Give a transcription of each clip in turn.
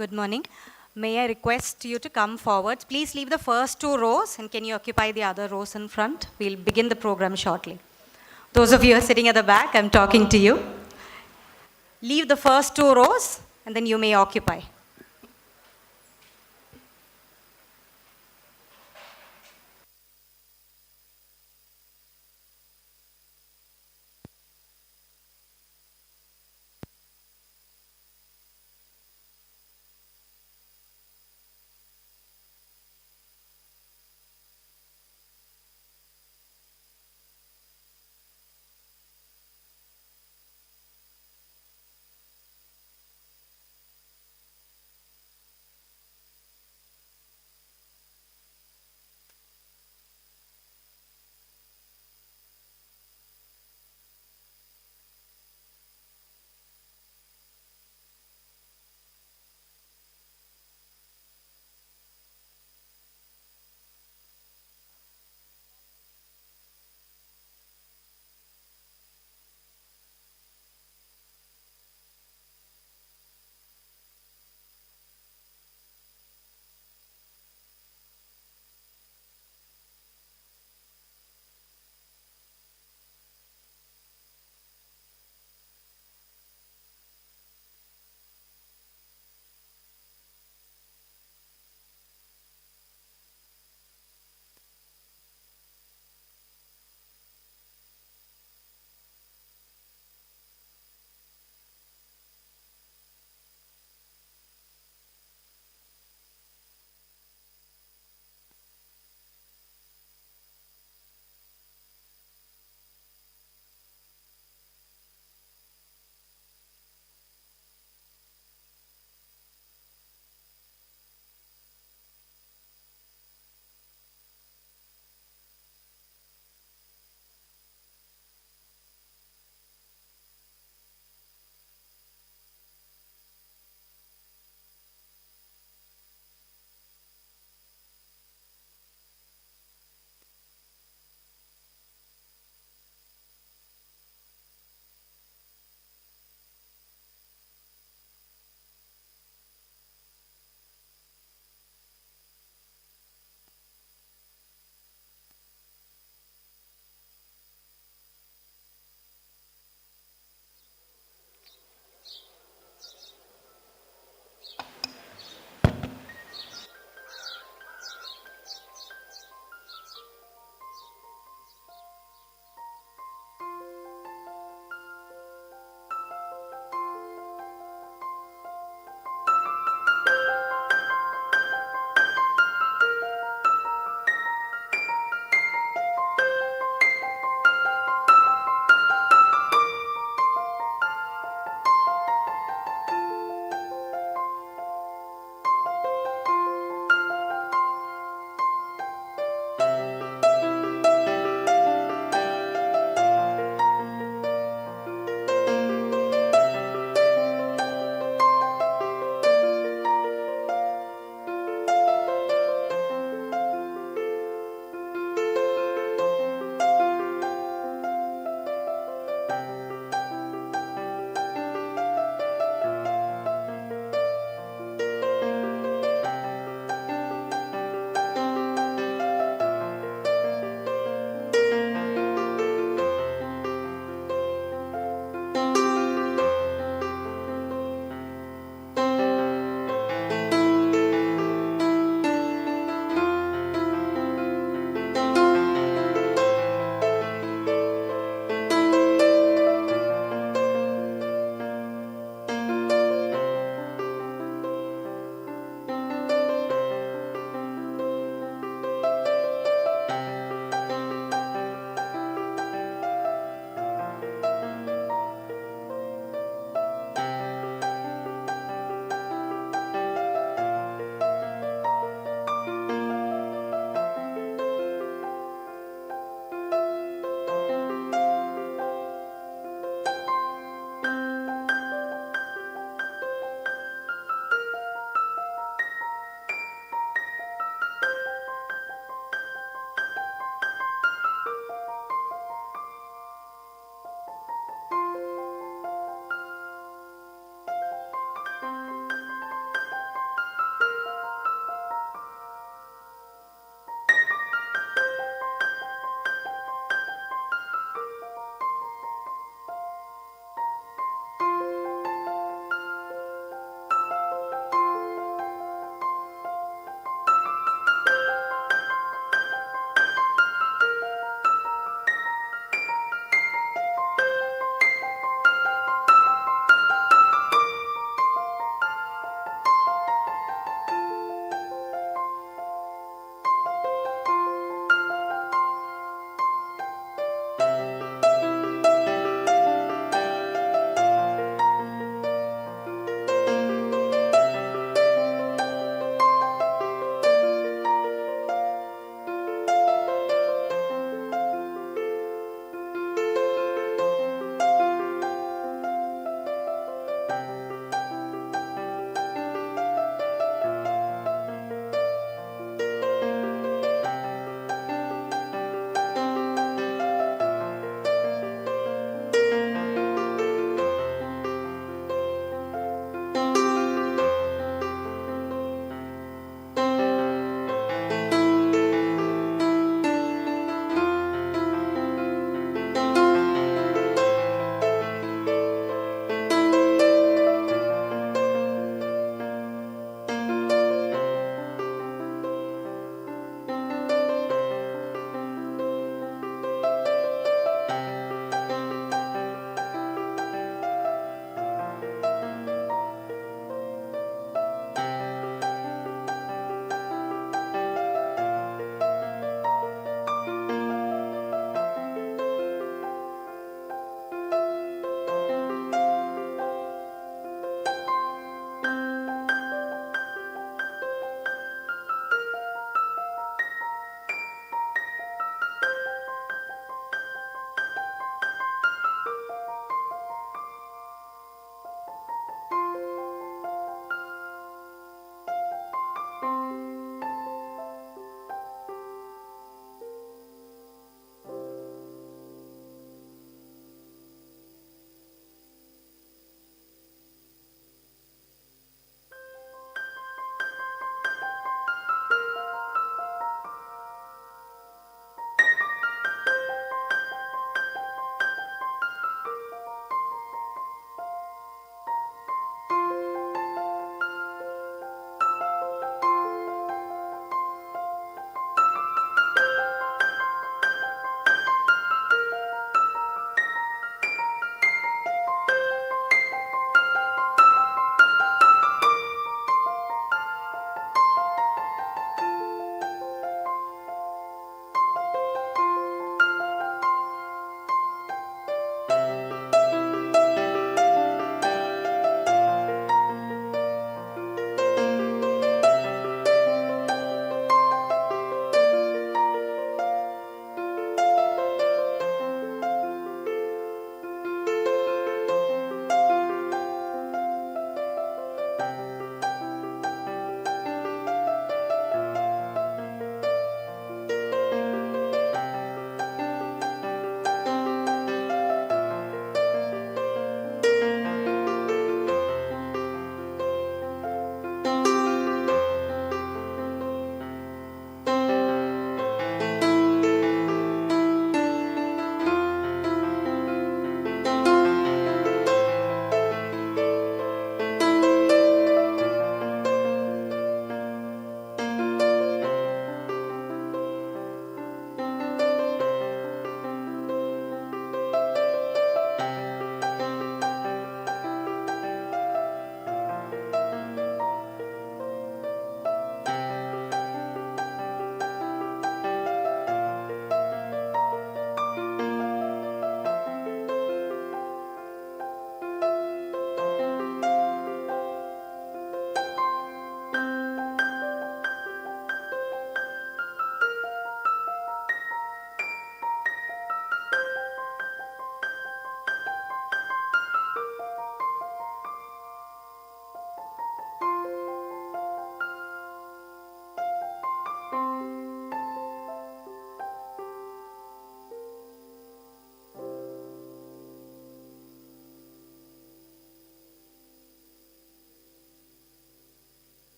Good morning. May I request you to come forward? Please leave the first two rows and can you occupy the other rows in front? We'll begin the program shortly. Those of you who are sitting at the back, I'm talking to you. Leave the first two rows and then you may occupy.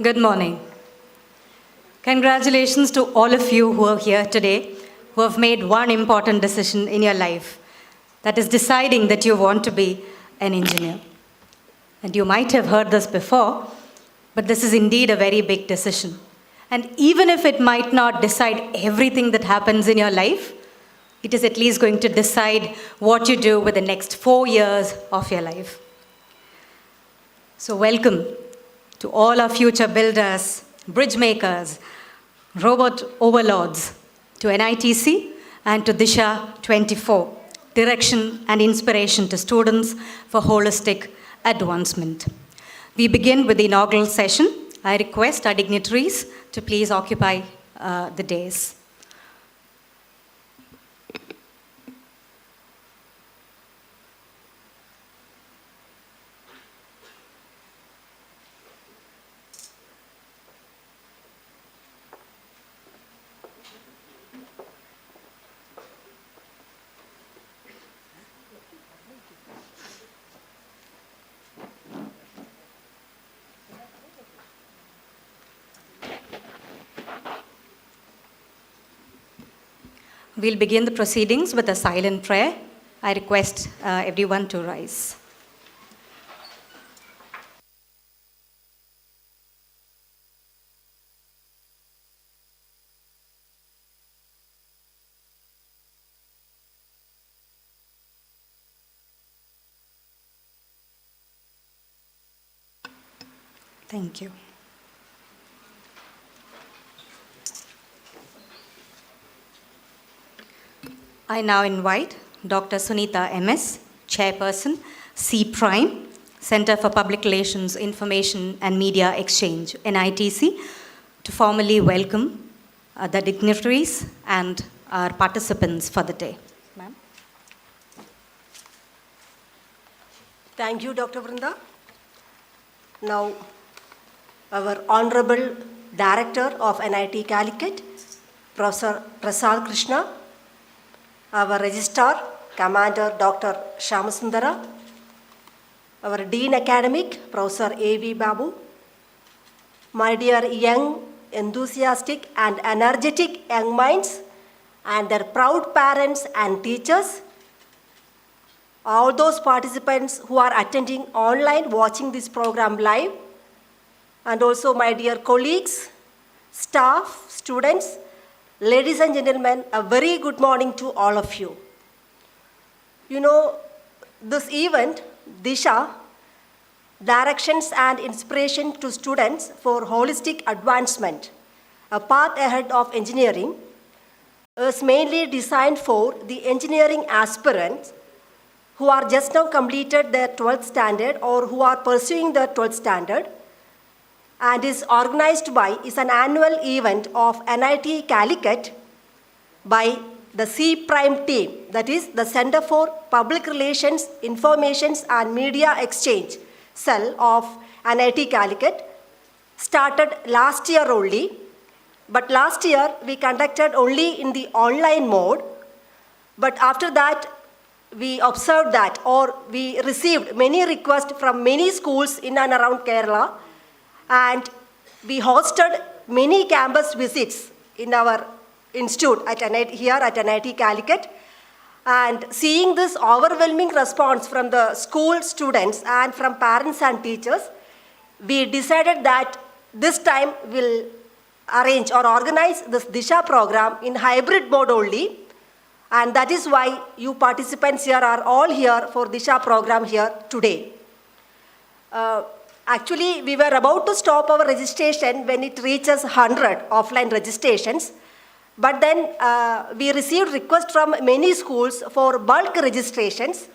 Good morning. Congratulations to all of you who are here today, who have made one important decision in your life, that is deciding that you want to be an engineer. And you might have heard this before, but this is indeed a very big decision. And even if it might not decide everything that happens in your life, it is at least going to decide what you do with the next 4 years of your life. So welcome to all our future builders, bridge makers, robot overlords, to NITC and to Disha 24, direction and inspiration to students for holistic advancement. We begin with the inaugural session. I request our dignitaries to please occupy the dais. We'll begin the proceedings with a silent prayer. I request everyone to rise. Thank you. I now invite Dr. Sunita MS, Chairperson, C Prime, Center for Public Relations, Information and Media Exchange, NITC, to formally welcome the dignitaries and our participants for the day. Ma'am. Thank you, Dr. Vrinda. Now, our Honorable Director of NIT Calicut, Professor Prasad Krishna, our Registrar, Commander Dr. Shamasundara, our Dean Academic, Professor A.V. Babu, my dear young, enthusiastic and energetic young minds and their proud parents and teachers, all those participants who are attending online, watching this program live, and also my dear colleagues, staff, students, ladies and gentlemen, a very good morning to all of you. You know, this event, Disha, Directions and Inspiration to Students for Holistic Advancement, a path ahead of engineering, is mainly designed for the engineering aspirants who are just now completed their 12th standard or who are pursuing their 12th standard, and is an annual event of NIT Calicut by the C Prime team, that is the Center for Public Relations, Informations and Media Exchange cell of NIT Calicut, started last year only, but last year we conducted only in the online mode, but after that we observed that, or we received many requests from many schools in and around Kerala, and we hosted many campus visits in our institute at here at NIT Calicut. And seeing this overwhelming response from the school students and from parents and teachers, we decided that this time we'll arrange or organize this Disha program in hybrid mode only. And that is why you participants here are all here for Disha program here today. Actually, we were about to stop our registration when it reaches 100 offline registrations. But then we received requests from many schools for bulk registrations.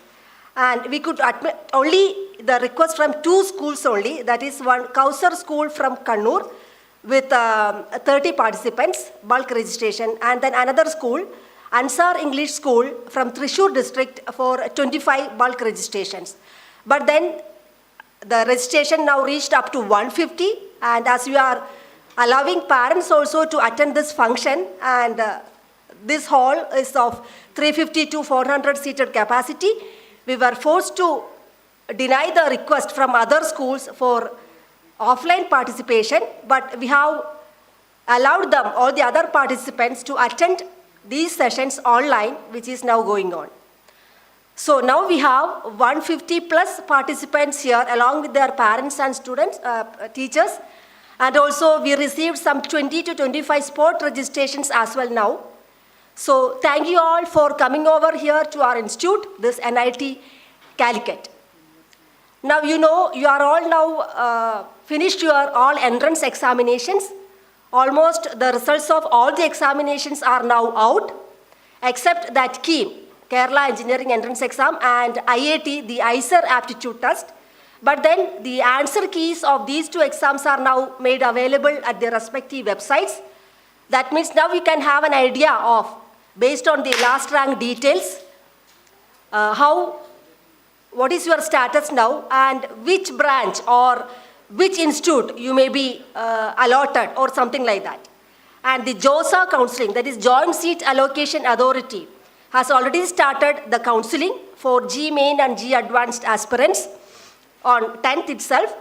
And we could admit only the request from 2 schools only. That is one Kausar school from Kannur with 30 participants, bulk registration. And then another school, Ansar English School from Thrissur district for 25 bulk registrations. But then the registration now reached up to 150, and as we are allowing parents also to attend this function, and this hall is of 350 to 400 seated capacity, we were forced to deny the request from other schools for offline participation, but we have allowed them, all the other participants, to attend these sessions online, which is now going on. So now we have 150 plus participants here along with their parents and students, teachers. And also we received some 20 to 25 sport registrations as well now. So thank you all for coming over here to our institute, this NIT Calicut. Now you know you are all now finished your all entrance examinations. Almost the results of all the examinations are now out, except that KEEM, Kerala Engineering Entrance Exam, and IAT, the ICER aptitude test. But then the answer keys of these two exams are now made available at their respective websites. That means now we can have an idea of, based on the last rank details, what is your status now and which branch or which institute you may be allotted or something like that. And the JOSA counseling, that is Joint Seat Allocation Authority, has already started the counseling for G Main and G Advanced aspirants on 10th itself.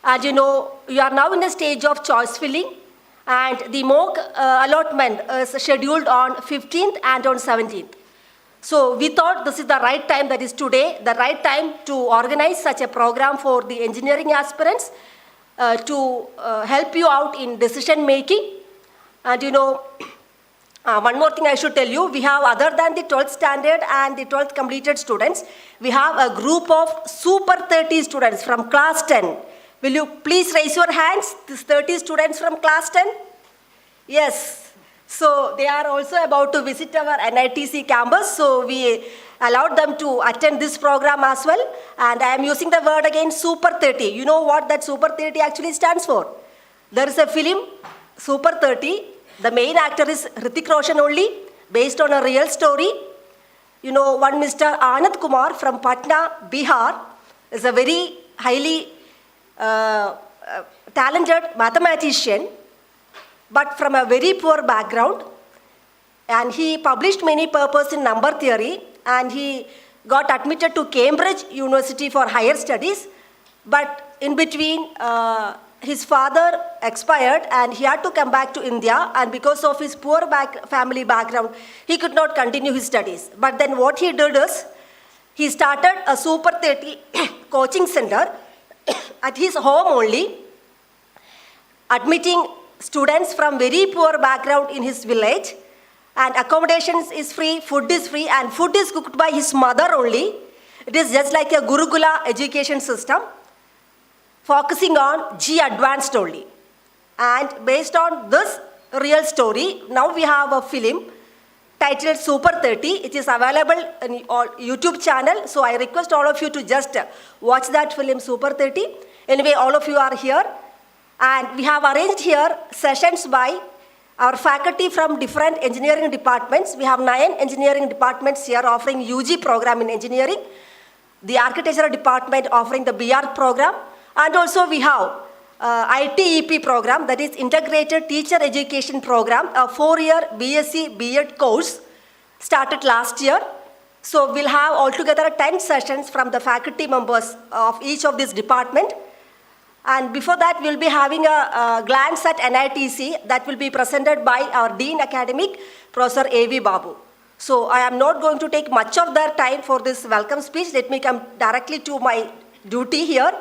And you know, you are now in the stage of choice filling, and the mock allotment is scheduled on 15th and on 17th. So we thought this is the right time, that is today, the right time to organize such a program for the engineering aspirants to help you out in decision making. And you know, one more thing I should tell you, we have, other than the 12th standard and the 12th completed students, we have a group of Super 30 students from class 10. Will you please raise your hands, these 30 students from class 10? Yes. So they are also about to visit our NITC campus, so we allowed them to attend this program as well. And I am using the word again, Super 30. You know what that Super 30 actually stands for? There is a film, Super 30. The main actor is Hrithik Roshan only, based on a real story. You know, one Mr. Anand Kumar from Patna, Bihar, is a very highly talented mathematician, but from a very poor background. And he published many papers in number theory, and he got admitted to Cambridge University for higher studies. But in between, his father expired and he had to come back to India, and because of his poor family background, he could not continue his studies. But then what he did is, he started a Super 30 coaching center at his home only, admitting students from very poor background in his village, and accommodations is free, and food is cooked by his mother only. It is just like a Gurukula education system, focusing on G Advanced only. And based on this real story, now we have a film titled Super 30. It is available on our YouTube channel, so I request all of you to just watch that film, Super 30. Anyway, all of you are here. And we have arranged here sessions by our faculty from different engineering departments. We have 9 engineering departments here offering UG program in engineering, the architecture department offering the BR program, and also we have ITEP program, that is Integrated Teacher Education Program, a 4-year BSc B.Ed course started last year. So we'll have altogether 10 sessions from the faculty members of each of this department. And before that, we'll be having a glance at NITC that will be presented by our Dean Academic, Professor A.V. Babu. So I am not going to take much of their time for this welcome speech. Let me come directly to my duty here.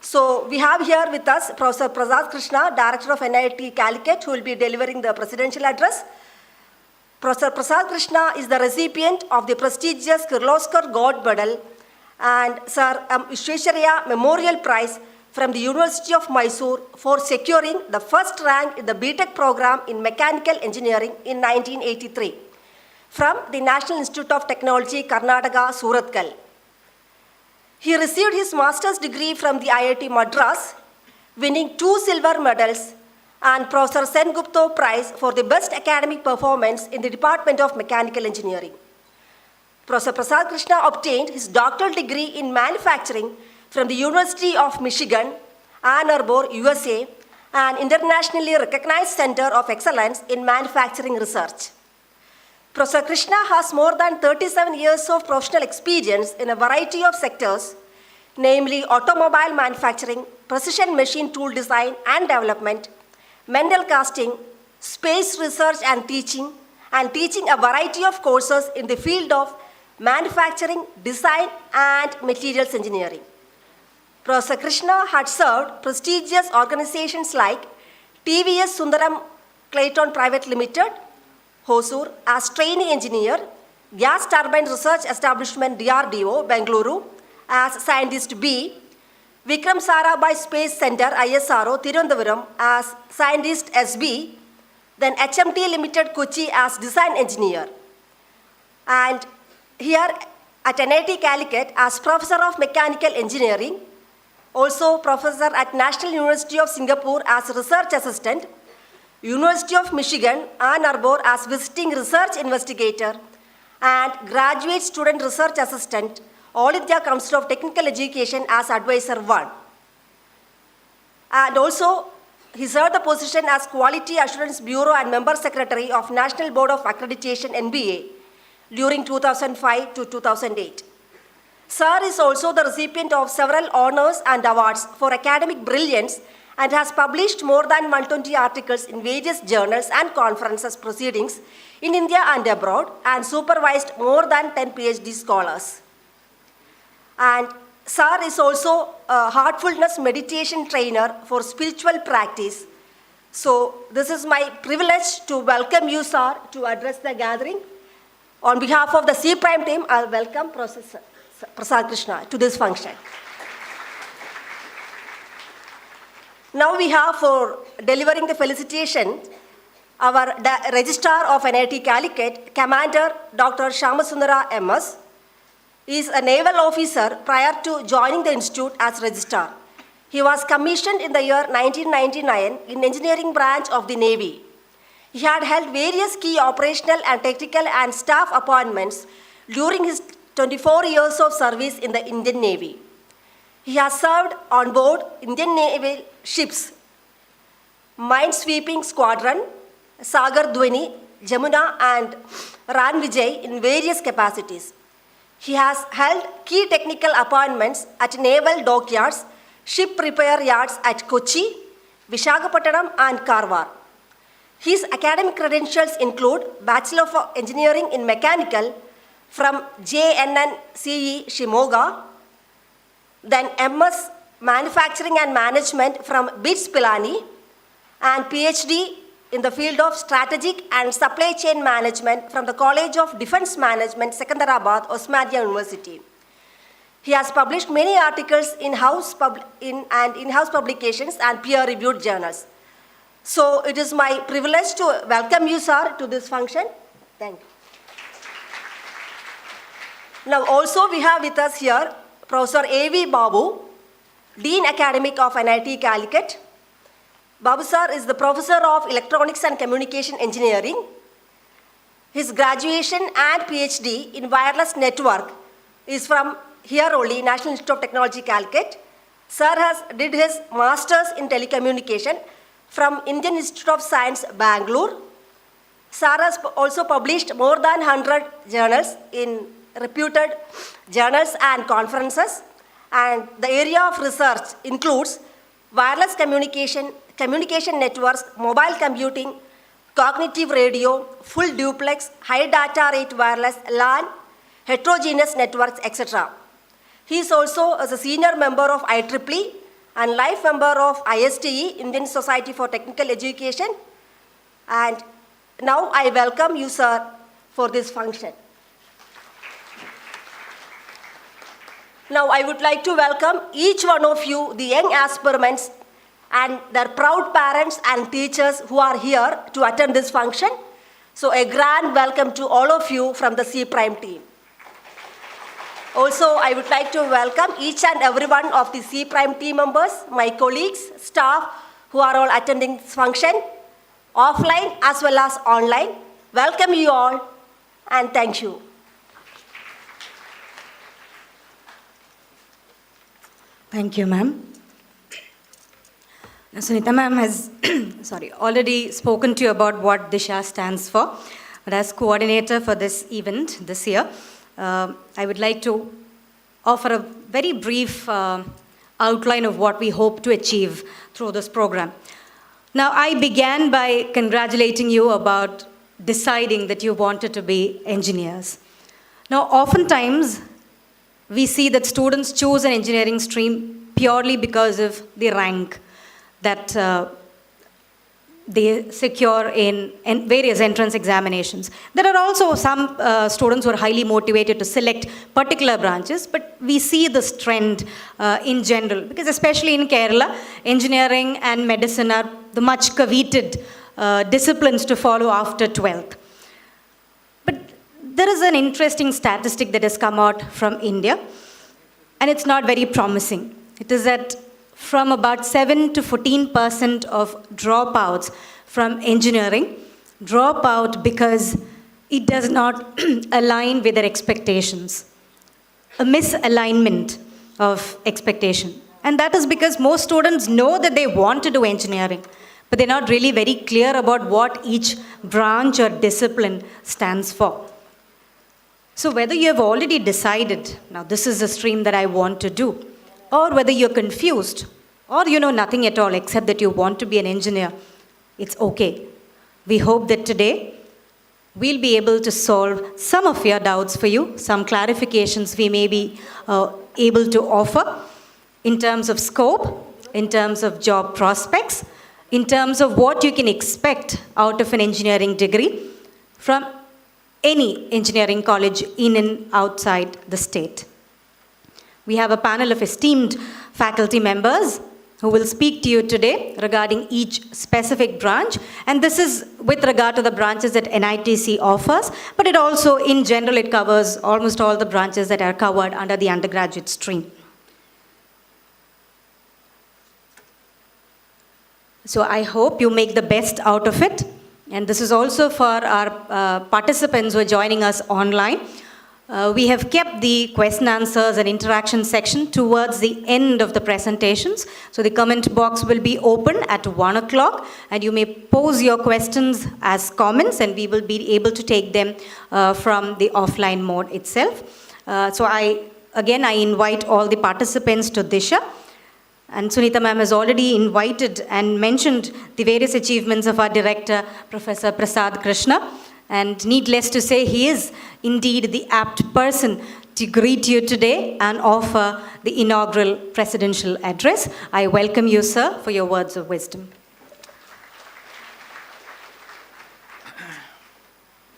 So we have here with us Professor Prasad Krishna, Director of NIT Calicut, who will be delivering the presidential address. Professor Prasad Krishna is the recipient of the prestigious Kirloskar Gold Medal and Sir Vishwesvaraya Memorial Prize from the University of Mysore for securing the first rank in the BTech program in Mechanical Engineering in 1983 from the National Institute of Technology, Karnataka, Surathkal. He received his master's degree from the IIT Madras, winning 2 silver medals and Professor Sen Gupta Prize for the best academic performance in the Department of Mechanical Engineering. Professor Prasad Krishna obtained his doctoral degree in manufacturing from the University of Michigan, Ann Arbor, USA, an internationally recognized center of excellence in manufacturing research. Professor Krishna has more than 37 years of professional experience in a variety of sectors, namely automobile manufacturing, precision machine tool design and development, mental casting, space research and teaching a variety of courses in the field of manufacturing, design, and materials engineering. Professor Krishna had served prestigious organizations like TVS Sundaram Clayton Private Limited, Hosur, as trainee engineer, Gas Turbine Research Establishment DRDO, Bengaluru, as Scientist B, Vikram Sarabhai Space Center ISRO, Tirunelveli, as Scientist SB, then HMT Limited Kochi as Design Engineer. And here at NIT Calicut as Professor of Mechanical Engineering, also Professor at National University of Singapore as Research Assistant, University of Michigan, Ann Arbor as Visiting Research Investigator, and Graduate Student Research Assistant, All India Council of Technical Education as Advisor 1. And also, he served the position as Quality Assurance Bureau and Member Secretary of National Board of Accreditation NBA during 2005 to 2008. Sir is also the recipient of several honors and awards for academic brilliance and has published more than 120 articles in various journals and conferences proceedings in India and abroad and supervised more than 10 PhD scholars. And Sir is also a heartfulness meditation trainer for spiritual practice. So this is my privilege to welcome you, Sir, to address the gathering. On behalf of the C Prime team, I welcome Professor Prasad Krishna to this function. Now we have for delivering the felicitation our Registrar of NIT Calicut, Commander Dr. Shamasundara MS. He is a naval officer prior to joining the institute as registrar. He was commissioned in the year 1999 in engineering branch of the Navy. He had held various key operational and technical and staff appointments during his 24 years of service in the Indian Navy. He has served on board Indian Naval ships, Minesweeping Squadron, Sagar Dwani, Jamuna, and Ran Vijay in various capacities. He has held key technical appointments at naval dockyards, ship repair yards at Kochi, Visakhapatnam, and Karwar. His academic credentials include Bachelor of Engineering in Mechanical from JNNCE Shimoga, then MS Manufacturing and Management from BITS Pilani, and PhD in the field of Strategic and Supply Chain Management from the College of Defense Management, Secunderabad, Osmania University. He has published many articles in-house publications and peer-reviewed journals. So it is my privilege to welcome you, sir, to this function. Thank you. Now also we have with us here Professor A.V. Babu, Dean Academic of NIT Calicut. Babu sir is the Professor of Electronics and Communication Engineering. His graduation and PhD in Wireless Network is from here only, National Institute of Technology, Calicut. Sir did his Masters in Telecommunication from Indian Institute of Science, Bangalore. Sir has also published more than 100 journals in reputed journals and conferences. And the area of research includes wireless communication, communication networks, mobile computing, cognitive radio, full duplex, high data rate wireless, LAN, heterogeneous networks, etc. He is also as a senior member of IEEE and life member of ISTE, Indian Society for Technical Education. And now I welcome you, sir, for this function. Now I would like to welcome each one of you, the young aspirants and their proud parents and teachers who are here to attend this function. So a grand welcome to all of you from the C Prime team. Also, I would like to welcome each and every one of the C Prime team members, my colleagues, staff who are all attending this function, offline as well as online. Welcome you all and thank you. Thank you, ma'am. Sunita ma'am has already spoken to you about what Disha stands for. But as coordinator for this event this year, I would like to offer a very brief outline of what we hope to achieve through this program. Now, I began by congratulating you about deciding that you wanted to be engineers. Now, oftentimes, we see that students choose an engineering stream purely because of the rank that they secure in various entrance examinations. There are also some students who are highly motivated to select particular branches, but we see this trend in general, because especially in Kerala, engineering and medicine are the much coveted disciplines to follow after 12th. But there is an interesting statistic that has come out from India, and it's not very promising. It is that from about 7 to 14% of dropouts from engineering drop out because it does not align with their expectations. A misalignment of expectation. And that is because most students know that they want to do engineering, but they're not really very clear about what each branch or discipline stands for. So whether you have already decided, now this is the stream that I want to do, or whether you're confused, or you know nothing at all except that you want to be an engineer, it's okay. We hope that today we'll be able to solve some of your doubts for you, some clarifications we may be able to offer in terms of scope, in terms of job prospects, in terms of what you can expect out of an engineering degree from any engineering college in and outside the state. We have a panel of esteemed faculty members who will speak to you today regarding each specific branch. And this is with regard to the branches that NITC offers, but it also, in general, it covers almost all the branches that are covered under the undergraduate stream. So I hope you make the best out of it. And this is also for our participants who are joining us online. We have kept the question answers and interaction section towards the end of the presentations. So the comment box will be open at 1 o'clock, and you may pose your questions as comments, and we will be able to take them from the offline mode itself. So I invite all the participants to Disha. And Sunita ma'am has already invited and mentioned the various achievements of our director, Professor Prasad Krishna. And needless to say, he is indeed the apt person to greet you today and offer the inaugural presidential address. I welcome you, sir, for your words of wisdom.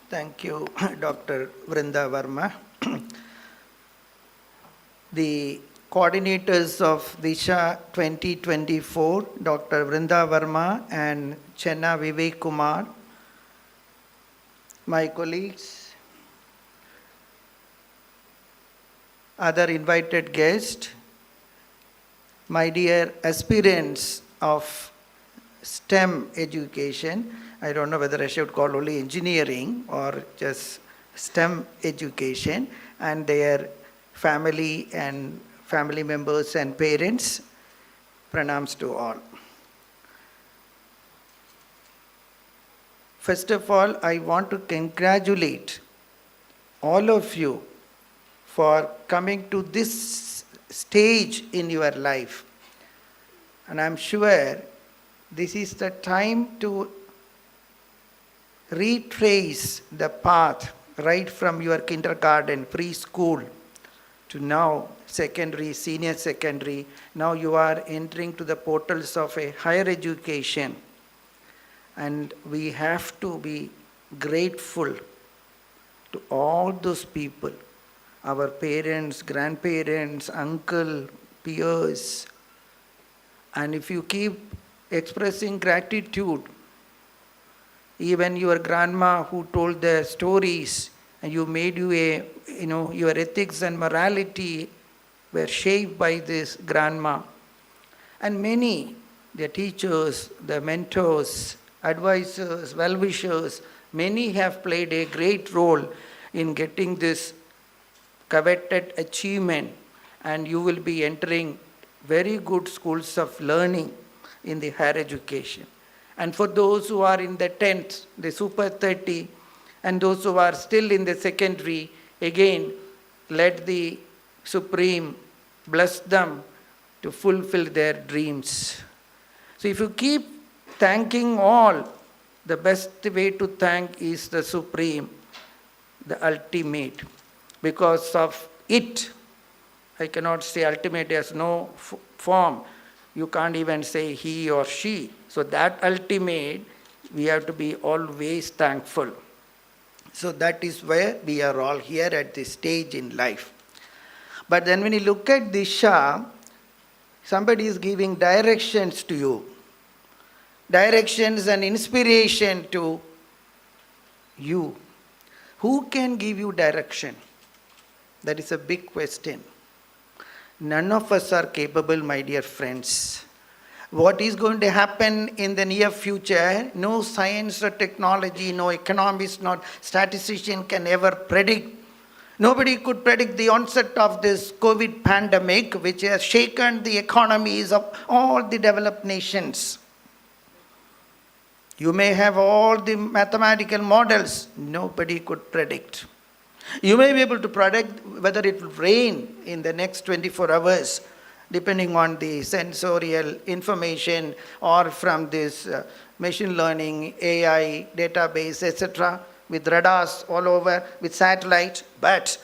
Thank you, Dr. Vrinda Verma. The coordinators of Disha 2024, Dr. Vrinda Verma and Chenna Vivek Kumar, my colleagues, other invited guests, my dear aspirants of STEM education, I don't know whether I should call only engineering or just STEM education, and their family and family members and parents, pranams to all. First of all, I want to congratulate all of you for coming to this stage in your life. And I'm sure this is the time to retrace the path right from your kindergarten, preschool, to now secondary, senior secondary. Now you are entering to the portals of a higher education. And we have to be grateful to all those people, our parents, grandparents, uncle, peers. And if you keep expressing gratitude, even your grandma who told the stories and you made you your ethics and morality were shaped by this grandma. And many, the teachers, the mentors, advisors, well-wishers, many have played a great role in getting this coveted achievement, and you will be entering very good schools of learning in the higher education. And for those who are in the 10th, the Super 30, and those who are still in the secondary, again, let the Supreme bless them to fulfill their dreams. So if you keep thanking all, the best way to thank is the Supreme, the ultimate. Because of it, I cannot say ultimate has no form. You can't even say he or she. So that ultimate, we have to be always thankful. So that is where we are all here at this stage in life. But then when you look at Disha, somebody is giving directions to you. Directions and inspiration to you. Who can give you direction? That is a big question. None of us are capable, my dear friends. What is going to happen in the near future, no science or technology, no economist, no statistician can ever predict. Nobody could predict the onset of this COVID pandemic, which has shaken the economies of all the developed nations. You may have all the mathematical models, nobody could predict. You may be able to predict whether it will rain in the next 24 hours, depending on the sensorial information or from this machine learning, AI database, etc., with radars all over, with satellites, but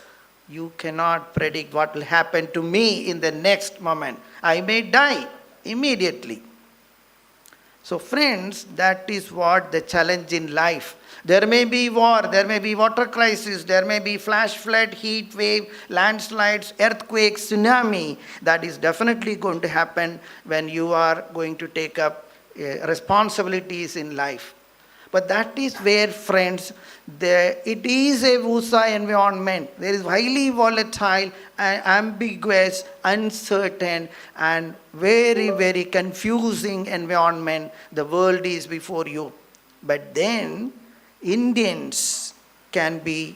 you cannot predict what will happen to me in the next moment. I may die immediately. So friends, that is what the challenge in life. There may be war, there may be water crisis, there may be flash flood, heat wave, landslides, earthquakes, tsunami. That is definitely going to happen when you are going to take up responsibilities in life. But that is where, friends, it is a WUSA environment. There is highly volatile and ambiguous, uncertain, and very, very confusing environment. The world is before you. But then, Indians can be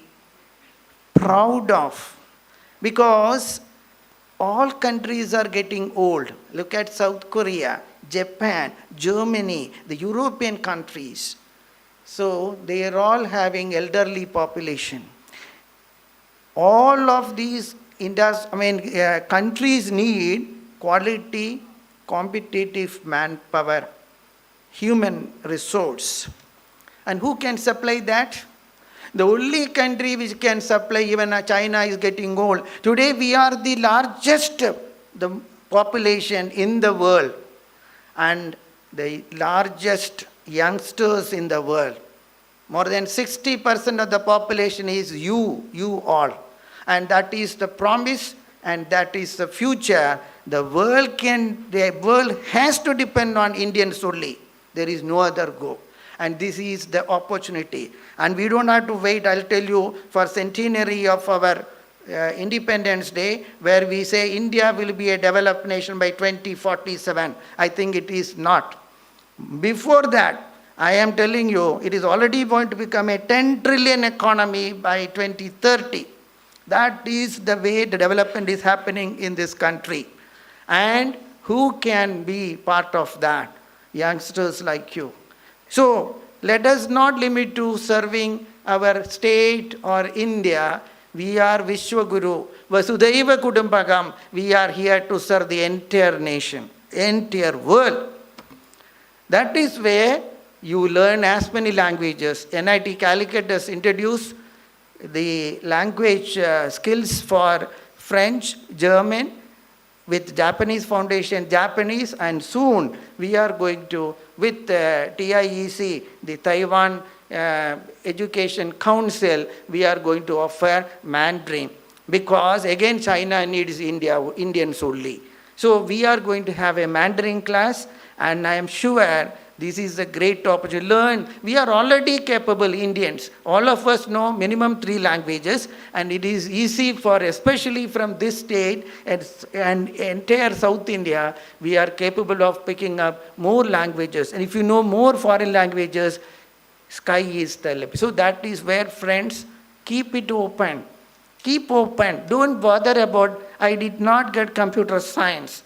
proud of, because all countries are getting old. Look at South Korea, Japan, Germany, the European countries. So they are all having elderly population. All of these countries need quality, competitive manpower, human resource. And who can supply that? The only country which can supply, even China is getting old. Today we are the largest population in the world and the largest youngsters in the world. More than 60% of the population is you all. And that is the promise and that is the future. The world has to depend on Indians only. There is no other go. And this is the opportunity. And we don't have to wait, I'll tell you, for centenary of our Independence Day, where we say India will be a developed nation by 2047. I think it is not. Before that, I am telling you, it is already going to become a 10 trillion economy by 2030. That is the way the development is happening in this country. And who can be part of that? Youngsters like you. So, let us not limit to serving our state or India. We are Vishwaguru, Vasudhaiva Kudumbakam. We are here to serve the entire nation, entire world. That is where you learn as many languages. NIT Calicut has introduced the language skills for French, German, with Japanese foundation, Japanese, and soon we are going to, with TIEC, the Taiwan Education Council, we are going to offer Mandarin. Because again, China needs Indians only. So we are going to have a Mandarin class, and I am sure this is a great opportunity to learn. We are already capable Indians. All of us know minimum 3 languages, and it is easy for, especially from this state and entire South India, we are capable of picking up more languages. And if you know more foreign languages, sky is the limit. So that is where, friends, keep it open. Keep open. Don't bother about, I did not get computer science.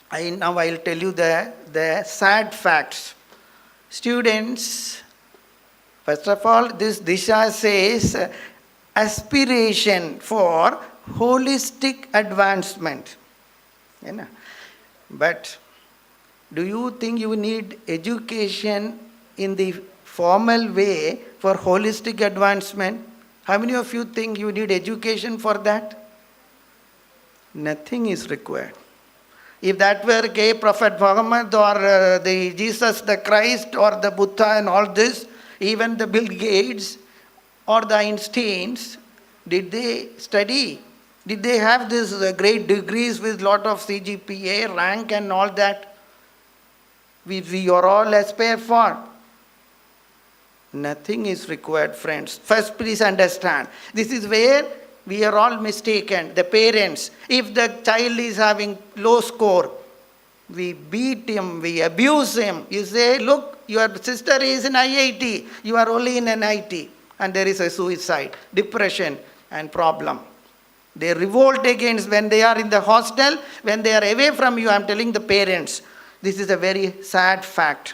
Now I'll tell you the sad facts. Students, first of all, this Disha says aspiration for holistic advancement. है ना? But do you think you need education in the formal way for holistic advancement? How many of you think you need education for that? Nothing is required. If that were Prophet Muhammad or the Jesus, the Christ or the Buddha and all this, even the Bill Gates or the Einsteins, did they study? Did they have these great degrees with lot of CGPA, rank and all that? We are all aspire for. Nothing is required, friends. First, please understand. This is where we are all mistaken. The parents, if the child is having low score, we beat him, we abuse him. You say, look, your sister is in IIT, you are only in NIT. And there is a suicide, depression and problem. They revolt against when they are in the hostel, when they are away from you. I am telling the parents, this is a very sad fact.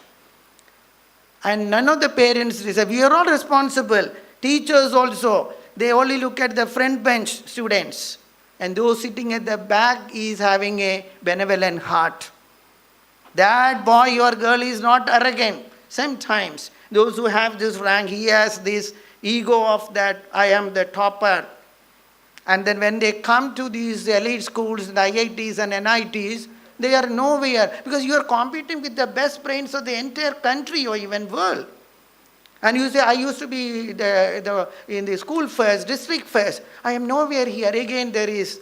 And none of the parents say, we are all responsible. Teachers also, they only look at the front bench students. And those sitting at the back is having a benevolent heart. That boy or girl is not arrogant. Sometimes those who have this rank, he has this ego of that, I am the topper. And then when they come to these elite schools, the IITs and NITs, they are nowhere because you are competing with the best brains of the entire country or even world. And you say, I used to be in the school first, district first. I am nowhere here. Again, there is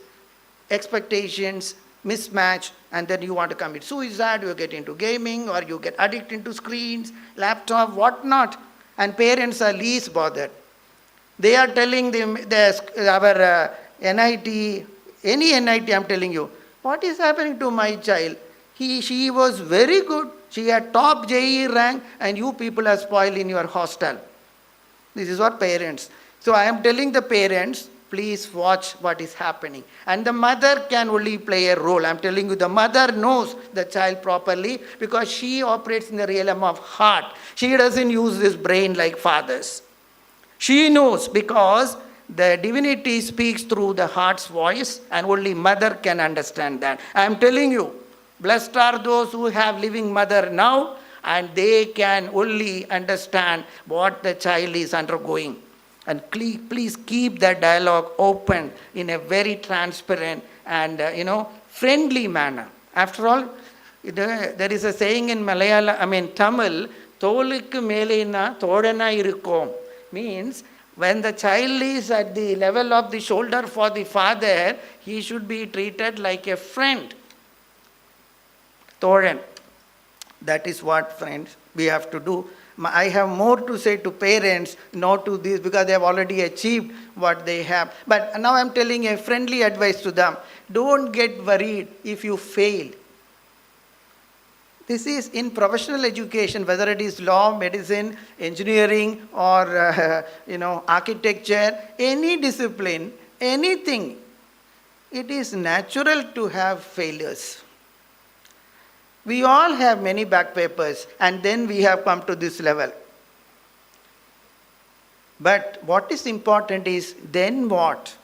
expectations, mismatch, and then you want to commit suicide, you get into gaming, or you get addicted to screens, laptop, whatnot. And parents are least bothered. They are telling them, our NIT, any NIT, I'm telling you, what is happening to my child? She was very good. She had top JE rank, and you people are spoiled in your hostel. This is what parents. So I am telling the parents, please watch what is happening. And the mother can only play a role. I am telling you, the mother knows the child properly because she operates in the realm of heart. She doesn't use this brain like fathers. She knows because the divinity speaks through the heart's voice, and only mother can understand that. I am telling you, blessed are those who have living mother now, and they can only understand what the child is undergoing. And please keep that dialogue open in a very transparent and friendly manner. After all, there is a saying in Tamil, "Tholukku melena thodana irukkom," means when the child is at the level of the shoulder for the father, he should be treated like a friend. Thodan. That is what, friends, we have to do. I have more to say to parents, not to this, because they have already achieved what they have. But now I am telling a friendly advice to them. Don't get worried if you fail. This is in professional education, whether it is law, medicine, engineering, or architecture, any discipline, anything. It is natural to have failures. We all have many back papers, and then we have come to this level. But what is important is, then what?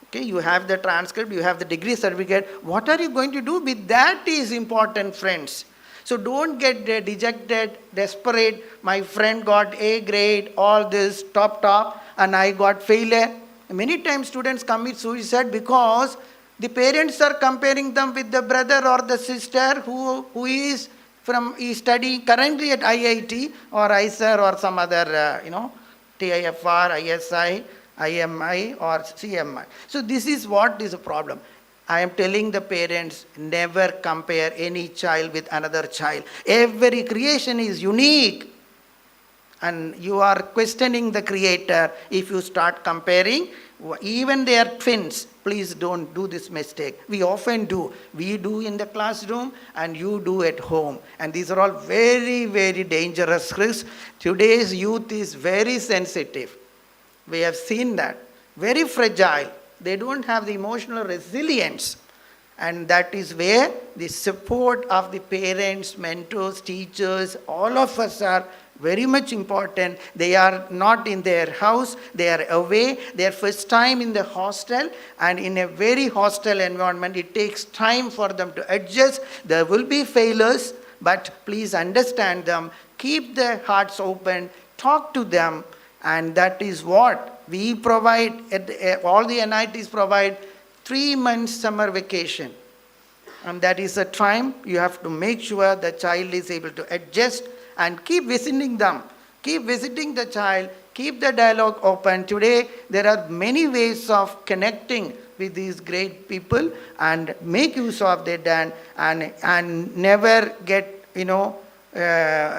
Okay, you have the transcript, you have the degree certificate. What are you going to do with that is important, friends. So don't get dejected, desperate. My friend got A grade, all this, top, and I got failure. Many times students commit suicide because the parents are comparing them with the brother or the sister who is studying currently at IIT or ISER or some other, TIFR, ISI, IMI or CMI. So this is what is a problem. I am telling the parents, never compare any child with another child. Every creation is unique. And you are questioning the Creator if you start comparing. Even they are twins. Please don't do this mistake. We often do. We do in the classroom and you do at home. And these are all very, very dangerous risks. Today's youth is very sensitive. We have seen that. Very fragile. They don't have the emotional resilience. And that is where the support of the parents, mentors, teachers, all of us are very much important. They are not in their house, they are away, their first time in the hostel, and in a very hostile environment, it takes time for them to adjust. There will be failures, but please understand them, keep their hearts open, talk to them, and that is what we provide. All the NITs provide 3 months summer vacation. And that is a time you have to make sure the child is able to adjust, and keep visiting them. Keep visiting the child. Keep the dialogue open. Today, there are many ways of connecting with these great people, and make use of that, and never get,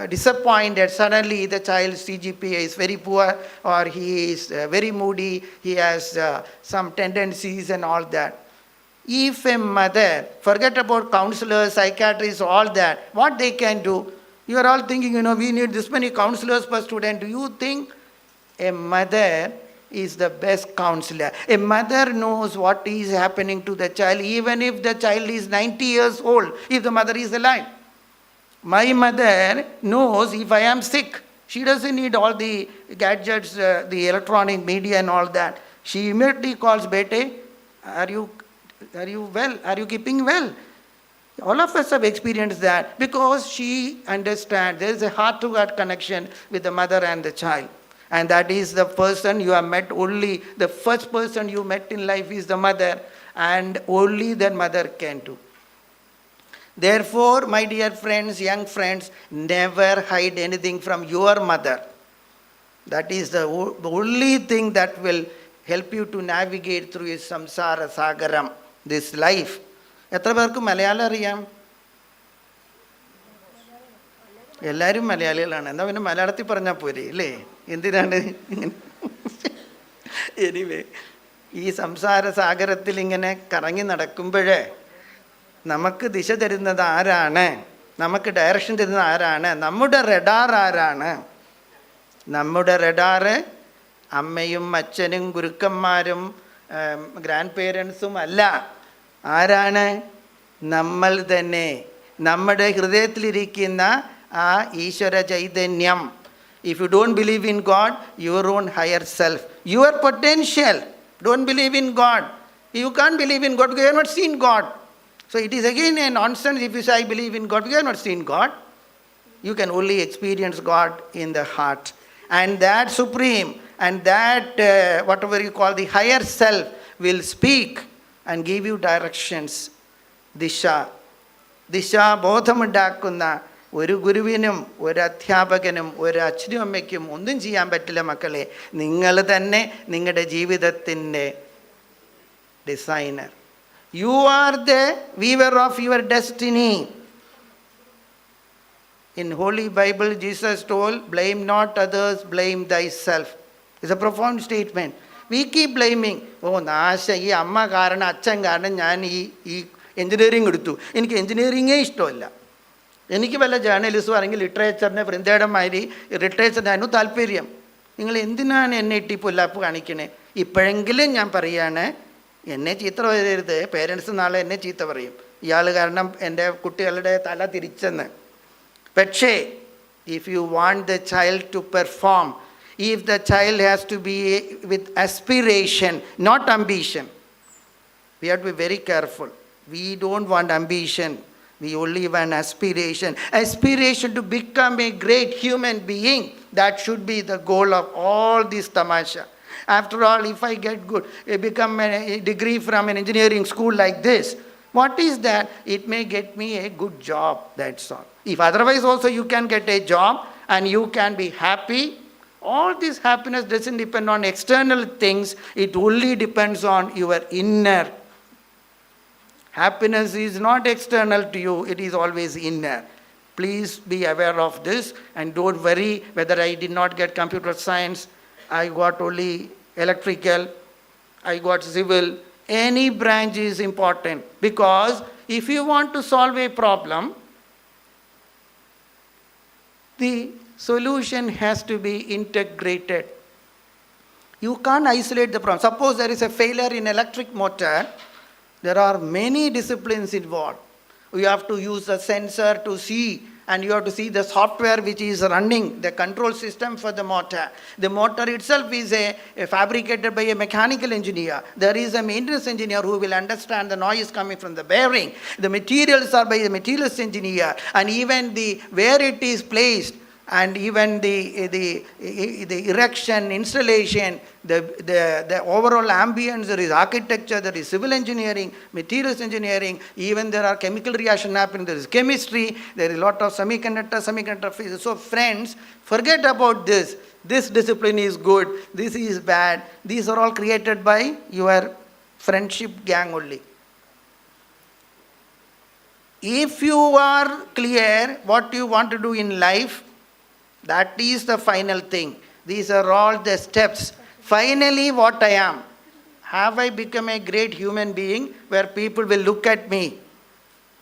disappointed. Suddenly, the child's CGPA is very poor, or he is very moody, he has some tendencies and all that. If a mother, forget about counselors, psychiatrists, all that, what they can do, you are all thinking, we need this many counselors per student. Do you think a mother is the best counselor? A mother knows what is happening to the child, even if the child is 90 years old, if the mother is alive. My mother knows if I am sick. She doesn't need all the gadgets, the electronic media and all that. She immediately calls, Bete, are you well? Are you keeping well? All of us have experienced that, because she understands there is a heart-to-heart connection with the mother and the child. And that is the person you have met only. The first person you met in life is the mother, and only that mother can do. Therefore, my dear friends, young friends, never hide anything from your mother. That is the only thing that will help you to navigate through this samsara sagaram, this life. എത്ര പേർക്ക് മലയാളം അറിയാം? എല്ലാവരും മലയാളികളാണ്. എന്നാൽ പിന്നെ മലയാളത്തിൽ പറഞ്ഞാൽ പോരെ അല്ലേ? എന്തിനാണ് എനിവേ, ഈ സംസാര സാഗരത്തിൽ ഇങ്ങനെ കറങ്ങി നടക്കുമ്പോഴേ നമുക്ക് ദിശ തരുന്നത് ആരാണ്? നമുക്ക് ഡയറക്ഷൻ തരുന്നത് ആരാണ്? നമ്മുടെ റഡാർ ആരാണ്? നമ്മുടെ റഡാറ് അമ്മയും അച്ഛനും ഗുരുക്കന്മാരും ഗ്രാൻഡ് പേരൻസും അല്ല. ആരാണ്? നമ്മൾ തന്നെ. നമ്മുടെ ഹൃദയത്തിലിരിക്കുന്ന ആ ഈശ്വര ചൈതന്യം. If you don't believe in God, your own higher self, your potential. Don't believe in God. You can't believe in God because you have not seen God. So it is again a nonsense if you say I believe in God because you have not seen God. You can only experience God in the heart. And that supreme and that whatever you call the higher self will speak and give you directions. Disha. Disha ബോധമുണ്ടാക്കുന്ന ഒരു ഗുരുവിനും ഒരു അധ്യാപകനും ഒരു അച്ഛനും അമ്മയ്ക്കും ഒന്നും ചെയ്യാൻ പറ്റില്ല മക്കളെ. നിങ്ങൾ തന്നെ നിങ്ങളുടെ ജീവിതത്തിൻ്റെ designer. You are the weaver of your destiny. In Holy Bible, Jesus told, blame not others, blame thyself. It's a profound statement. We keep blaming. Oh, നാശ ഈ അമ്മ കാരണം അച്ഛൻ കാരണം ഞാൻ ഈ എൻജിനീയറിംഗ് എടുത്തു. എനിക്ക് എൻജിനീയറിംഗേ ഇഷ്ടമല്ല. എനിക്ക് വല്ല ജേർണലിസ്റ്റും അല്ലെങ്കിൽ ലിറ്ററേച്ചറിനെ വൃന്ദയുടെമാതിരി ലിറ്ററേച്ചറിനായിരുന്നു താല്പര്യം. നിങ്ങൾ എന്തിനാണ് എന്നെ ഇട്ടി പൊല്ലാപ്പ് കാണിക്കണേ? ഇപ്പോഴെങ്കിലും ഞാൻ പറയാണ്, എന്നെ ചീത്ത പറയരുത്. പേരൻസ് നാളെ എന്നെ ചീത്ത പറയും, ഇയാൾ കാരണം എൻ്റെ കുട്ടികളുടെ തല തിരിച്ചെന്ന്. പക്ഷേ if you want the child to perform, if the child has to be with aspiration, not ambition, we have to be very careful. We don't want ambition. We only want aspiration. Aspiration to become a great human being. That should be the goal of all this tamasha. After all, if I get good, become a degree from an engineering school like this, what is that? It may get me a good job, that's all. If otherwise also you can get a job and you can be happy, all this happiness doesn't depend on external things. It only depends on your inner. Happiness is not external to you, it is always inner. Please be aware of this and don't worry whether I did not get computer science, I got only electrical, I got civil. Any branch is important, because if you want to solve a problem, the solution has to be integrated. You can't isolate the problem. Suppose there is a failure in electric motor, there are many disciplines involved. You have to use a sensor to see and you have to see the software which is running the control system for the motor. The motor itself is fabricated by a mechanical engineer. There is a maintenance engineer who will understand the noise coming from the bearing. The materials are by the materials engineer, and even where it is placed, and even the erection, installation, the overall ambience, there is architecture, there is civil engineering, materials engineering, even there are chemical reaction happening, there is chemistry, there is a lot of semiconductor physics. So friends, forget about this. This discipline is good, this is bad. These are all created by your friendship gang only. If you are clear what you want to do in life, that is the final thing. These are all the steps. Finally, what I am. Have I become a great human being where people will look at me?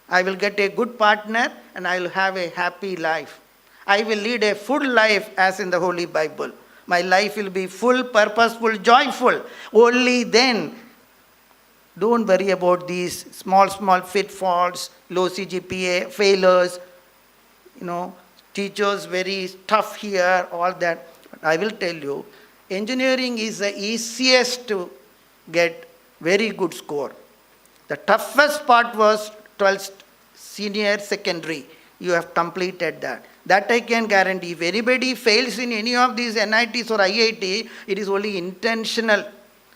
I will get a good partner and I will have a happy life. I will lead a full life as in the Holy Bible. My life will be full, purposeful, joyful. Only then, don't worry about these small pitfalls, low CGPA, failures, teachers very tough here, all that. I will tell you, engineering is the easiest to get very good score. The toughest part was 12th senior secondary. You have completed that. That I can guarantee. If anybody fails in any of these NITs or IIT, it is only intentional.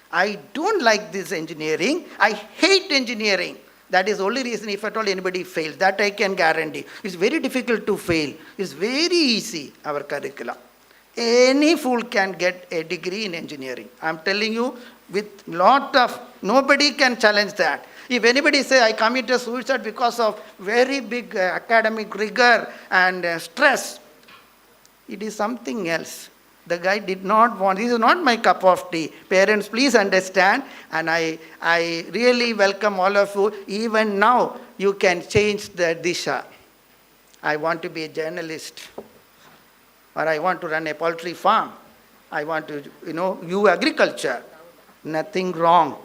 I don't like this engineering. I hate engineering. That is the only reason if at all anybody fails. That I can guarantee. It's very difficult to fail. It's very easy, our curriculum. Any fool can get a degree in engineering. I'm telling you, with nobody can challenge that. If anybody say, I committed suicide because of very big academic rigor and stress, it is something else. The guy did not want, this is not my cup of tea. Parents, please understand, and I really welcome all of you. Even now, you can change the Disha. I want to be a journalist, or I want to run a poultry farm. I want to, do agriculture. Nothing wrong.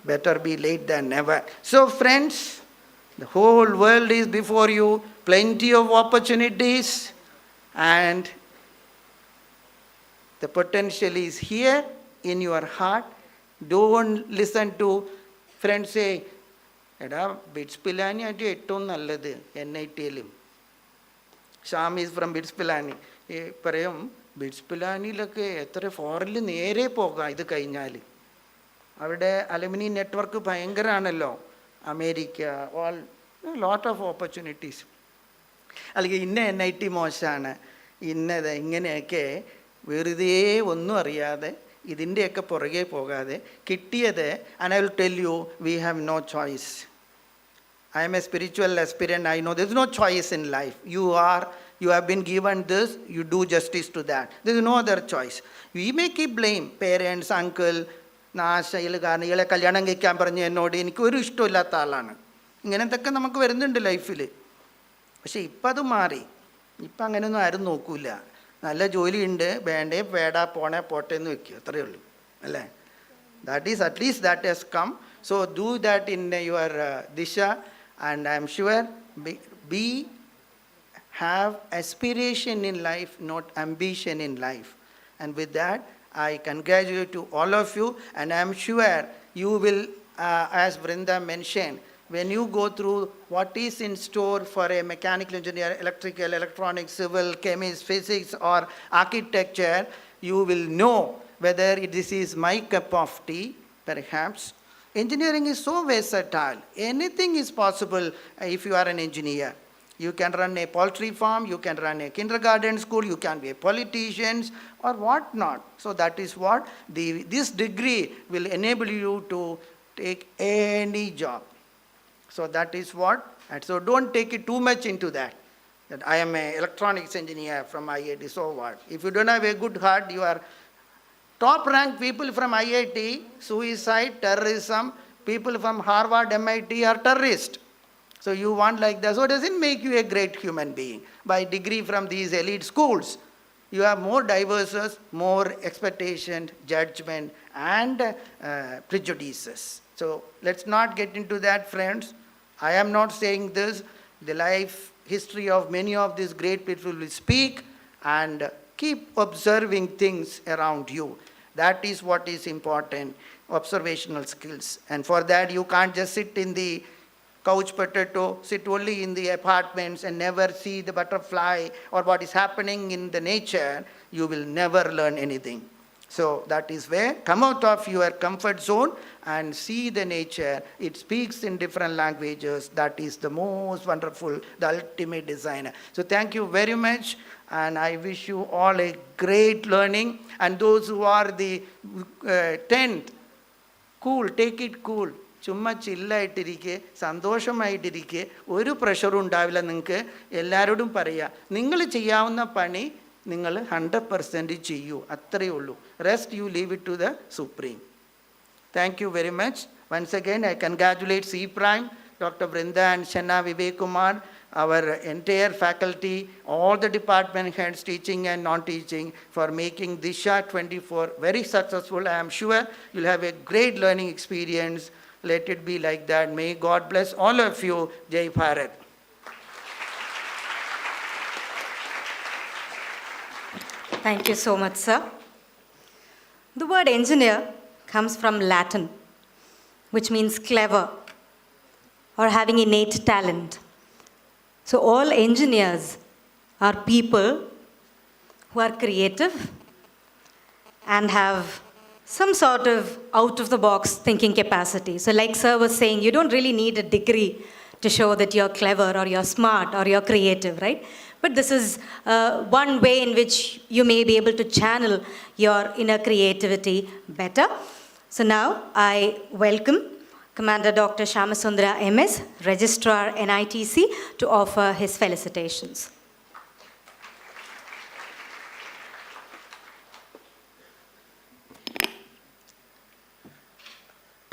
Better be late than never. So friends, the whole world is before you, plenty of opportunities. And the potential is here in your heart. Don't listen to friends say, Eda, Bits Pilani adi etton nalladu NIT-ilum. Sham is from Bits Pilani. Parayum, Bits Pilani-ilokke etra foreign-il nere poga idu kayinjal. Avade alumni network bhayangaranallo. America, all, a lot of opportunities. അല്ലെങ്കിൽ ഇന്ന NIT മോശമാണ്, ഇന്നത് ഇങ്ങനെയൊക്കെ വെറുതെ ഒന്നും അറിയാതെ ഇതിൻ്റെയൊക്കെ പുറകെ പോകാതെ കിട്ടിയത്, and I will tell you, we have no choice. I am a spiritual aspirant. I know there is no choice in life. You have been given this, you do justice to that. There is no other choice. We may keep blame, parents, uncle, നാശയിൽ കാരണം ഇയാളെ കല്യാണം കഴിക്കാൻ പറഞ്ഞ് എന്നോട് എനിക്കൊരു ഇഷ്ടമില്ലാത്ത ആളാണ്. ഇങ്ങനത്തൊക്കെ നമുക്ക് വരുന്നുണ്ട് ലൈഫിൽ. പക്ഷെ ഇപ്പം അത് മാറി. ഇപ്പം അങ്ങനെയൊന്നും ആരും നോക്കൂല. നല്ല ജോലിയുണ്ട്, വേണ്ടേ വേടാ പോണേ പോട്ടെ എന്ന് വെക്കുക, അത്രയേ ഉള്ളൂ അല്ലേ. That is at least that has come. So do that in your Disha, and I am sure have aspiration in life, not ambition in life. And with that, I congratulate to all of you, and I am sure you will, as Vrinda mentioned, when you go through what is in store for a mechanical engineer, electrical, electronics, civil, chemistry, physics, or architecture, you will know whether this is my cup of tea, perhaps. Engineering is so versatile. Anything is possible if you are an engineer. You can run a poultry farm, you can run a kindergarten school, you can be a politician or what not. So that is what this degree will enable you to take any job. So that is what, and so don't take it too much into that I am an electronics engineer from IIT, so what? If you don't have a good heart, you are top ranked people from IIT, suicide, terrorism, people from Harvard, MIT are terrorists. So you want like that. So it doesn't make you a great human being. By degree from these elite schools, you have more diverses, more expectation, judgment, and prejudices. So let's not get into that, friends. I am not saying this. the life history of many of these great people will speak, and keep observing things around you. That is what is important, observational skills. And for that, you can't just sit in the couch potato, sit only in the apartments and never see the butterfly or what is happening in the nature. You will never learn anything. So that is where, come out of your comfort zone and see the nature. It speaks in different languages. That is the most wonderful, the ultimate designer. So thank you very much, and I wish you all a great learning. And those who are the 10th, cool, take it cool. ചുമ്മാ ചില്ലായിട്ടിരിക്കെ സന്തോഷമായിട്ടിരിക്കെ ഒരു പ്രഷറും ഉണ്ടാവില്ല. നിങ്ങൾക്ക് എല്ലാവരോടും പറയുക, നിങ്ങൾ ചെയ്യാവുന്ന പണി നിങ്ങൾ 100% ചെയ്യൂ, അത്രയേ ഉള്ളൂ. Rest you leave it to the supreme. Thank you very much. Once again I congratulate C prime, Dr. Vrinda and Shanna Vivek Kumar, our entire faculty, all the department heads, teaching and non-teaching, for making Disha 24 very successful. I am sure you'll have a great learning experience. Let it be like that. May God bless all of you. Jai Bharat. Thank you so much, sir. The word engineer comes from Latin, which means clever or having innate talent. So all engineers are people who are creative and have some sort of out-of-the-box thinking capacity. So like sir was saying, you don't really need a degree to show that you're clever or you're smart or you're creative, right? But this is one way in which you may be able to channel your inner creativity better. So now I welcome Commander Dr. Shamasundara MS, Registrar NITC, to offer his felicitations.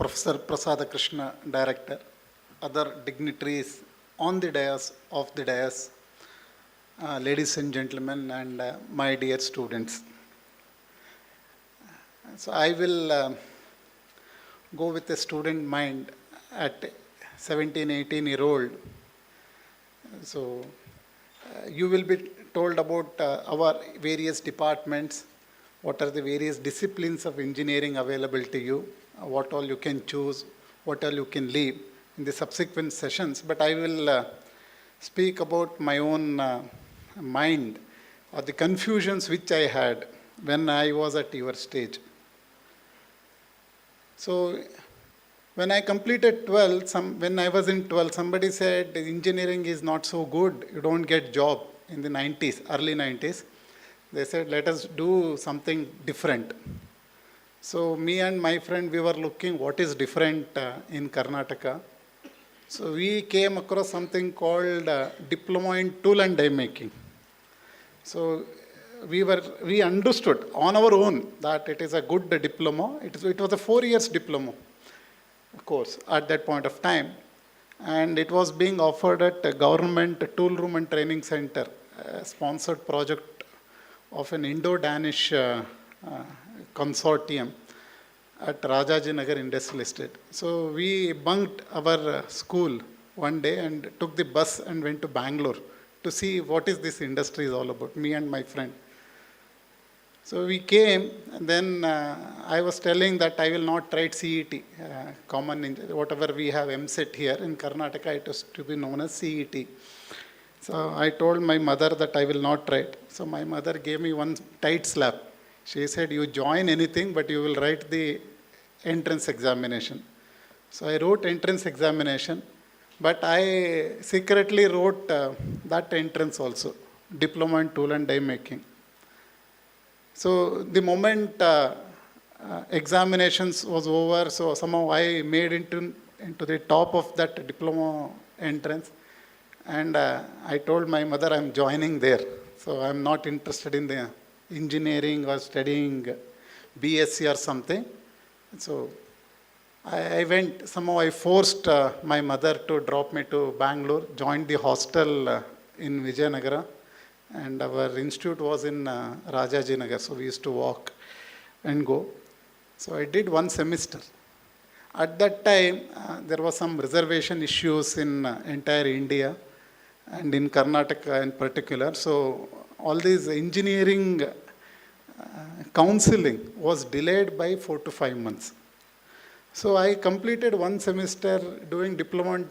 Professor Prasada Krishna, Director, other dignitaries on the dais, of the dais, ladies and gentlemen, and my dear students. So I will go with a student mind at 17, 18-year-old. So you will be told about our various departments, what are the various disciplines of engineering available to you, what all you can choose, what all you can leave in the subsequent sessions. But I will speak about my own mind, or the confusions which I had when I was at your stage. So when I completed 12, when I was in 12, somebody said engineering is not so good, you don't get job in the 90s, early 90s. They said, let us do something different. So me and my friend, we were looking what is different in Karnataka. So we came across something called Diploma in Tool and Die Making. So we understood on our own that it is a good diploma. It was a 4 years diploma course at that point of time. And it was being offered at a government tool room and training center, a sponsored project of an Indo-Danish consortium at Rajajinagar Industrial Estate. So we bunked our school one day and took the bus and went to Bangalore to see what is this industry is all about, me and my friend. So we came, and then I was telling that I will not write CET, whatever we have MSET here in Karnataka, it is to be known as CET. So I told my mother that I will not write. So my mother gave me one tight slap. She said, you join anything, but you will write the entrance examination. So I wrote entrance examination, but I secretly wrote that entrance also, Diploma in Tool and Die Making. So the moment examinations was over, so somehow I made into the top of that diploma entrance, and I told my mother I'm joining there. So I'm not interested in the engineering or studying BSc or something. So I went, somehow I forced my mother to drop me to Bangalore, joined the hostel in Vijayanagara, and our institute was in Rajajinagar, so we used to walk and go. So I did one semester. At that time, there was some reservation issues in entire India, and in Karnataka in particular. So all these engineering counseling was delayed by 4 to 5 months. So I completed one semester doing diploma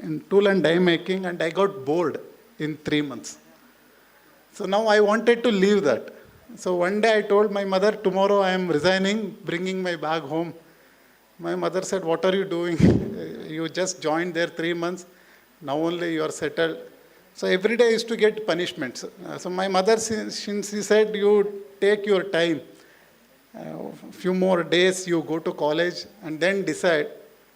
in tool and die making, and I got bored in 3 months. So now I wanted to leave that. So one day I told my mother, tomorrow I am resigning, bringing my bag home. My mother said, what are you doing? You just joined there 3 months. Now only you are settled. So every day I used to get punishments. So my mother, she said, you take your time. A few more days, you go to college and then decide.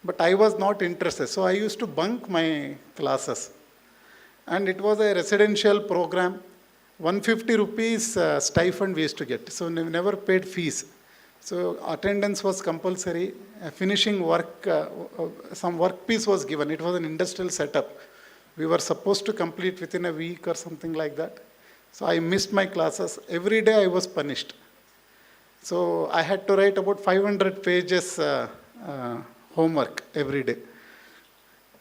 But I was not interested. So I used to bunk my classes. And it was a residential program. 150 rupees stipend we used to get. So we never paid fees. So attendance was compulsory. Finishing work, some work piece was given. It was an industrial setup. We were supposed to complete within a week or something like that. So I missed my classes. Every day I was punished. So I had to write about 500 pages homework every day.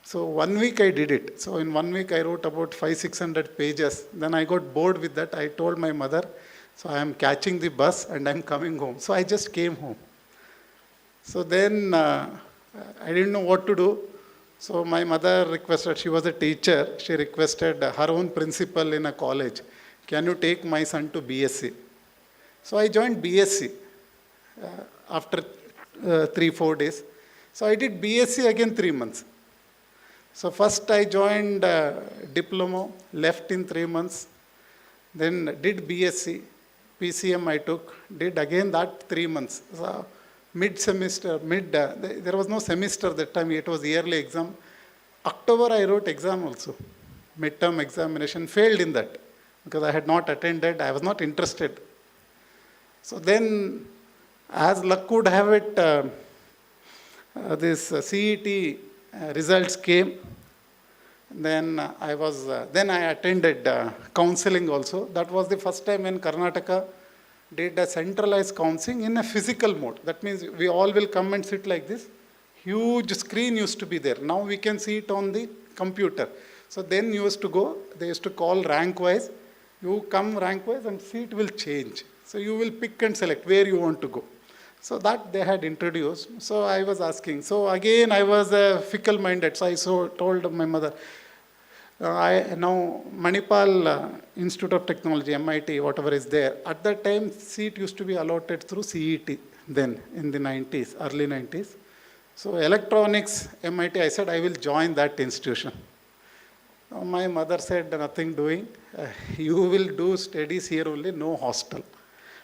So 1 week I did it. So in 1 week I wrote about 500-600 pages. Then I got bored with that. I told my mother, so I am catching the bus and I'm coming home. So I just came home. So then I didn't know what to do. So my mother requested, she was a teacher, she requested her own principal in a college, can you take my son to BSc? So I joined BSc after 3-4 days. So I did BSc again 3 months. So first I joined diploma, left in 3 months, then did BSc, PCM I took, did again that 3 months. So mid-semester, there was no semester that time, it was yearly exam. October I wrote exam also, midterm examination, failed in that because I had not attended, I was not interested. So then, as luck would have it, this CET results came. Then I attended counseling also. That was the first time in Karnataka did a centralized counseling in a physical mode. That means we all will come and sit like this. Huge screen used to be there. Now we can see it on the computer. So then you used to go, they used to call rank wise. You come rank wise and seat will change. So you will pick and select where you want to go. So that they had introduced. So I was asking. So again I was fickle-minded. So I told my mother, now Manipal Institute of Technology, MIT, whatever is there, at that time seat used to be allotted through CET then in the 90s, early 90s. So electronics, MIT, I said I will join that institution. My mother said nothing doing, you will do studies here only, no hostel.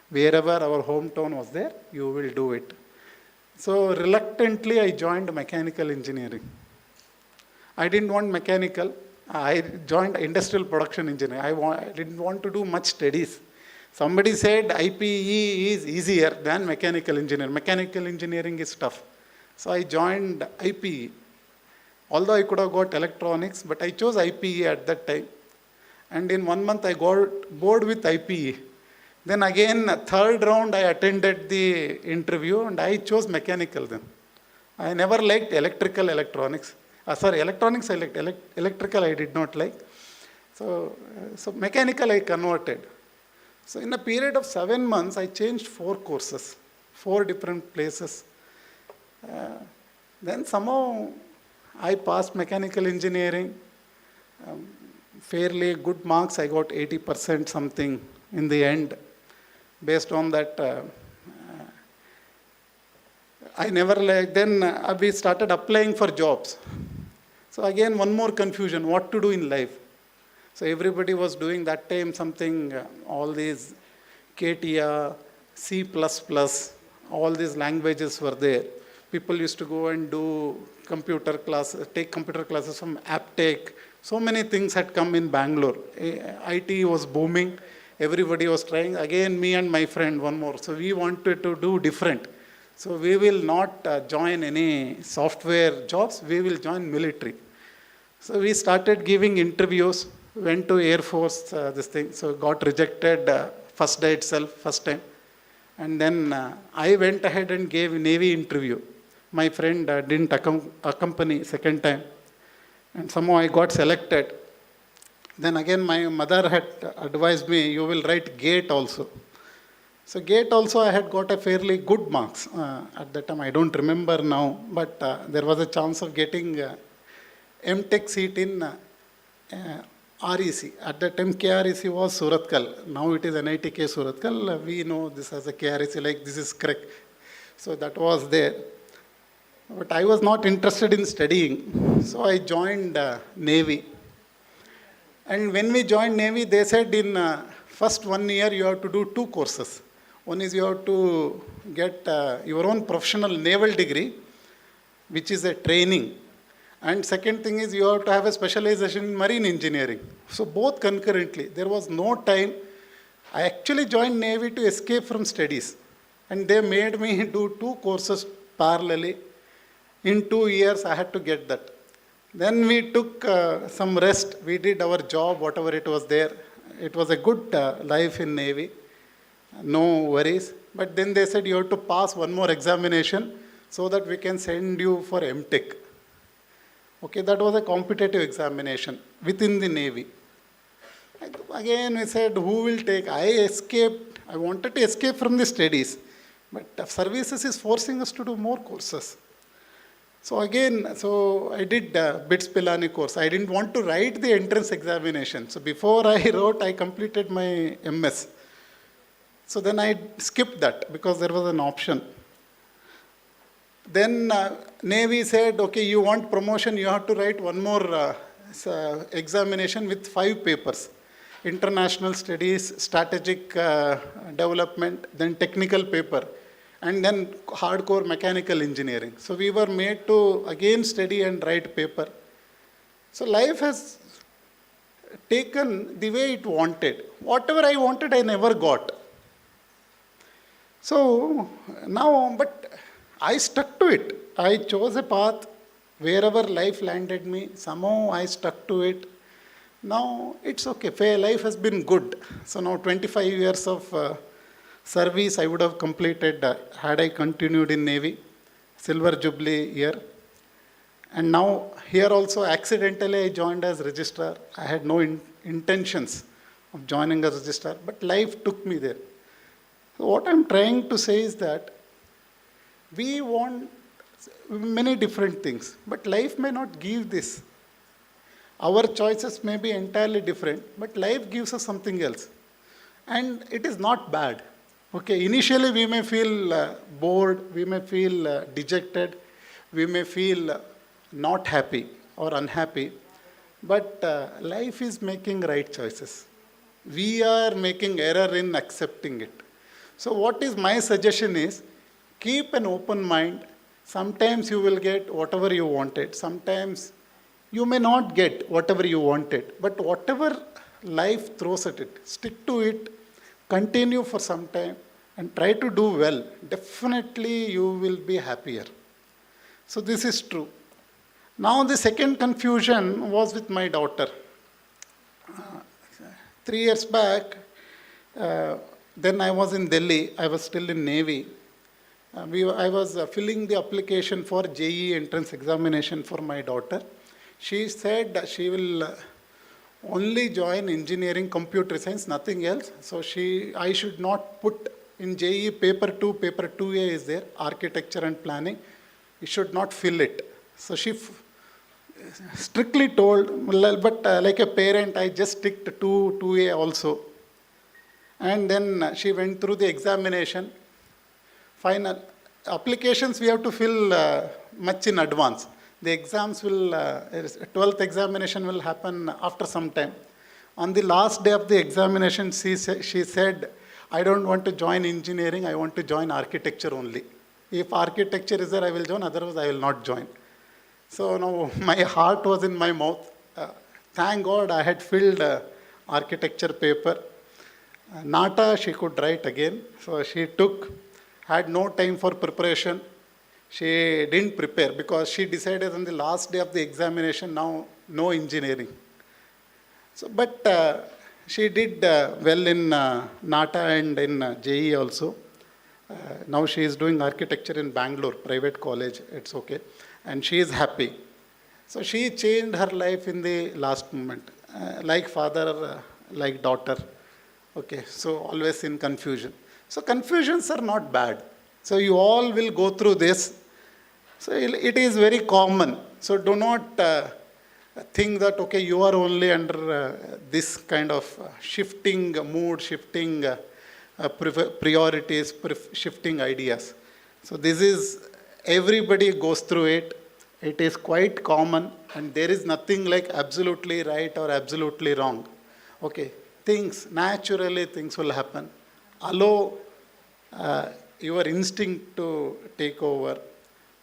Wherever our hometown was there, you will do it. So reluctantly I joined mechanical engineering. I didn't want mechanical. I joined industrial production engineering. I didn't want to do much studies. Somebody said IPE is easier than mechanical engineering. Mechanical engineering is tough. So I joined IPE. Although I could have got electronics, but I chose IPE at that time. And in 1 month I got bored with IPE. Then again, third round I attended the interview and I chose mechanical then. I never liked electronics. Electronics I liked, electrical I did not like. So mechanical I converted. So in a period of 7 months, I changed 4 courses, 4 different places. Then somehow I passed mechanical engineering, fairly good marks, I got 80% something in the end. Based on that, I never liked, then we started applying for jobs. So again, one more confusion, what to do in life. So everybody was doing that time something, all these KTIA, C++, all these languages were there. People used to go and do computer classes, take computer classes from Aptech. So many things had come in Bangalore. IT was booming. Everybody was trying. Again, me and my friend, one more. So we wanted to do different. So we will not join any software jobs. We will join military. So we started giving interviews, went to Air Force, this thing. So got rejected first day itself, first time. And then I went ahead and gave Navy interview. My friend didn't accompany second time. and somehow I got selected. Then again, my mother had advised me, you will write GATE also. So GATE also I had got a fairly good marks. At that time, I don't remember now, but there was a chance of getting MTech seat in REC. At that time, KREC was Surathkal. Now it is NITK Surathkal. We know this as a KREC, like this is correct. So that was there. But I was not interested in studying. So I joined Navy. And when we joined Navy, they said in first 1 year you have to do 2 courses. One is you have to get your own professional naval degree, which is a training. And second thing is you have to have a specialization in marine engineering. So both concurrently. There was no time. I actually joined Navy to escape from studies. And they made me do 2 courses parallelly. In 2 years, I had to get that. Then we took some rest. We did our job, whatever it was there. It was a good life in Navy. No worries. But then they said you have to pass one more examination so that we can send you for MTech. Okay, that was a competitive examination within the Navy. Again, we said, who will take? I escaped. I wanted to escape from the studies. But services is forcing us to do more courses. So again, I did BITS Pilani course. I didn't want to write the entrance examination. So before I wrote, I completed my MS. So then I skipped that because there was an option. Then Navy said, okay, you want promotion, you have to write one more examination with 5 papers. International studies, strategic development, then technical paper, and then hardcore mechanical engineering. So we were made to again study and write paper. So life has taken the way it wanted. Whatever I wanted, I never got. So now, but I stuck to it. I chose a path wherever life landed me. Somehow I stuck to it. Now it's okay. Fair life has been good. So now 25 years of service I would have completed had I continued in Navy. Silver Jubilee year. And now here also accidentally I joined as registrar. I had no intentions of joining as registrar, but life took me there. So what I'm trying to say is that we want many different things, but life may not give this. Our choices may be entirely different, but life gives us something else. And it is not bad. Okay, initially we may feel bored, we may feel dejected, we may feel not happy or unhappy, but life is making right choices. We are making error in accepting it. So what is my suggestion is, keep an open mind. Sometimes you will get whatever you wanted. Sometimes you may not get whatever you wanted. But whatever life throws at it, stick to it, continue for some time, and try to do well. Definitely you will be happier. So this is true. Now the second confusion was with my daughter. 3 years back, then I was in Delhi. I was still in Navy. I was filling the application for JEE entrance examination for my daughter. She said she will only join engineering, computer science, nothing else. So I should not put in JEE paper 2, paper 2A is there, architecture and planning. You should not fill it. So she strictly told, but like a parent, I just ticked 2A also. And then she went through the examination. Final applications we have to fill much in advance. The exams will, 12th examination will happen after some time. On the last day of the examination, she said, I don't want to join engineering, I want to join architecture only. If architecture is there, I will join, otherwise I will not join. So now my heart was in my mouth. Thank God I had filled architecture paper. Nata, she could write again. So she had no time for preparation. She didn't prepare because she decided on the last day of the examination, now no engineering. So, but she did well in NATA and in JEE also. Now she is doing architecture in Bangalore, private college, it's okay. And she is happy. So she changed her life in the last moment, like father, like daughter. Okay, so always in confusion. So confusions are not bad. So you all will go through this. So it is very common. So do not think that, okay, you are only under this kind of shifting mood, shifting priorities, shifting ideas. So this is, everybody goes through it. It is quite common, and there is nothing like absolutely right or absolutely wrong. Okay, naturally things will happen. Allow your instinct to take over.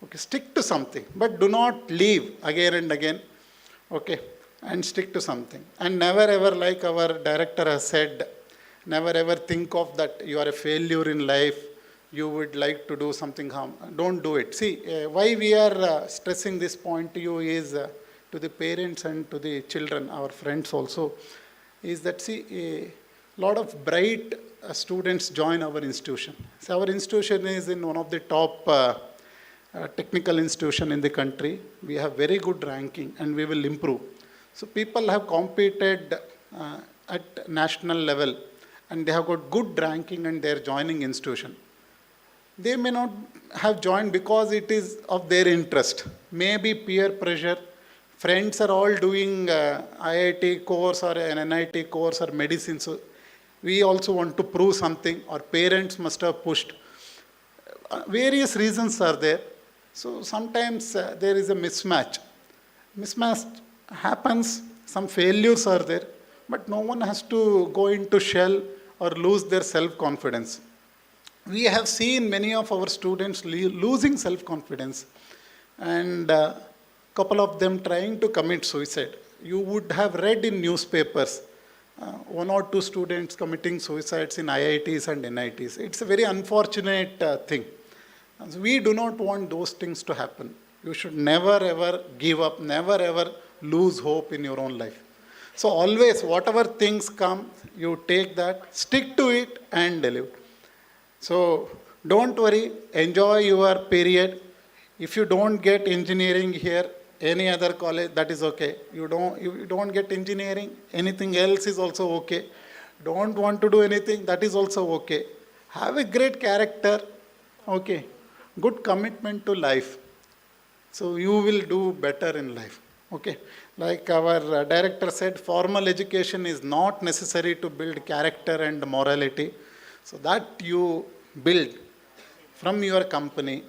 Okay, stick to something, but do not leave again and again. Okay, and stick to something. And never ever, like our director has said, never ever think of that you are a failure in life, you would like to do something harm. Don't do it. See, why we are stressing this point to you is to the parents and to the children, our friends also, is that, see, a lot of bright students join our institution. So our institution is in one of the top technical institution in the country. We have very good ranking and we will improve. So people have competed at national level and they have got good ranking and they are joining institution. They may not have joined because it is of their interest. Maybe peer pressure. Friends are all doing IIT course or an NIT course or medicine. So we also want to prove something, or parents must have pushed. Various reasons are there. So sometimes there is a mismatch. Mismatch happens, some failures are there, but no one has to go into shell or lose their self-confidence. We have seen many of our students losing self-confidence and couple of them trying to commit suicide. You would have read in newspapers, one or two students committing suicides in IITs and NITs. It's a very unfortunate thing. So we do not want those things to happen. You should never ever give up, never ever lose hope in your own life. So always, whatever things come, you take that, stick to it and deliver. So don't worry, enjoy your period. If you don't get engineering here, any other college, that is okay. You don't get engineering, anything else is also okay. Don't want to do anything, that is also okay. Have a great character, okay. Good commitment to life. So you will do better in life, okay. Like our director said, formal education is not necessary to build character and morality. So that you build from your company,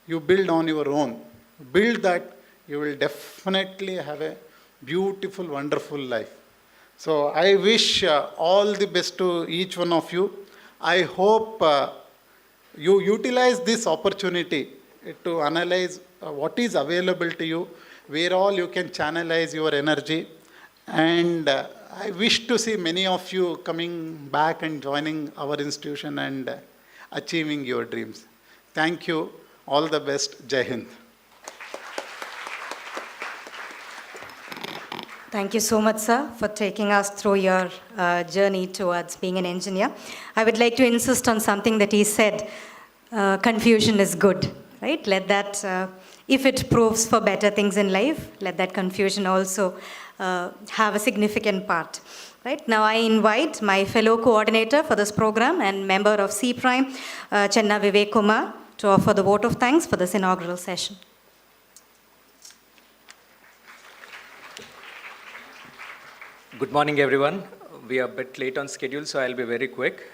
you build on your own. Build that, you will definitely have a beautiful, wonderful life. So I wish all the best to each one of you. I hope you utilize this opportunity to analyze what is available to you, where all you can channelize your energy. And I wish to see many of you coming back and joining our institution and achieving your dreams. Thank you. All the best. Jai Hind. Thank you so much, sir, for taking us through your journey towards being an engineer. I would like to insist on something that he said. Confusion is good, right? Let that, if it proves for better things in life, let that confusion also have a significant part. Right? Now I invite my fellow coordinator for this program and member of C Prime, Chenna Vivek Kumar, to offer the vote of thanks for this inaugural session. Good morning, everyone. We are a bit late on schedule, so I'll be very quick.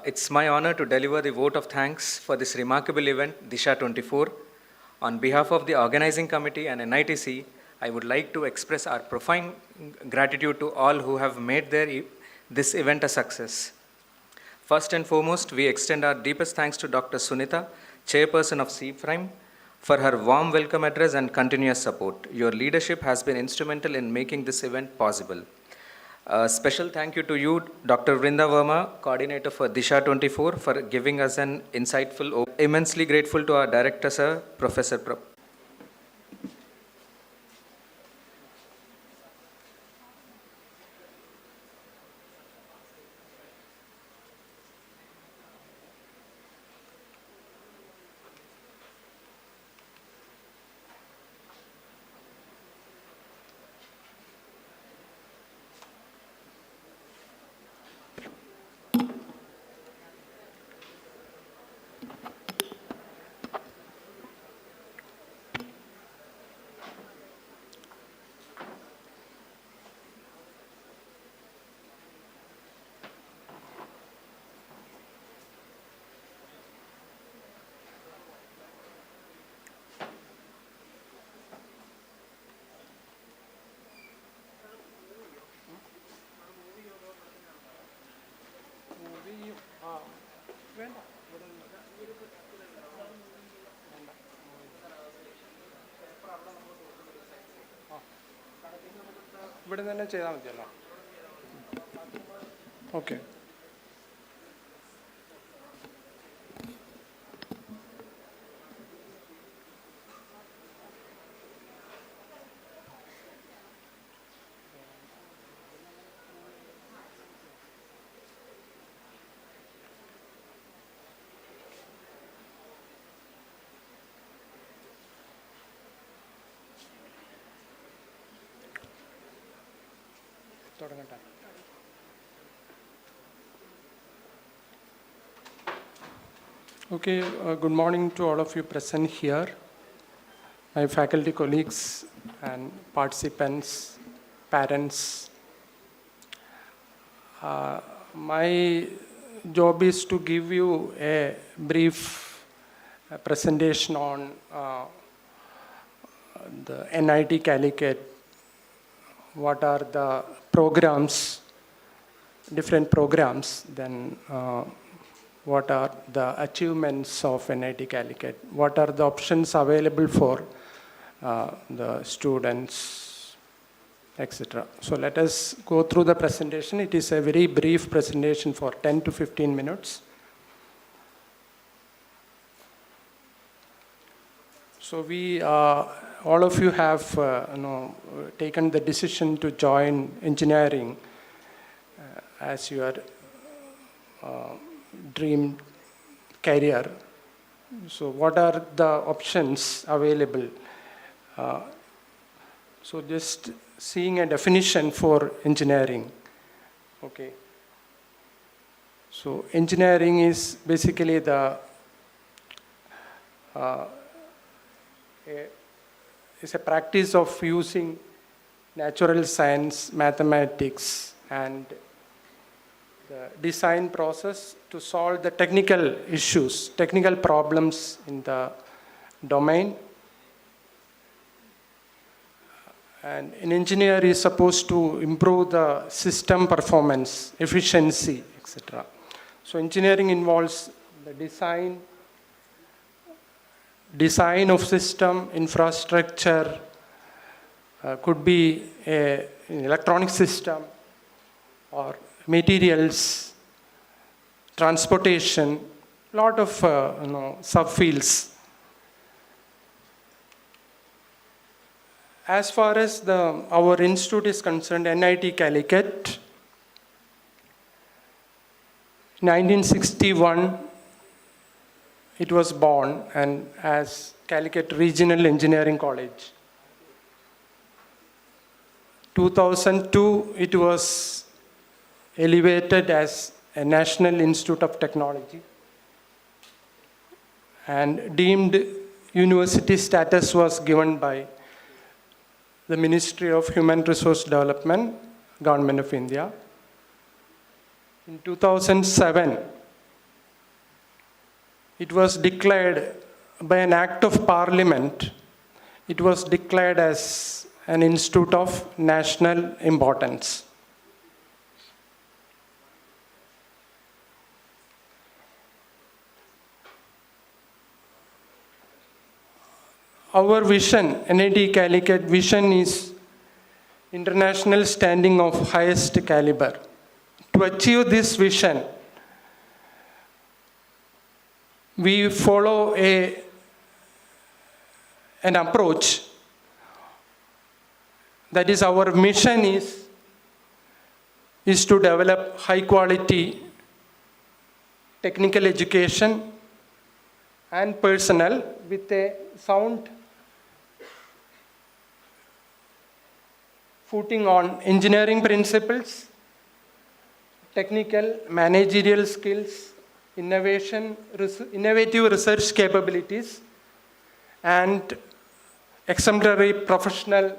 It's my honor to deliver the vote of thanks for this remarkable event, Disha 24. On behalf of the organizing committee and NITC, I would like to express our profound gratitude to all who have made this event a success. First and foremost, we extend our deepest thanks to Dr. Sunita, chairperson of C Prime, for her warm welcome address and continuous support. Your leadership has been instrumental in making this event possible. A special thank you to you, Dr. Vrinda Verma, coordinator for Disha 24, for giving us an insightful. Immensely grateful to our director, sir, Professor ഇവിടെ തന്നെ ചെയ്താൽ മതിയല്ലോ. Okay. തുടങ്ങട്ടെ. Okay, good morning to all of you present here, my faculty colleagues and participants, parents. My job is to give you a brief presentation on the NIT Calicut, what are the programs, different programs, then what are the achievements of NIT Calicut, what are the options available for the students, etc. So let us go through the presentation. It is a very brief presentation for 10 to 15 minutes. So we, all of you have taken the decision to join engineering as your dream career. So what are the options available? So just seeing a definition for engineering. Okay. So engineering is basically the is a practice of using natural science, mathematics, and the design process to solve the technical issues, technical problems in the domain. And an engineer is supposed to improve the system performance, efficiency, etc. So engineering involves the design of system, infrastructure, could be an electronic system or materials, transportation, lot of subfields. As far as our institute is concerned, NIT Calicut, 1961, it was born and as Calicut Regional Engineering College. 2002, it was elevated as a National Institute of Technology and deemed university status was given by the Ministry of Human Resource Development, Government of India. In 2007, it was declared by an act of parliament, it was declared as an institute of national importance. Our vision, NIT Calicut vision is international standing of highest caliber. To achieve this vision, we follow an approach. That is, our mission is to develop high quality technical education and personnel with a sound footing on engineering principles, technical, managerial skills, innovative research capabilities, and exemplary professional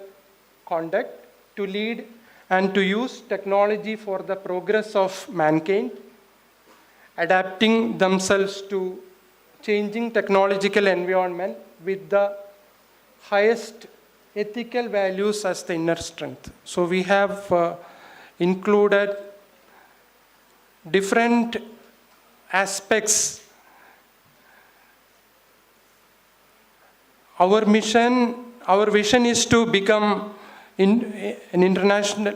conduct to lead and to use technology for the progress of mankind, adapting themselves to changing technological environment with the highest ethical values as the inner strength. So we have included different aspects. Our vision is to become an international,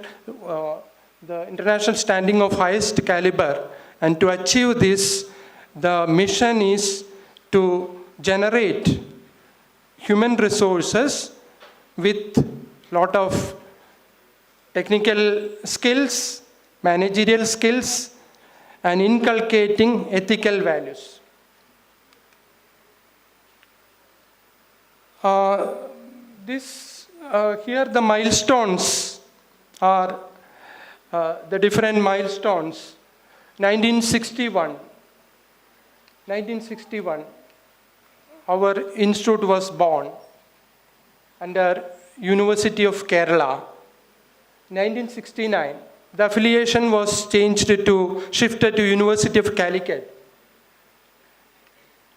the international standing of highest caliber. And to achieve this, the mission is to generate human resources with lot of technical skills, managerial skills, and inculcating ethical values. Here the milestones are the different milestones. 1961, our institute was born under University of Kerala. 1969, the affiliation was shifted to University of Calicut.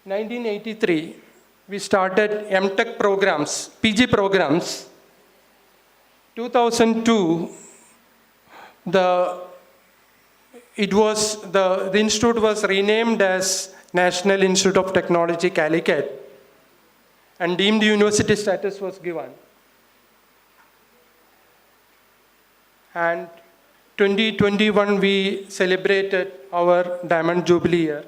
1983, we started MTech programs, PG programs. 2002, the institute was renamed as National Institute of Technology, Calicut, and deemed university status was given. And 2021, we celebrated our Diamond Jubilee year.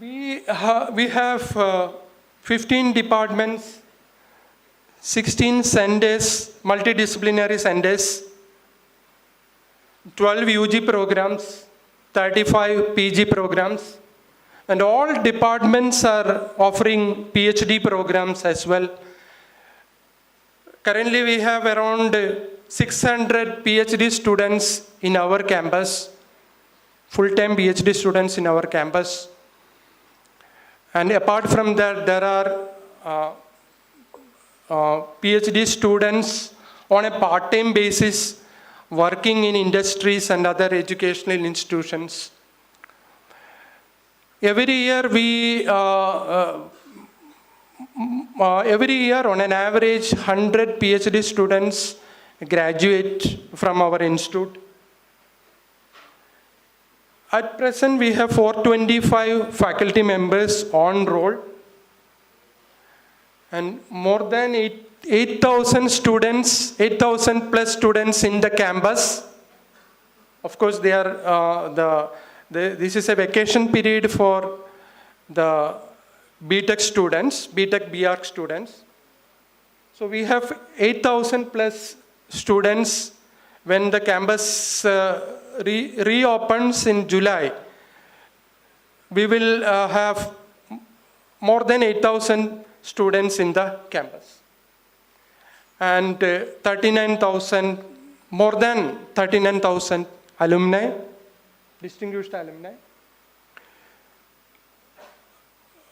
We have 15 departments, 16 centers, multidisciplinary centers, 12 UG programs, 35 PG programs, and all departments are offering PhD programs as well. Currently, we have around 600 PhD students in our campus, full-time PhD students in our campus. And apart from that, there are PhD students on a part-time basis working in industries and other educational institutions. Every year, on an average, 100 PhD students graduate from our institute. At present, we have 425 faculty members on roll, and more than 8,000 students, 8,000 plus students in the campus. Of course, they are this is a vacation period for the BTech students, BTech BArch students. So we have 8,000 plus students. When the campus reopens in July, we will have more than 8,000 students in the campus. And more than 39,000 alumni, distinguished alumni.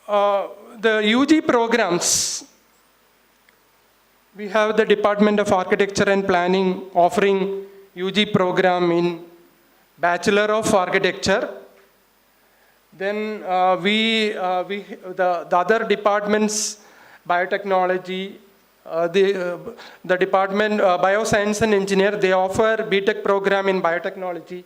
The UG programs, we have the Department of Architecture and Planning offering UG program in Bachelor of Architecture. Then the other departments, biotechnology, the department Bioscience and Engineer, they offer BTech program in biotechnology.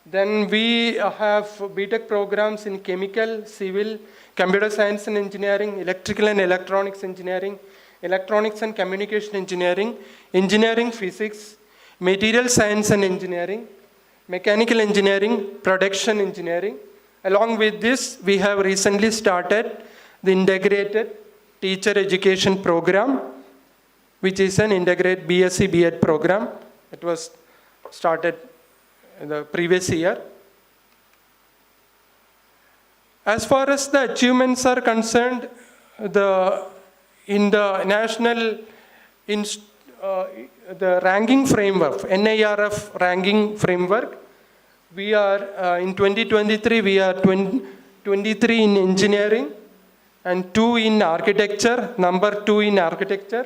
Then we have BTech programs in chemical, civil, computer science and engineering, electrical and electronics engineering, electronics and communication engineering, engineering physics, material science and engineering, mechanical engineering, production engineering. Along with this, we have recently started the integrated teacher education program, which is an integrated BSc B.Ed program. It was started in the previous year. As far as the achievements are concerned, in the national the ranking framework, NIRF ranking framework, we are in 2023 we are 23 in engineering and 2 in architecture, number 2 in architecture,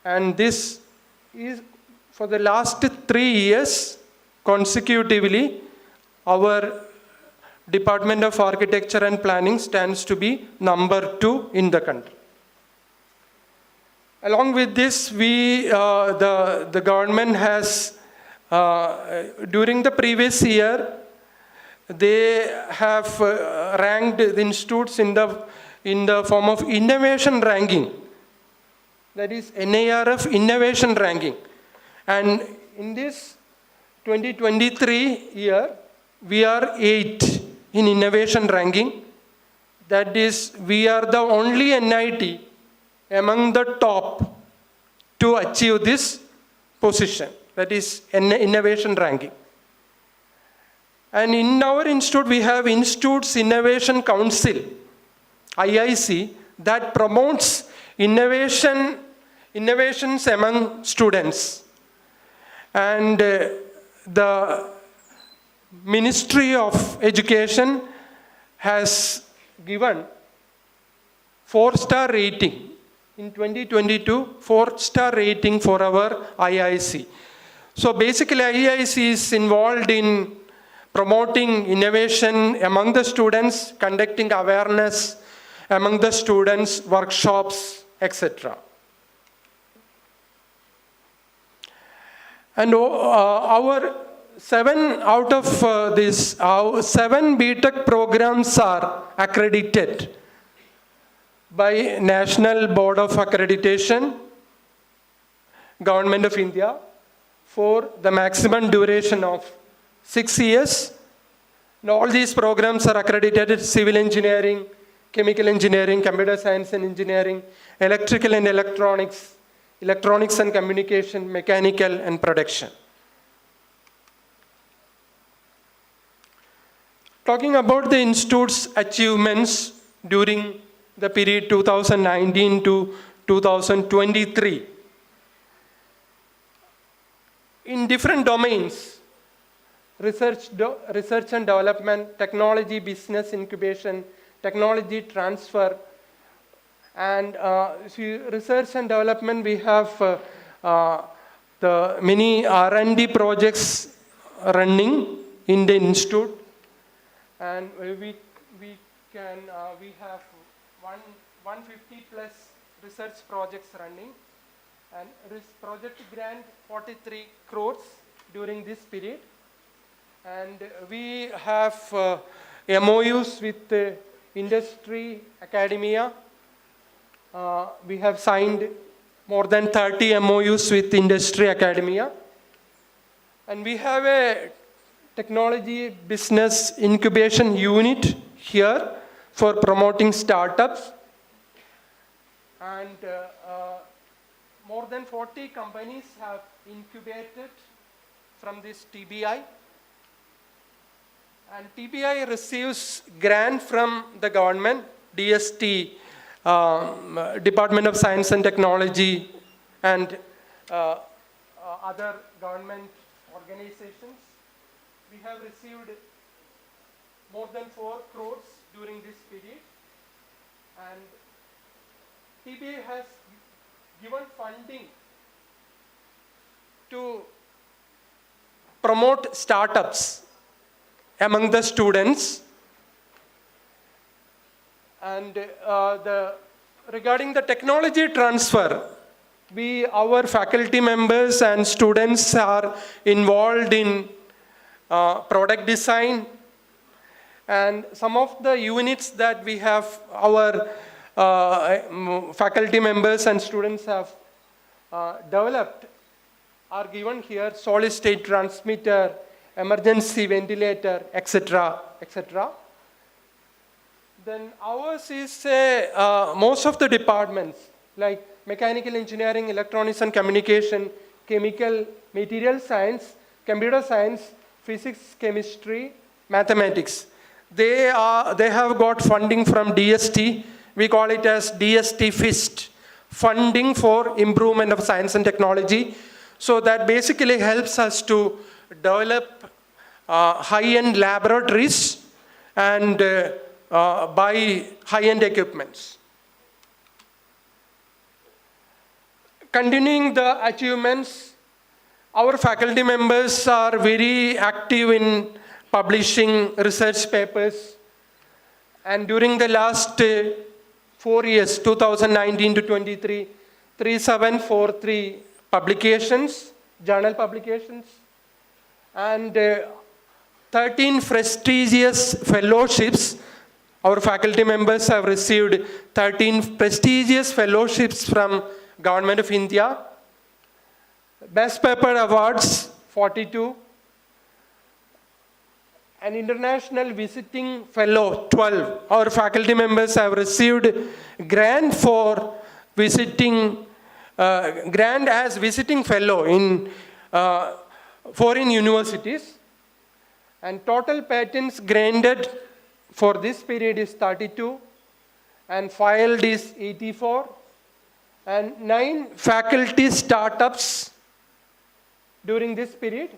and this is for the last 3 years consecutively our Department of Architecture and Planning stands to be number 2 in the country. Along with this, the government has, during the previous year, they have ranked the institutes in the form of innovation ranking. that is NIRF Innovation Ranking. And in this 2023 year, we are 8 in innovation ranking. That is, we are the only NIT among the top to achieve this position, that is innovation ranking. And in our institute, we have Institute's Innovation Council, IIC, that promotes innovations among students. And the Ministry of Education has given 4-star rating in 2022, 4-star rating for our IIC. So basically, IIC is involved in promoting innovation among the students, conducting awareness among the students, workshops, etc. And our 7 out of these 7 BTech programs are accredited by National Board of Accreditation, Government of India, for the maximum duration of 6 years. And all these programs are accredited: civil engineering, chemical engineering, computer science and engineering, electrical and electronics, electronics and communication, mechanical and production. Talking about the institute's achievements during the period 2019 to 2023, in different domains: research and development, technology, business incubation, technology transfer, and research and development, we have the many R&D projects running in the institute, and we have 150 plus research projects running, and project grant 43 crores during this period. And we have MOUs with industry, academia. We have signed more than 30 MOUs with industry, academia. And we have a technology business incubation unit here for promoting startups. And more than 40 companies have incubated from this TBI. And TBI receives grant from the government, DST, Department of Science and Technology, and other government organizations. We have received more than 4 crores during this period. And TBI has given funding to promote startups among the students. And regarding the technology transfer, our faculty members and students are involved in product design, and some of the units that we have, our faculty members and students have developed are given here: solid state transmitter, emergency ventilator, etc., etc. Then ours is most of the departments like mechanical engineering, electronics and communication, chemical, material science, computer science, physics, chemistry, mathematics. They have got funding from DST. We call it as DST FIST, funding for improvement of science and technology. So that basically helps us to develop high-end laboratories and buy high-end equipments. Continuing the achievements, our faculty members are very active in publishing research papers. And during the last 4 years, 2019 to 23, 3743 publications, journal publications, and 13 prestigious fellowships. Our faculty members have received 13 prestigious fellowships from Government of India. Best Paper Awards, 42. An International Visiting Fellow, 12. Our faculty members have received grant for visiting, grant as visiting fellow in foreign universities. And total patents granted for this period is 32 and filed is 84. And 9 faculty startups during this period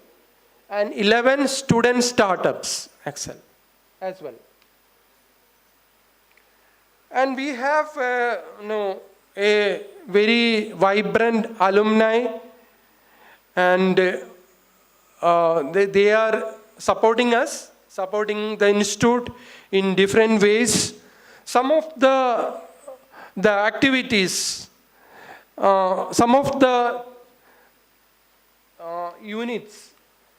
and 11 student startups, Excel, as well. And we have a very vibrant alumni, and they are supporting us, supporting the institute in different ways. Some of the activities, some of the units,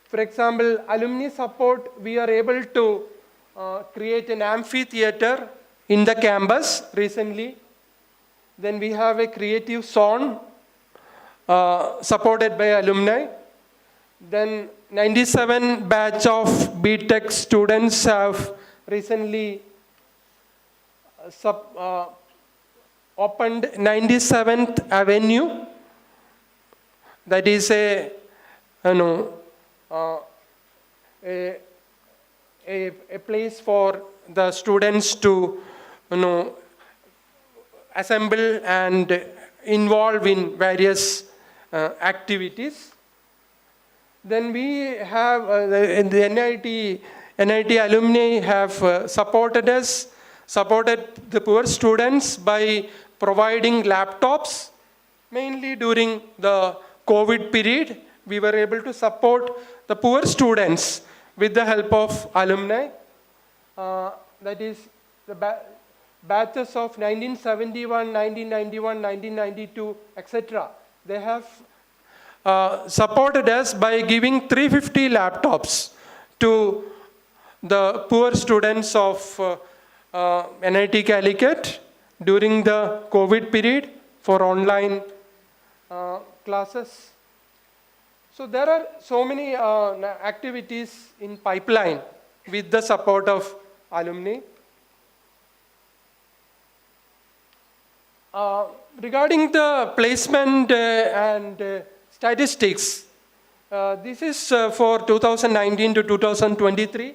for example, alumni support, we are able to create an amphitheater in the campus recently. Then we have a creative zone supported by alumni. Then 97 batch of BTech students have recently opened 97th Avenue. That is a place for the students to assemble and involve in various activities. Then we have the NIT alumni have supported us, supported the poor students by providing laptops, mainly during the COVID period. We were able to support the poor students with the help of alumni. That is the batches of 1971, 1991, 1992, etc. They have supported us by giving 350 laptops to the poor students of NIT Calicut during the COVID period for online classes. So there are so many activities in pipeline with the support of alumni. Regarding the placement and statistics, this is for 2019 to 2023.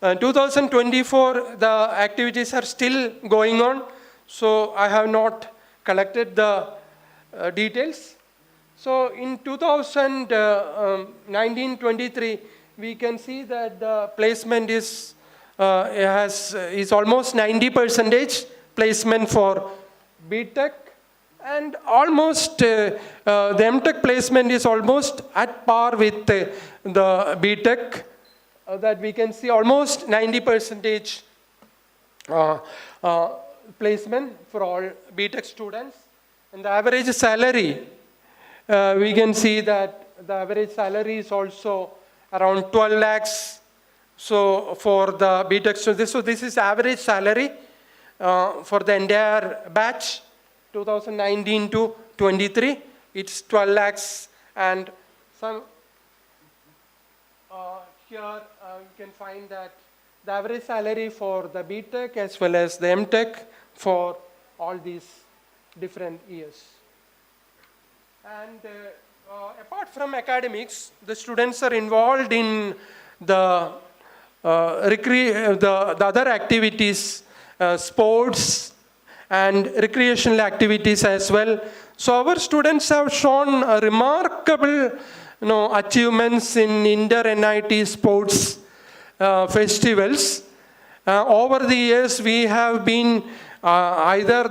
2024, the activities are still going on, so I have not collected the details. So in 2019-23, we can see that the placement is almost 90% placement for BTech, and almost the MTech placement is almost at par with the BTech. That we can see almost 90% placement for all BTech students. And the average salary, we can see that the average salary is also around 12 lakhs. So for the BTech students, so this is average salary for the entire batch, 2019 to 23. It's 12 lakhs, and some here you can find that the average salary for the BTech as well as the MTech for all these different years. And apart from academics, the students are involved in the other activities, sports and recreational activities as well. So our students have shown remarkable achievements in inter-NIT sports festivals. Over the years, we have been either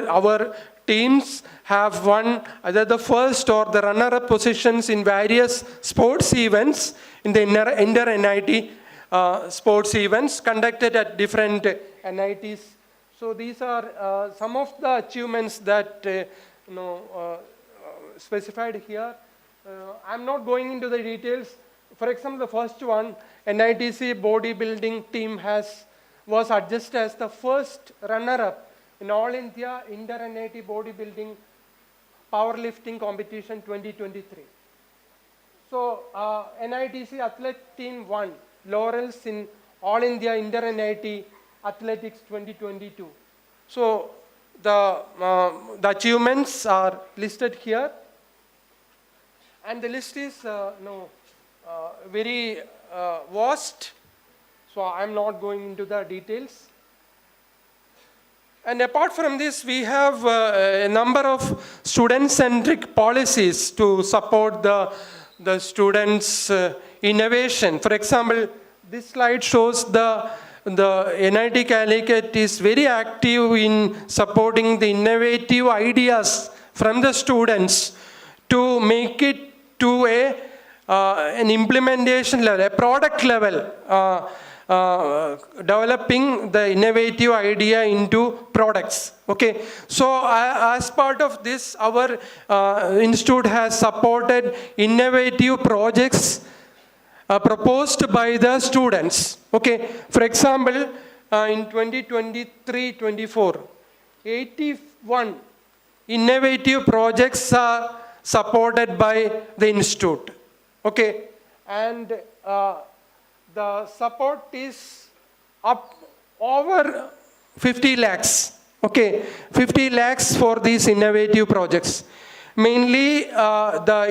our teams have won either the first or the runner-up positions in various sports events in the inter-NIT sports events conducted at different NITs. So these are some of the achievements that specified here. I'm not going into the details. For example, the first one, NITC bodybuilding team was adjudged as the first runner-up in All India Inter-NIT Bodybuilding Powerlifting Competition 2023. So NITC Athlete Team won laurels in All India Inter-NIT Athletics 2022. So the achievements are listed here, and the list is very vast, so I'm not going into the details. And apart from this, we have a number of student-centric policies to support the students' innovation. For example, this slide shows the NIT Calicut is very active in supporting the innovative ideas from the students to make it to an implementation level, a product level, developing the innovative idea into products. Okay, so as part of this, our institute has supported innovative projects proposed by the students. Okay, for example, in 2023-24, 81 innovative projects are supported by the institute. Okay, and the support is up over 50 lakhs. Okay, 50 lakhs for these innovative projects. Mainly, the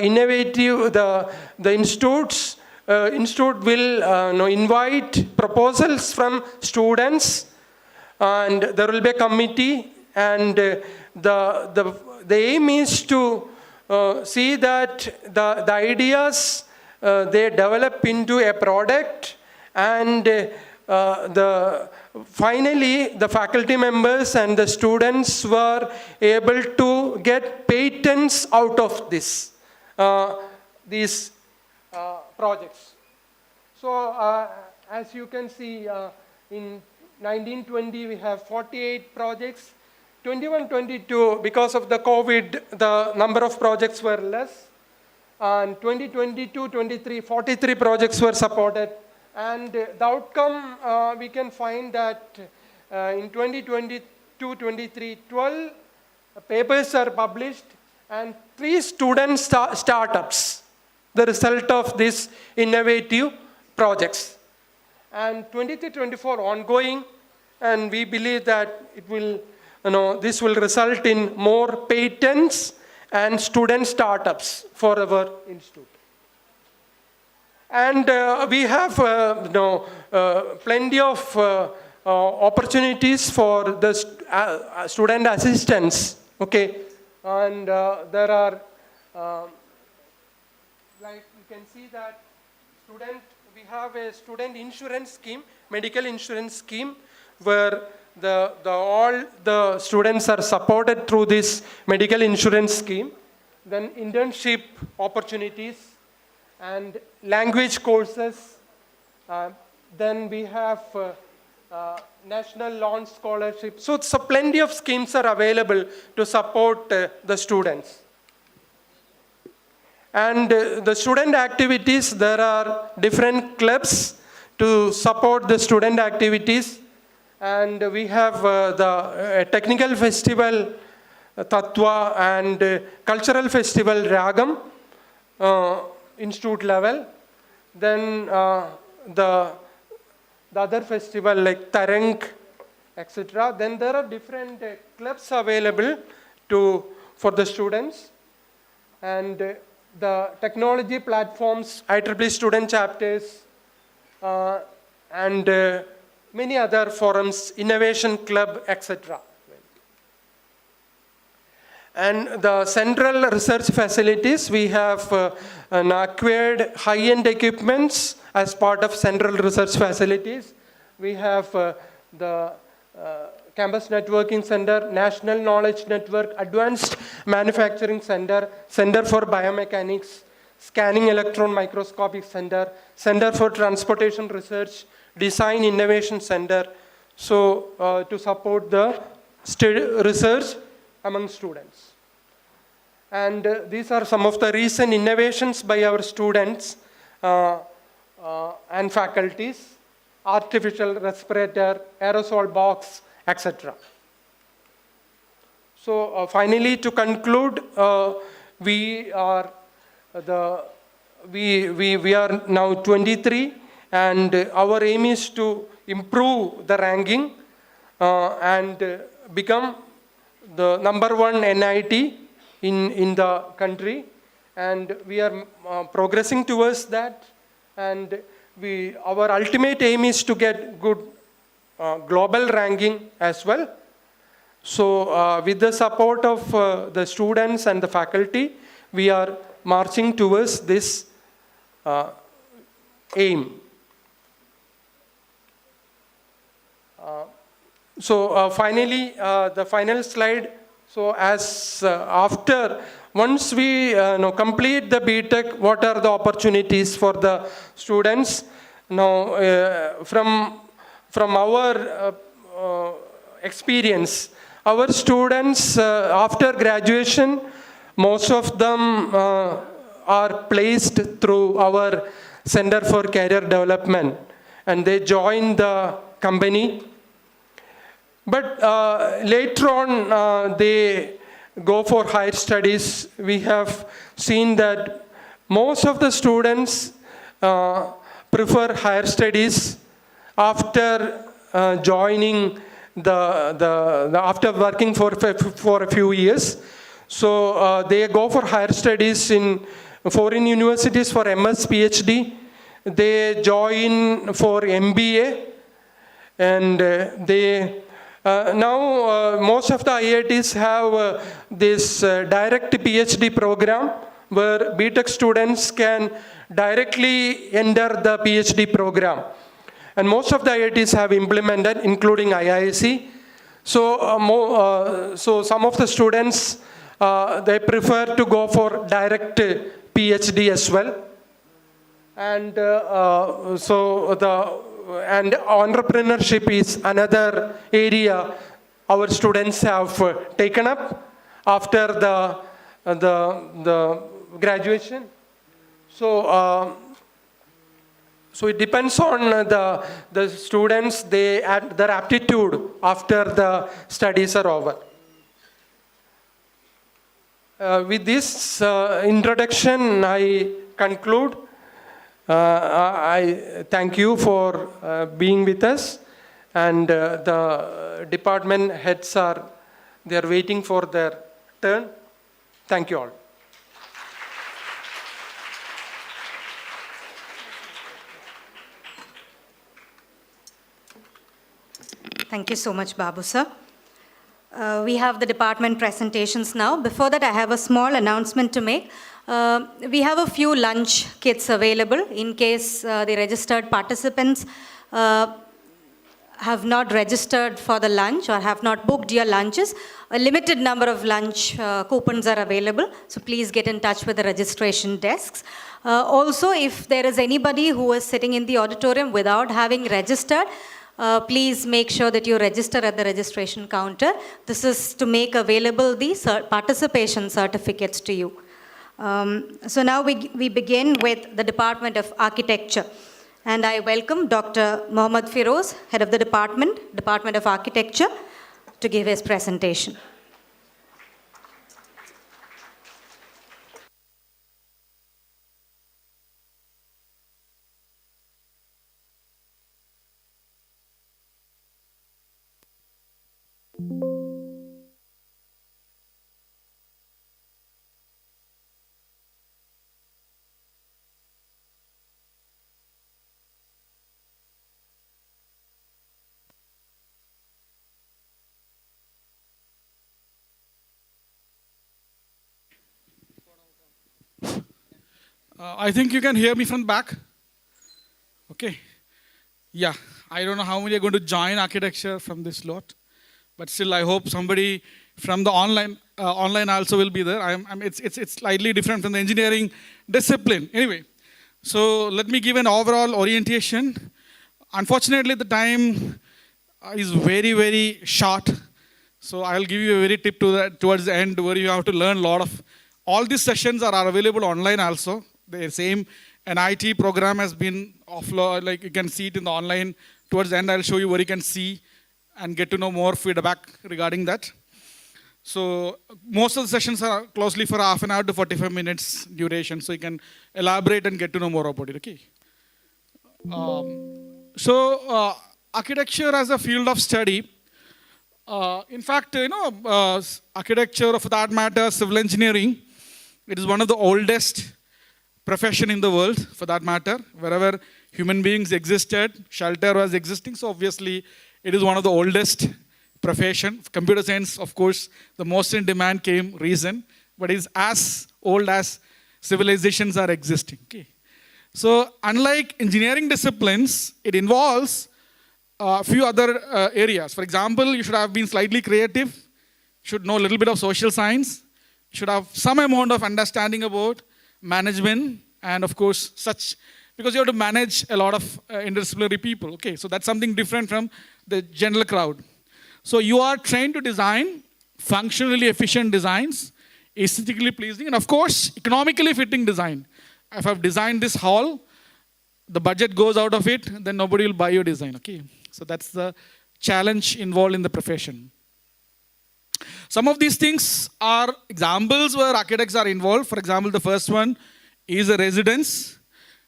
institute will invite proposals from students, and there will be a committee, and the aim is to see that the ideas they develop into a product, and finally the faculty members and the students were able to get patents out of these projects. So as you can see, in 1920 we have 48 projects. 21-22, because of the COVID, the number of projects were less. And 2022-23, 43 projects were supported. And the outcome, we can find that in 2022-23, 12 papers are published and 3 student startups, the result of these innovative projects. And 23-24 ongoing, and we believe that it will, this will result in more patents and student startups for our institute. And we have plenty of opportunities for the student assistants. Okay, and there are, like you can see that we have a student insurance scheme, medical insurance scheme, where all the students are supported through this medical insurance scheme. Then internship opportunities and language courses. Then we have national launch scholarship. So plenty of schemes are available to support the students. And the student activities, there are different clubs to support the student activities. And we have the technical festival, Tattva, and cultural festival, Ragam, institute level. Then the other festival like Tarang, etc. Then there are different clubs available for the students. And the technology platforms, IEEE student chapters, and many other forums, innovation club, etc. And the central research facilities, we have acquired high-end equipments as part of central research facilities. We have the Campus Networking Center, National Knowledge Network, Advanced Manufacturing Center, Center for Biomechanics, Scanning Electron Microscopic Center, Center for Transportation Research, Design Innovation Center, so to support the research among students. And these are some of the recent innovations by our students and faculties: artificial respirator, aerosol box, etc. So finally, to conclude, we are we are now 23, and our aim is to improve the ranking and become the #1 NIT in the country, and we are progressing towards that. And our ultimate aim is to get good global ranking as well. So with the support of the students and the faculty, we are marching towards this aim. So finally, the final slide. So once we complete the BTech, what are the opportunities for the students? Now, from our experience, our students after graduation, most of them are placed through our Center for Career Development, and they join the company. But later on, they go for higher studies. We have seen that most of the students prefer higher studies after joining after working for a few years. So they go for higher studies in foreign universities for MS, PhD. They join for MBA, and now most of the IITs have this direct PhD program where BTech students can directly enter the PhD program. And most of the IITs have implemented, including IISc. So some of the students, they prefer to go for direct PhD as well. And and entrepreneurship is another area our students have taken up after the graduation. So it depends on the students, their aptitude after the studies are over. With this introduction, I conclude. I thank you for being with us, and the department heads they're waiting for their turn. Thank you all. Thank you so much, Babu sir. We have the department presentations now. Before that, I have a small announcement to make. We have a few lunch kits available in case the registered participants have not registered for the lunch or have not booked your lunches. A limited number of lunch coupons are available, so please get in touch with the registration desks. Also, if there is anybody who is sitting in the auditorium without having registered, please make sure that you register at the registration counter. This is to make available the participation certificates to you. So now we begin with the Department of Architecture. And I welcome Dr. Mohammad Firoz, Head of the Department of Architecture, to give his presentation. I think you can hear me from the back. Okay. Yeah, I don't know how many are going to join architecture from this lot, but still I hope somebody from the online also will be there. It's slightly different from the engineering discipline. Anyway, so let me give an overall orientation. Unfortunately, the time is very, very short. So I'll give you a very tip towards the end where you have to learn a lot of. All these sessions are available online also. The same NIT program has been offload, like you can see it in the online. Towards the end, I'll show you where you can see and get to know more feedback regarding that. So most of the sessions are closely for half an hour to 45 minutes duration, so you can elaborate and get to know more about it, okay? Architecture as a field of study, in fact, architecture, or for that matter, civil engineering, it is one of the oldest profession in the world, for that matter. Wherever human beings existed, shelter was existing, so obviously it is one of the oldest profession. Computer science, of course, the most in demand came recent, but is as old as civilizations are existing. Okay. So unlike engineering disciplines, it involves a few other areas. For example, you should have been slightly creative, should know a little bit of social science, should have some amount of understanding about management, and of course because you have to manage a lot of interdisciplinary people. Okay, so that's something different from the general crowd. So you are trained to design functionally efficient designs, aesthetically pleasing, and of course, economically fitting design. If I've designed this hall, the budget goes out of it, then nobody will buy your design, okay? So that's the challenge involved in the profession. Some of these things are examples where architects are involved. For example, the first one is a residence.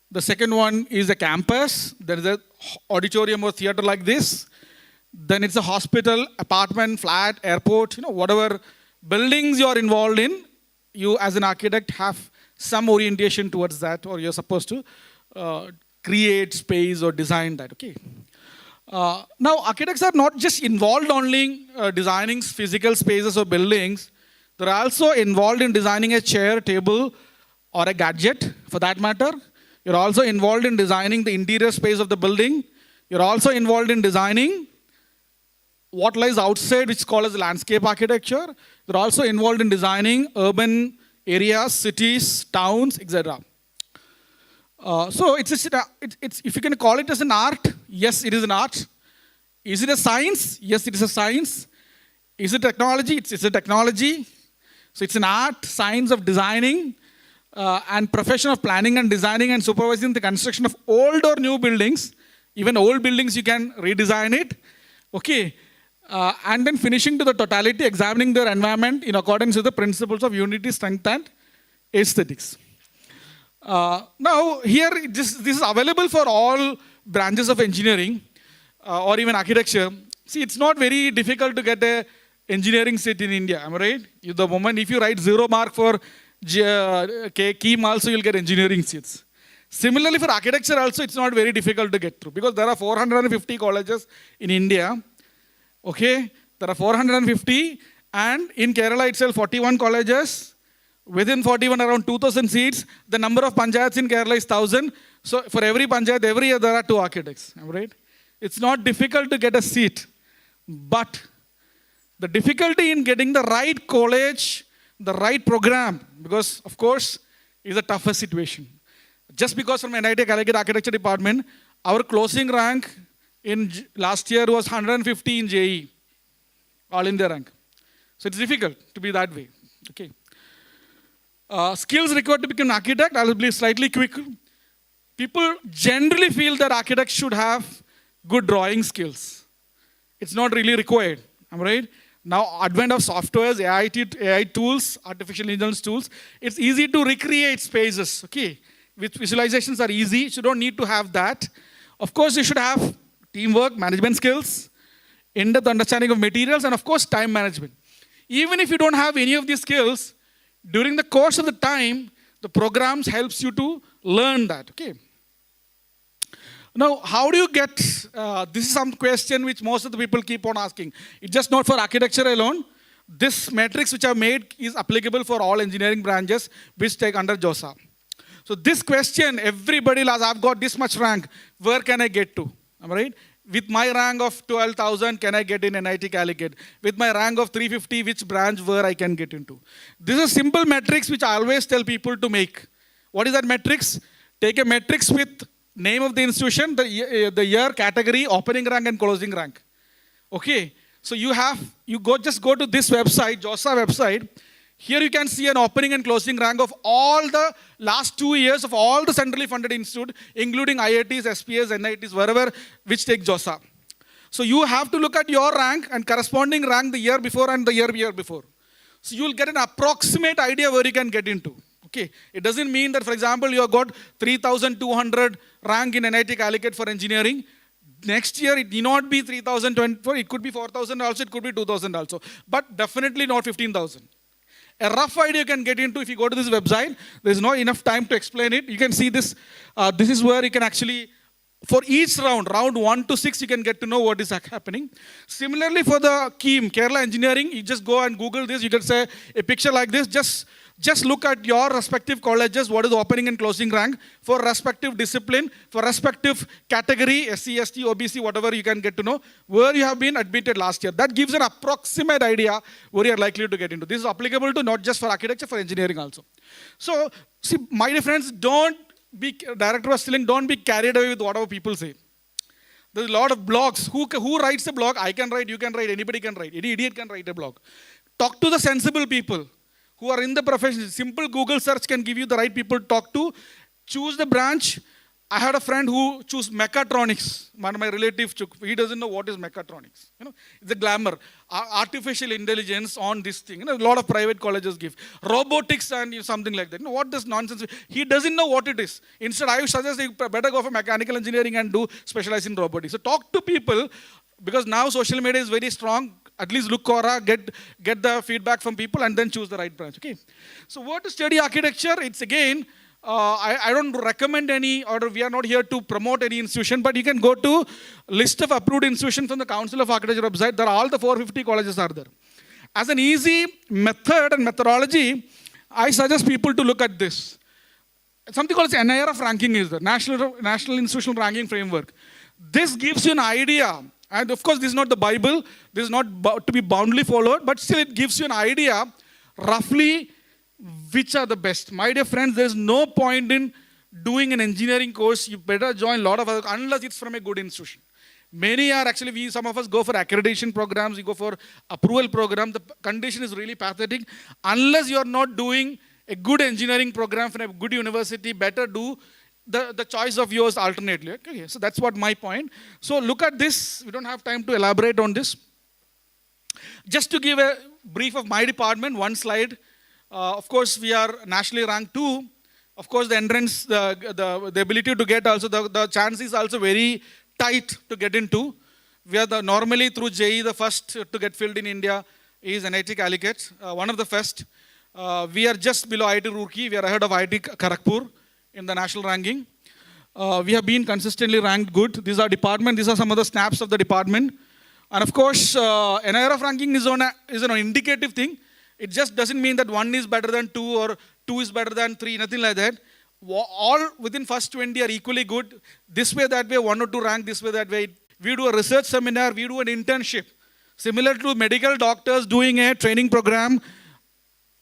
The second one is a campus. There is an auditorium or theater like this. Then it's a hospital, apartment, flat, airport, whatever buildings you're involved in, you as an architect have some orientation towards that, or you're supposed to create space or design that, okay? Now, architects are not just involved only in designing physical spaces or buildings. They're also involved in designing a chair, table, or a gadget, for that matter. You're also involved in designing the interior space of the building. You're also involved in designing what lies outside, which is called as landscape architecture. You're also involved in designing urban areas, cities, towns, etc. So it's if you can call it as an art, yes, it is an art. Is it a science? Yes, it is a science. Is it technology? It's a technology. So it's an art, science of designing, and profession of planning and designing and supervising the construction of old or new buildings. Even old buildings, you can redesign it. Okay. And then finishing to the totality, examining their environment in accordance with the principles of unity, strength, and aesthetics. Now, here, this is available for all branches of engineering or even architecture. See, it's not very difficult to get an engineering seat in India, am I right? The moment if you write 0 mark for KEAM also, you'll get engineering seats. Similarly, for architecture also, it's not very difficult to get through because there are 450 colleges in India. Okay, there are 450, and in Kerala itself, 41 colleges. Within 41, around 2,000 seats. The number of panchayats in Kerala is 1,000. So for every panchayat, every year there are 2 architects. Right? It's not difficult to get a seat, but the difficulty in getting the right college, the right program, because of course, is a tougher situation. Just because from NIT Calicut Architecture Department, our closing rank in last year was 150 in JE, all India rank. So it's difficult to be that way. Okay. Skills required to become an architect, I'll be slightly quick. People generally feel that architects should have good drawing skills. It's not really required, am I right? Now, advent of softwares, AI tools, artificial intelligence tools, it's easy to recreate spaces, okay? With visualizations are easy, so you don't need to have that. Of course, you should have teamwork, management skills, in-depth understanding of materials, and of course, time management. Even if you don't have any of these skills, during the course of the time, the programs helps you to learn that, okay? Now, how do you get, this is some question which most of the people keep on asking. It's just not for architecture alone. This matrix which I've made is applicable for all engineering branches which take under JOSA. So this question, everybody will ask, I've got this much rank, where can I get to? Am I right? With my rank of 12,000, can I get in NIT Calicut? With my rank of 350, which branch where I can get into? This is a simple matrix which I always tell people to make. What is that matrix? Take a matrix with name of the institution, the year, category, opening rank and closing rank. Okay, so just go to this website, JOSA website. Here you can see an opening and closing rank of all the last 2 years of all the centrally funded institutes, including IITs, SPs, NITs, wherever, which take JOSA. So you have to look at your rank and corresponding rank the year before and the year before. So you'll get an approximate idea where you can get into. Okay, it doesn't mean that, for example, you have got 3,200 rank in NIT Calicut for engineering. Next year, it need not be 3,024, it could be 4,000 also, it could be 2,000 also. But definitely not 15,000. A rough idea you can get into if you go to this website. There's not enough time to explain it. You can see this. This is where you can actually, for each round 1 to 6, you can get to know what is happening. Similarly, for the KEEM, Kerala Engineering, you just go and Google this. You can say a picture like this. Just look at your respective colleges, what is the opening and closing rank for respective discipline, for respective category, SC, ST, OBC, whatever you can get to know, where you have been admitted last year. That gives an approximate idea where you are likely to get into. This is applicable to not just for architecture, for engineering also. So, see, my dear friends, Director was telling, don't be carried away with whatever people say. There's a lot of blogs. Who writes a blog? I can write, you can write, anybody can write. Any idiot can write a blog. Talk to the sensible people who are in the profession. Simple Google search can give you the right people to talk to. Choose the branch. I had a friend who chose mechatronics. One of my relatives took. He doesn't know what is mechatronics. It's a glamour. Artificial intelligence on this thing. A lot of private colleges give. Robotics and something like that. What this nonsense? He doesn't know what it is. Instead, I would suggest you better go for mechanical engineering and specialize in robotics. So talk to people, because now social media is very strong. At least look Quora, get the feedback from people, and then choose the right branch. Okay. So where to study architecture? It's again, I don't recommend any, or we are not here to promote any institution, but you can go to list of approved institutions from the Council of Architecture website. There are all the 450 colleges are there. As an easy method and methodology, I suggest people to look at this. Something called NIRF ranking is the National Institutional Ranking Framework. This gives you an idea. And of course, this is not the Bible. This is not to be boundly followed, but still it gives you an idea roughly which are the best. My dear friends, there is no point in doing an engineering course. You better join a lot of other, unless it's from a good institution. Many are actually, some of us go for accreditation programs, we go for approval programs. The condition is really pathetic. Unless you are not doing a good engineering program from a good university, better do the choice of yours alternately. Okay, so that's what my point. So look at this. We don't have time to elaborate on this. Just to give a brief of my department, one slide. Of course, we are nationally ranked 2. Of course, the entrance, the ability to get also, the chance is also very tight to get into. We are normally through JEE, the first to get filled in India is NIT Calicut, one of the first. We are just below IIT Roorkee. We are ahead of IIT Kharagpur in the national ranking. We have been consistently ranked good. These are department. These are some of the snaps of the department. And of course, NIRF ranking is an indicative thing. It just doesn't mean that 1 is better than 2 or 2 is better than 3, nothing like that. All within first 20 are equally good. This way, that way, 1 or 2 rank, this way, that way. We do a research seminar, we do an internship. Similar to medical doctors doing a training program.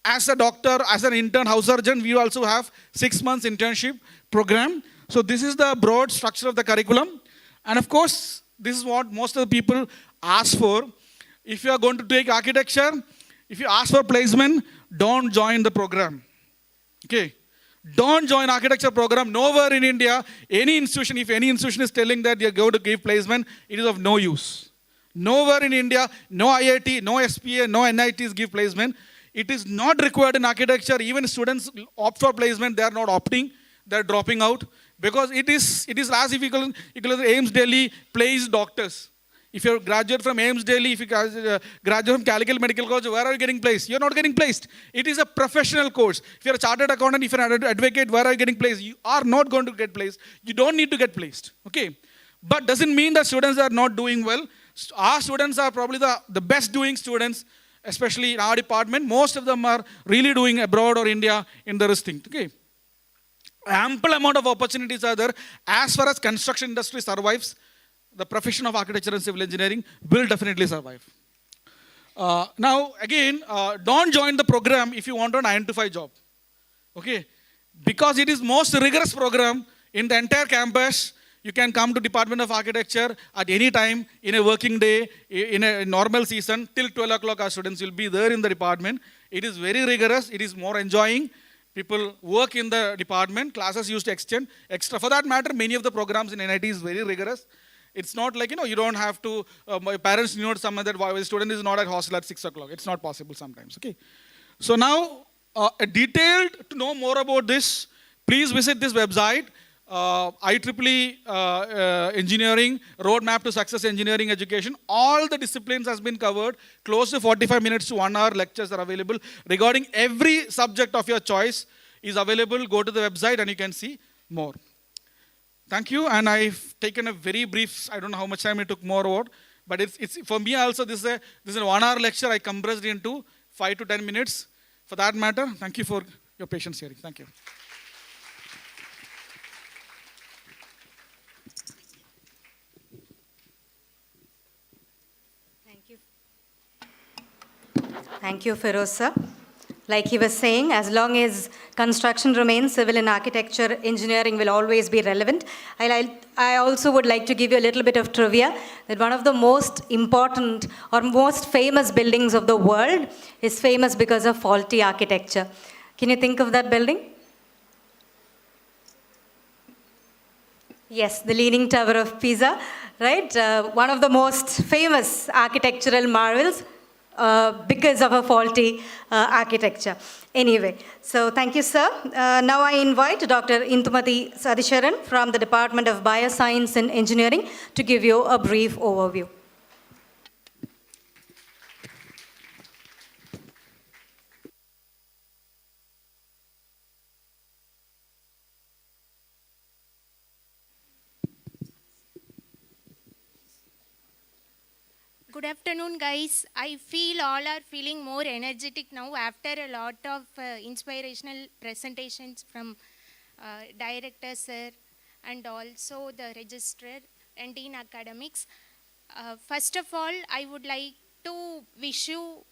As a doctor, as an intern, house surgeon, we also have 6 months internship program. So this is the broad structure of the curriculum. And of course, this is what most of the people ask for. If you are going to take architecture, if you ask for placement, don't join the program. Okay. Don't join architecture program. Nowhere in India, any institution, if any institution is telling that you're going to give placement, it is of no use. Nowhere in India, no IIT, no SPA, no NITs give placement. It is not required in architecture. Even students opt for placement, they are not opting, they are dropping out. Because it is as if you call AIMS Delhi plays doctors. If you graduate from AIMS Delhi, if you graduate from Calicut Medical College, where are you getting placed? You're not getting placed. It is a professional course. If you're a chartered accountant, if you're an advocate, where are you getting placed? You are not going to get placed. You don't need to get placed. Okay. But doesn't mean that students are not doing well. Our students are probably the best doing students, especially in our department. Most of them are really doing abroad or India in the thing. Okay. Ample amount of opportunities are there. As far as construction industry survives, the profession of architecture and civil engineering will definitely survive. Now, again, don't join the program if you want a 9-to-5 job. Okay? Because it is most rigorous program in the entire campus. You can come to Department of Architecture at any time in a working day, in a normal season, till 12 o'clock our students will be there in the department. It is very rigorous. It is more enjoying. People work in the department. Classes used to extend extra. For that matter, many of the programs in NIT is very rigorous. It's not like, you don't have to, my parents knew someone that the student is not at hostel at 6 o'clock. It's not possible sometimes, okay? So now, to know more about this, please visit this website, IEEE Engineering, Roadmap to Success Engineering Education. All the disciplines has been covered. Close to 45 minutes to 1 hour lectures are available regarding every subject of your choice is available. Go to the website and you can see more. Thank you, and I've taken a very brief, I don't know how much time it took more about, but it's for me also, this is a 1 hour lecture I compressed into 5 to 10 minutes. For that matter, thank you for your patience hearing. Thank you. Thank you, Feroz sir. Like he was saying, as long as construction remains, civil and architecture, engineering will always be relevant. I also would like to give you a little bit of trivia that one of the most important or most famous buildings of the world is famous because of faulty architecture. Can you think of that building? Yes, the Leaning Tower of Pisa, right? One of the most famous architectural marvels. Because of a faulty architecture. Anyway, so thank you, sir. Now I invite Dr. Indumati Sadisharan from the Department of Bioscience and Engineering to give you a brief overview. Good afternoon, guys. I feel all are feeling more energetic now after a lot of inspirational presentations from director sir and also the registrar and dean academics. First of all, I would like to wish you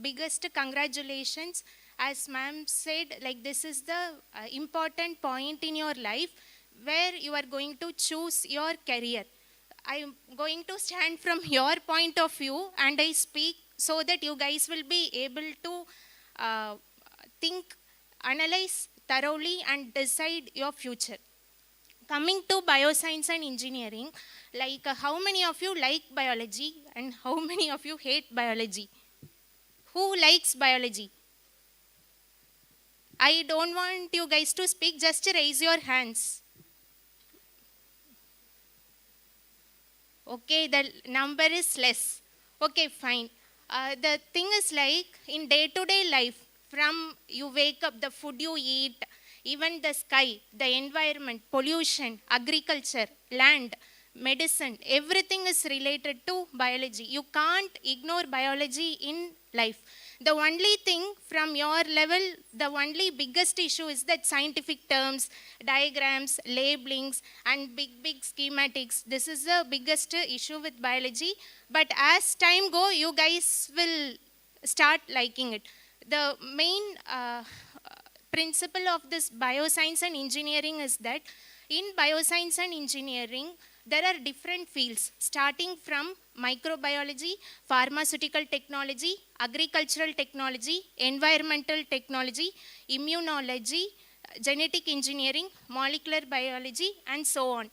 biggest congratulations. As ma'am said, like this is the important point in your life where you are going to choose your career. I'm going to stand from your point of view and I speak so that you guys will be able to think, analyze thoroughly and decide your future. Coming to bioscience and engineering, like how many of you like biology and how many of you hate biology? Who likes biology? I don't want you guys to speak, just raise your hands. Okay, the number is less. Okay, fine. The thing is like in day-to-day life, from you wake up, the food you eat, even the sky, the environment, pollution, agriculture, land, medicine, everything is related to biology. You can't ignore biology in life. The only thing from your level, the only biggest issue is that scientific terms, diagrams, labelings, and big schematics. This is the biggest issue with biology. But as time goes, you guys will start liking it. The main principle of this bioscience and engineering is that in bioscience and engineering, there are different fields starting from microbiology, pharmaceutical technology, agricultural technology, environmental technology, immunology, genetic engineering, molecular biology, and so on.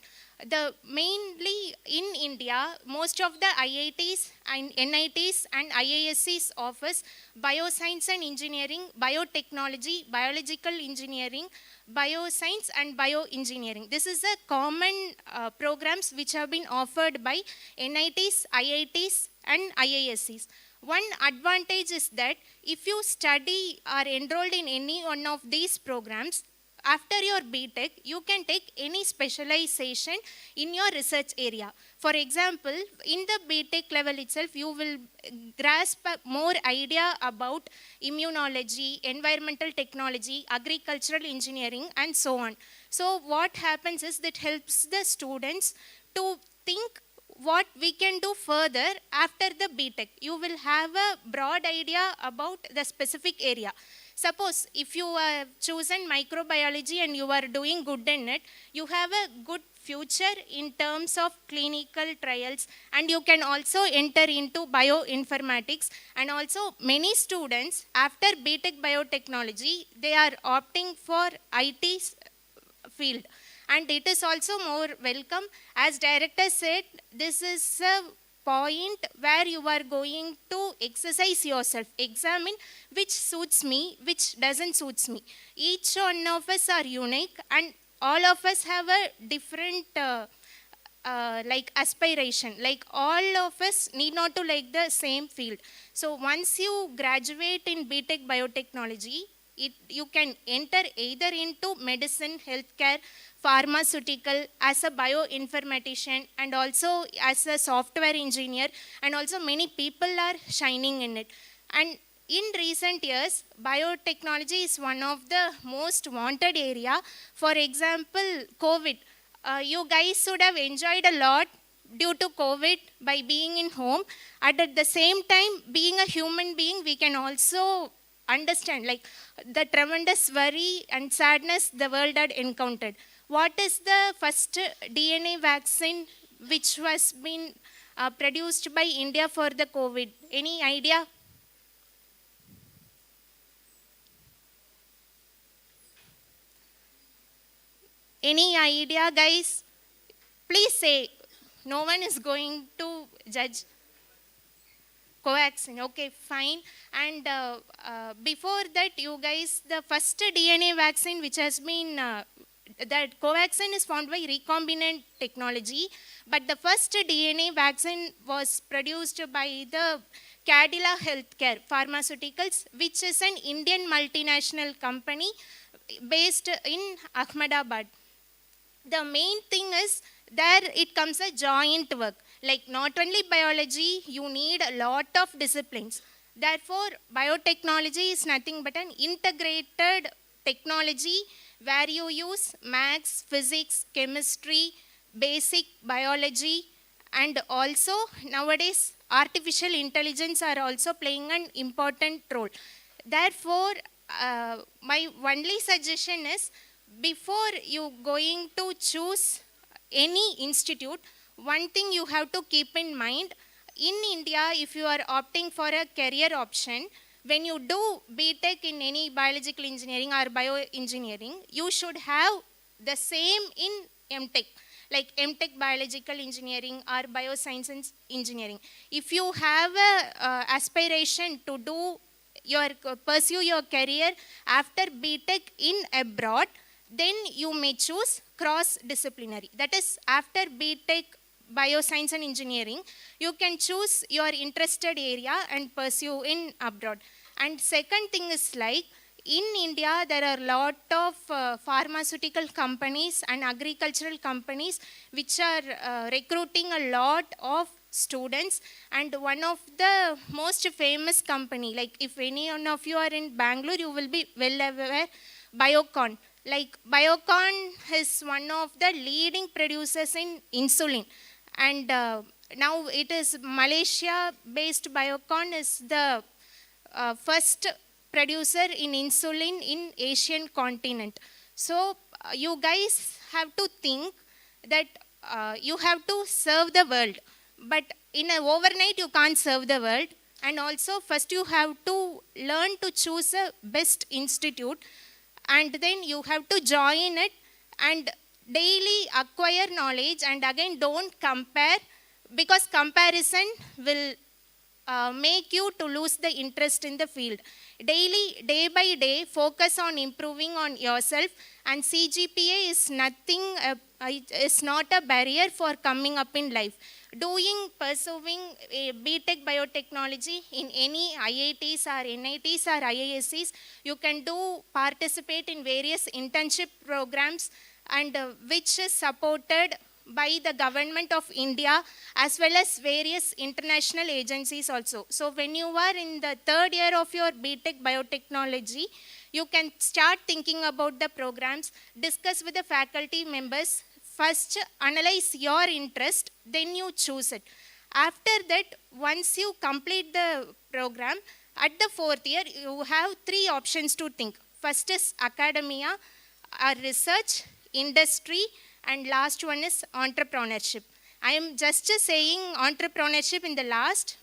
Mainly in India, most of the IITs and NITs and IISCs offers bioscience and engineering, biotechnology, biological engineering, bioscience and bioengineering. This is a common programs which have been offered by NITs, IITs and IISCs. One advantage is that if you study or enrolled in any one of these programs, after your BTech, you can take any specialization in your research area. For example, in the BTech level itself, you will grasp more idea about immunology, environmental technology, agricultural engineering, and so on. So what happens is that helps the students to think what we can do further after the BTech. You will have a broad idea about the specific area. Suppose if you have chosen microbiology and you are doing good in it, you have a good future in terms of clinical trials, and you can also enter into bioinformatics. And also many students after BTech biotechnology, they are opting for IT field. And it is also more welcome. As director said, this is a point where you are going to exercise yourself, examine which suits me, which doesn't suits me. Each one of us are unique, and all of us have a different like aspiration. Like all of us need not to like the same field. So once you graduate in BTech Biotechnology, you can enter either into medicine, healthcare, pharmaceutical, as a bioinformatician, and also as a software engineer, and also many people are shining in it. And in recent years, biotechnology is one of the most wanted area. For example, COVID. You guys should have enjoyed a lot due to COVID by being in home. And at the same time, being a human being, we can also understand like the tremendous worry and sadness the world had encountered. What is the first DNA vaccine which was been produced by India for the COVID? Any idea? Any idea, guys? Please say. No one is going to judge. Covaxin, okay, fine. And before that, you guys, the first DNA vaccine which has been, that Covaxin is found by recombinant technology, but the first DNA vaccine was produced by the Cadila Healthcare Pharmaceuticals, which is an Indian multinational company based in Ahmedabad. The main thing is there it comes a joint work. Like not only biology, you need a lot of disciplines. Therefore, biotechnology is nothing but an integrated technology where you use maths, physics, chemistry, basic biology, and also nowadays artificial intelligence are also playing an important role. Therefore, my only suggestion is before you going to choose any institute, one thing you have to keep in mind, in India, if you are opting for a career option, when you do BTech in any biological engineering or bioengineering, you should have the same in MTech, like MTech biological engineering or bioscience engineering. If you have a aspiration to pursue your career after BTech in abroad, then you may choose cross-disciplinary. That is, after BTech Bioscience and Engineering, you can choose your interested area and pursue in abroad. And second thing is like, in India, there are a lot of pharmaceutical companies and agricultural companies which are recruiting a lot of students. And one of the most famous company, like if any one of you are in Bangalore, you will be well aware, Biocon. Like Biocon is one of the leading producers in insulin. And now it is Malaysia-based Biocon is the first producer in insulin in Asian continent. So you guys have to think that you have to serve the world. But in an overnight, you can't serve the world. And also, first you have to learn to choose a best institute. And then you have to join it and daily acquire knowledge. And again, don't compare, because comparison will make you to lose the interest in the field. Daily, day by day, focus on improving on yourself, and CGPA is nothing, is not a barrier for coming up in life. Pursuing a BTech biotechnology in any IITs or NITs or IISCs, you can participate in various internship programs, and which is supported by the government of India as well as various international agencies also. So when you are in the third year of your BTech biotechnology, you can start thinking about the programs, discuss with the faculty members, first analyze your interest, then you choose it. After that, once you complete the program, at the fourth year, you have 3 options to think. First is academia, research, industry, and last one is entrepreneurship. I am just saying entrepreneurship in the last,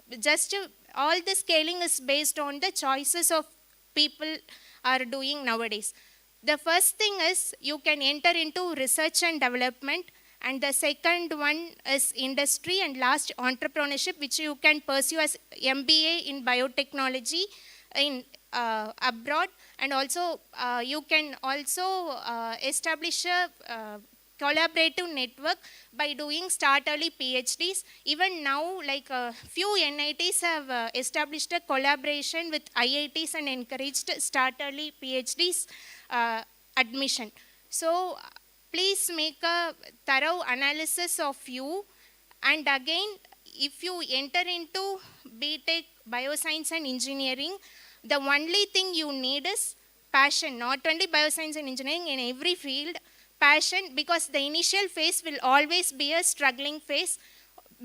all the scaling is based on the choices of people are doing nowadays. The first thing is you can enter into research and development, And the second one is industry, and last entrepreneurship, which you can pursue as MBA in biotechnology in abroad, and also you can also establish a collaborative network by doing start early PhDs. Even now, like few NITs have established a collaboration with IITs and encouraged start early PhDs admission. So please make a thorough analysis of you. And again, if you enter into BTech, Bioscience and Engineering, the only thing you need is passion. Not only Bioscience and Engineering, in every field, passion, because the initial phase will always be a struggling phase.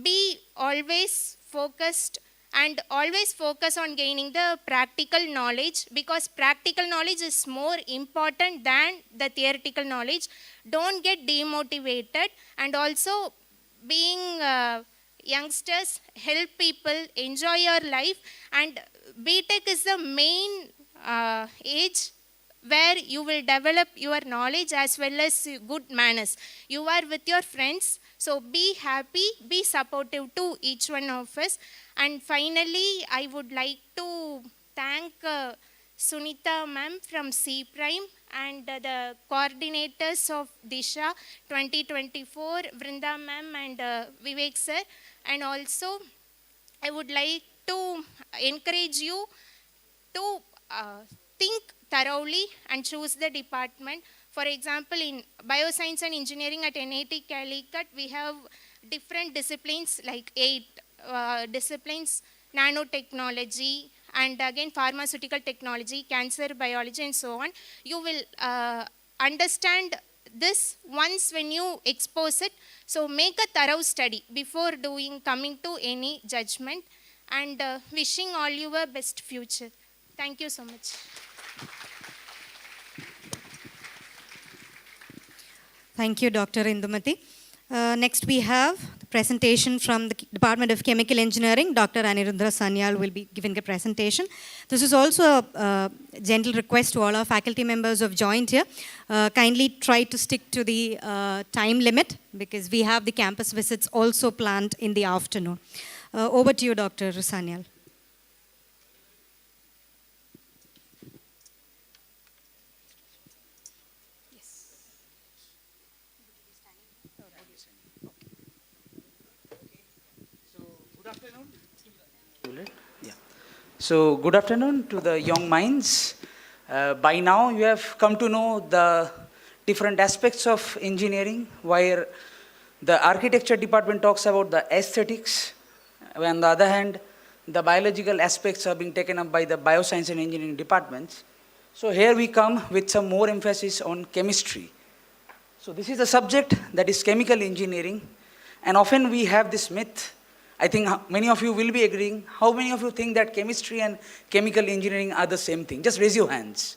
Be always focused and always focus on gaining the practical knowledge, because practical knowledge is more important than the theoretical knowledge. Don't get demotivated, and also being youngsters, help people, enjoy your life. And BTech is the main age where you will develop your knowledge as well as good manners. You are with your friends, so be happy, be supportive to each one of us. And finally, I would like to thank Sunita ma'am from C Prime and the coordinators of Disha 2024, Vrinda ma'am and Vivek sir. And also, I would like to encourage you to think thoroughly and choose the department. For example, in Bioscience and Engineering at NIT Calicut, we have different disciplines, like 8 disciplines: nanotechnology, and again pharmaceutical technology, cancer biology, and so on. You will understand this once when you expose it. So make a thorough study before coming to any judgment, and wishing all you a best future. Thank you so much. Thank you, Dr. Indumati. Next, we have the presentation from the Department of Chemical Engineering. Dr. Aniruddha Sanyal will be giving a presentation. This is also a gentle request to all our faculty members who have joined here. Kindly try to stick to the time limit, because we have the campus visits also planned in the afternoon. Over to you, Dr. Sanyal. So, good afternoon to the young minds. By now, you have come to know the different aspects of engineering, where the architecture department talks about the aesthetics. On the other hand, the biological aspects are being taken up by the bioscience and engineering departments. So here we come with some more emphasis on chemistry. So this is a subject that is chemical engineering, and often we have this myth. I think many of you will be agreeing. How many of you think that chemistry and chemical engineering are the same thing? Just raise your hands.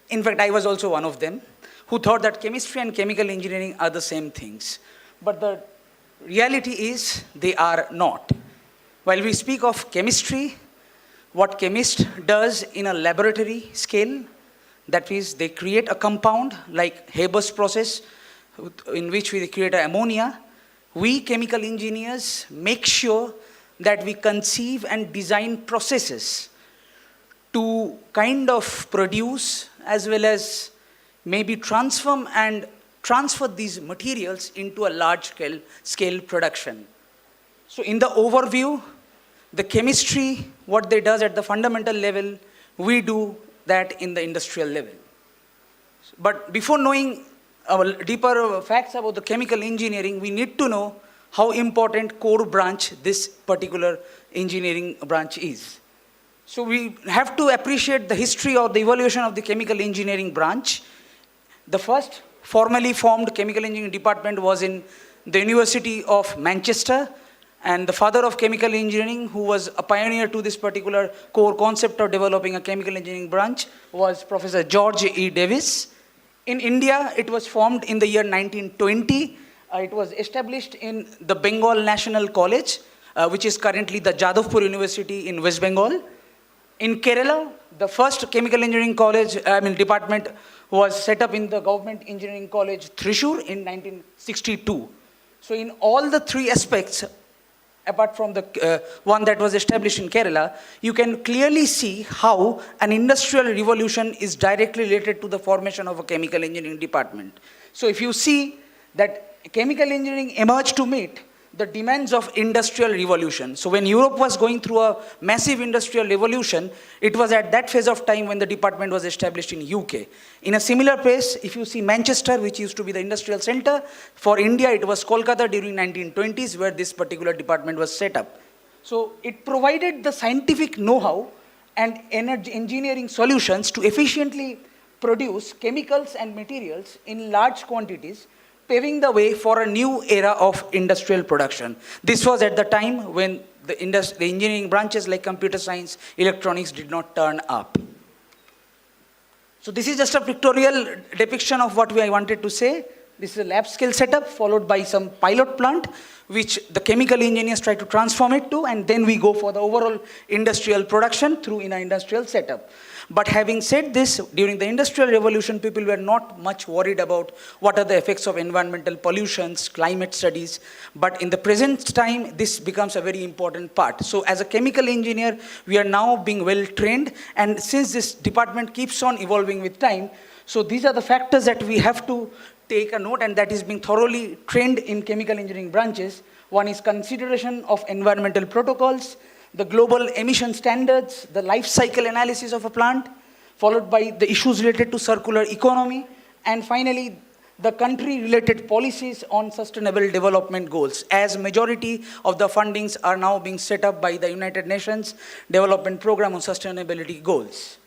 In fact, I was also one of them who thought that chemistry and chemical engineering are the same things. But the reality is they are not. While we speak of chemistry, what chemist does in a laboratory scale, that is, they create a compound like Haber's process in which we create ammonia. We chemical engineers make sure that we conceive and design processes to kind of produce as well as maybe transform and transfer these materials into a large scale production. So in the overview, the chemistry, what they does at the fundamental level, we do that in the industrial level. But before knowing deeper facts about the chemical engineering, we need to know how important core branch this particular engineering branch is. So we have to appreciate the history or the evolution of the chemical engineering branch. The first formally formed chemical engineering department was in the University of Manchester, and the father of chemical engineering, who was a pioneer to this particular core concept of developing a chemical engineering branch, was Professor George E. Davis. In India, it was formed in the year 1920. It was established in the Bengal National College, which is currently the Jadavpur University in West Bengal. In Kerala, the first chemical engineering department was set up in the Government Engineering College, Thrissur in 1962. So in all the three aspects, apart from the one that was established in Kerala, you can clearly see how an industrial revolution is directly related to the formation of a chemical engineering department. So if you see that chemical engineering emerged to meet the demands of industrial revolution. So when Europe was going through a massive industrial revolution, it was at that phase of time when the department was established in UK. In a similar place, if you see Manchester, which used to be the industrial center, for India it was Kolkata during 1920s where this particular department was set up. So it provided the scientific know-how and energy engineering solutions to efficiently produce chemicals and materials in large quantities, paving the way for a new era of industrial production. This was at the time when the engineering branches like computer science, electronics did not turn up. So this is just a pictorial depiction of what I wanted to say. This is a lab scale setup followed by some pilot plant, which the chemical engineers try to transform it to, and then we go for the overall industrial production through in an industrial setup. But having said this, during the Industrial Revolution, people were not much worried about what are the effects of environmental pollutions, climate studies. But in the present time, this becomes a very important part. So as a chemical engineer, we are now being well trained. And since this department keeps on evolving with time, so these are the factors that we have to take a note, and that is being thoroughly trained in chemical engineering branches. One is consideration of environmental protocols, the global emission standards, the life cycle analysis of a plant, followed by the issues related to circular economy, and finally, the country-related policies on sustainable development goals, as majority of the fundings are now being set up by the United Nations Development Program on Sustainability Goals.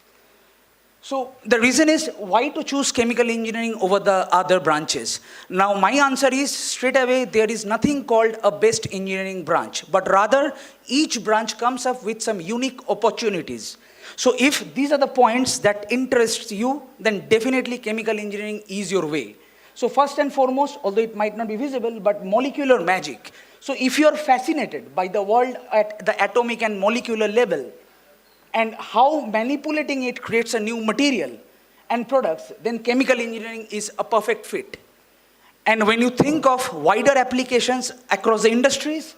So the reason is why to choose chemical engineering over the other branches. Now my answer is straight away, there is nothing called a best engineering branch, but rather each branch comes up with some unique opportunities. So if these are the points that interest you, then definitely chemical engineering is your way. So first and foremost, although it might not be visible, but molecular magic. So if you are fascinated by the world at the atomic and molecular level, and how manipulating it creates a new material and products, then chemical engineering is a perfect fit. And when you think of wider applications across the industries,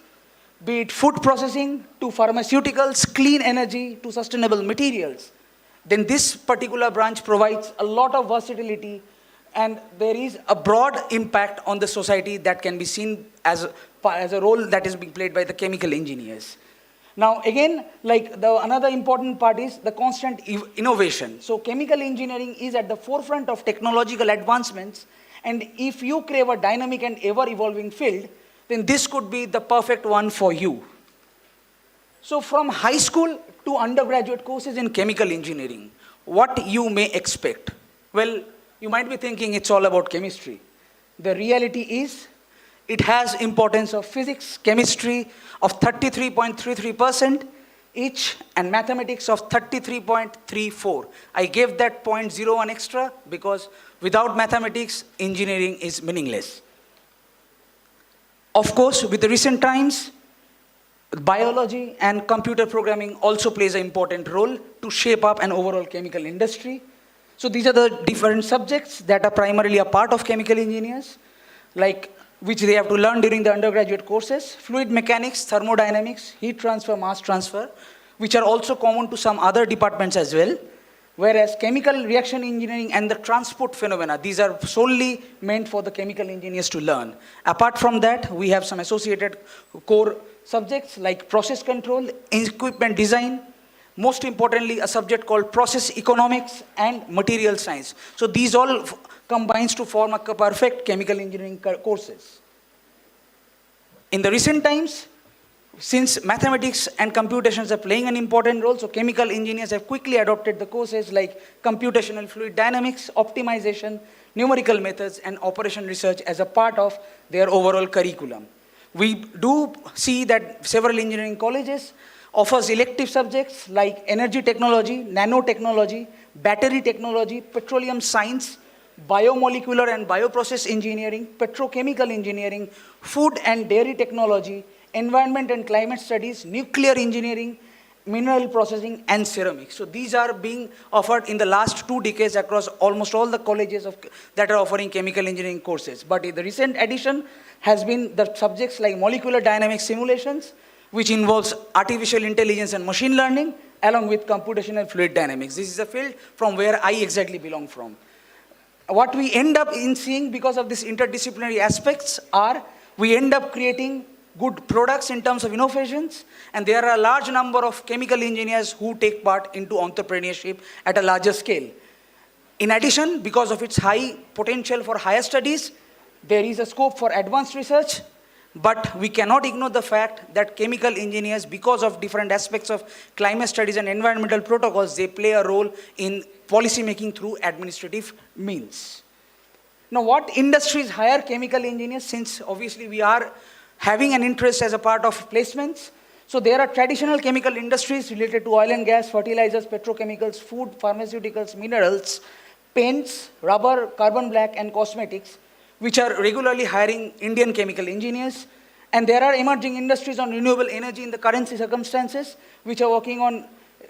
be it food processing to pharmaceuticals, clean energy to sustainable materials, then this particular branch provides a lot of versatility, and there is a broad impact on the society that can be seen as a role that is being played by the chemical engineers. Now again, like another important part is the constant innovation. So chemical engineering is at the forefront of technological advancements, and if you crave a dynamic and ever-evolving field, then this could be the perfect one for you. So from high school to undergraduate courses in chemical engineering, what you may expect? Well, you might be thinking it's all about chemistry. The reality is, it has importance of physics, chemistry of 33.33% each, and mathematics of 33.34. I gave that 0.01 extra because without mathematics, engineering is meaningless. Of course, with the recent times, biology and computer programming also plays an important role to shape up an overall chemical industry. So these are the different subjects that are primarily a part of chemical engineers, which they have to learn during the undergraduate courses: fluid mechanics, thermodynamics, heat transfer, mass transfer, which are also common to some other departments as well. Whereas chemical reaction engineering and the transport phenomena, these are solely meant for the chemical engineers to learn. Apart from that, we have some associated core subjects like process control, equipment design, most importantly, a subject called process economics and material science. So these all combines to form a perfect chemical engineering courses. In the recent times, since mathematics and computations are playing an important role, so chemical engineers have quickly adopted the courses like computational fluid dynamics, optimization, numerical methods, and operation research as a part of their overall curriculum. We do see that several engineering colleges offers elective subjects like energy technology, nanotechnology, battery technology, petroleum science, biomolecular and bioprocess engineering, petrochemical engineering, food and dairy technology, environment and climate studies, nuclear engineering, mineral processing, and ceramics. So these are being offered in the last 2 decades across almost all the colleges that are offering chemical engineering courses. But the recent addition has been the subjects like molecular dynamics simulations, which involves artificial intelligence and machine learning, along with computational fluid dynamics. This is a field from where I exactly belong from. What we end up in seeing because of these interdisciplinary aspects are, we end up creating good products in terms of innovations, and there are a large number of chemical engineers who take part into entrepreneurship at a larger scale. In addition, because of its high potential for higher studies, there is a scope for advanced research, but we cannot ignore the fact that chemical engineers, because of different aspects of climate studies and environmental protocols, they play a role in policy making through administrative means. Now, what industries hire chemical engineers, since obviously we are having an interest as a part of placements? So there are traditional chemical industries related to oil and gas, fertilizers, petrochemicals, food, pharmaceuticals, minerals, paints, rubber, carbon black, and cosmetics, which are regularly hiring Indian chemical engineers. And there are emerging industries on renewable energy in the current circumstances, which are working on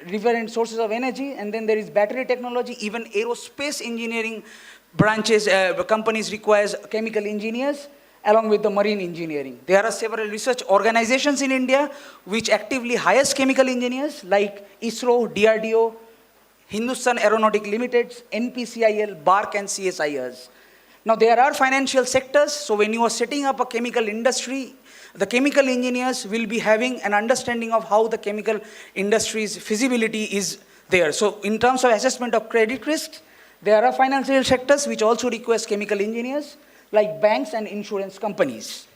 different sources of energy. And then there is battery technology, even aerospace engineering branches, companies requires chemical engineers, along with the marine engineering. There are several research organizations in India which actively hires chemical engineers like ISRO, DRDO, Hindustan Aeronautic Limited, NPCIL, BARC, and CSIRs. Now, there are financial sectors, so when you are setting up a chemical industry, the chemical engineers will be having an understanding of how the chemical industry's feasibility is there. So, in terms of assessment of credit risks, there are financial sectors which also request chemical engineers, like banks and insurance companies.